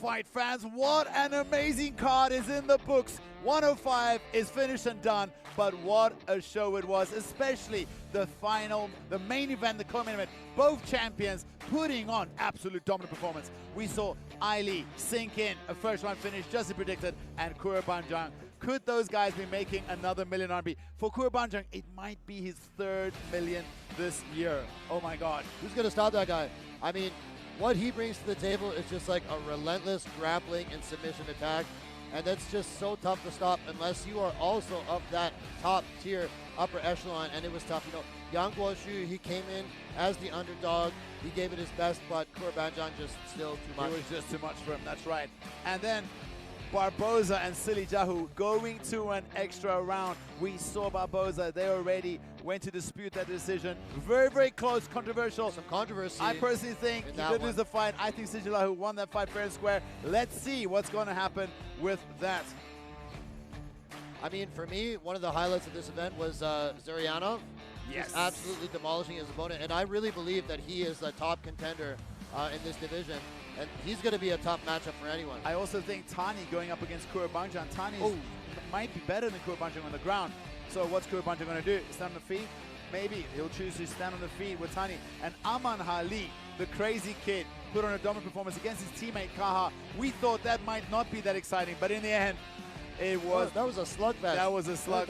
Fight fans, what an amazing card is in the books. 105 is finished and done, but what a show it was, especially the final, the main event, the co-main event, both champions putting on absolute dominant performance. We saw Aili sink in a first round finish, just as predicted, and Kuerbanjiang. Could those guys be making another million RMB? For Kuerbanjiang, it might be his 3rd million this year. Oh my God. Who's going to stop that guy? I mean, what he brings to the table is just like a relentless grappling and submission attack. And that's just so tough to stop unless you are also of that top tier upper echelon. And it was tough. You know, Yang Guoxu, he came in as the underdog. He gave it his best, but Kuerbanjiang just still too much. It was just too much for him, that's right. And then Barbosa and Sejilahu going to an extra round. We saw Barbosa, they already went to dispute that decision. Very, very close, controversial. Some controversy. I personally think he did lose the fight. I think Sejilahu won that fight fair and square. Let's see what's going to happen with that. I mean, for me, one of the highlights of this event was Ziryanov. Yes. Just absolutely demolishing his opponent. And I really believe that he is the top contender in this division. And he's going to be a tough matchup for anyone. I also think Tani going up against Kuerbanjiang. Tani is might be better than Kuerbanjiang on the ground. So what's Kuerbanjiang going to do? Stand on the feet? Maybe he'll choose to stand on the feet with Tani. And Yeerhali, the crazy kid, put on a dominant performance against his teammate Kaha. We thought that might not be that exciting, but in the end, it was. That was a slugfest. That was a slugfest.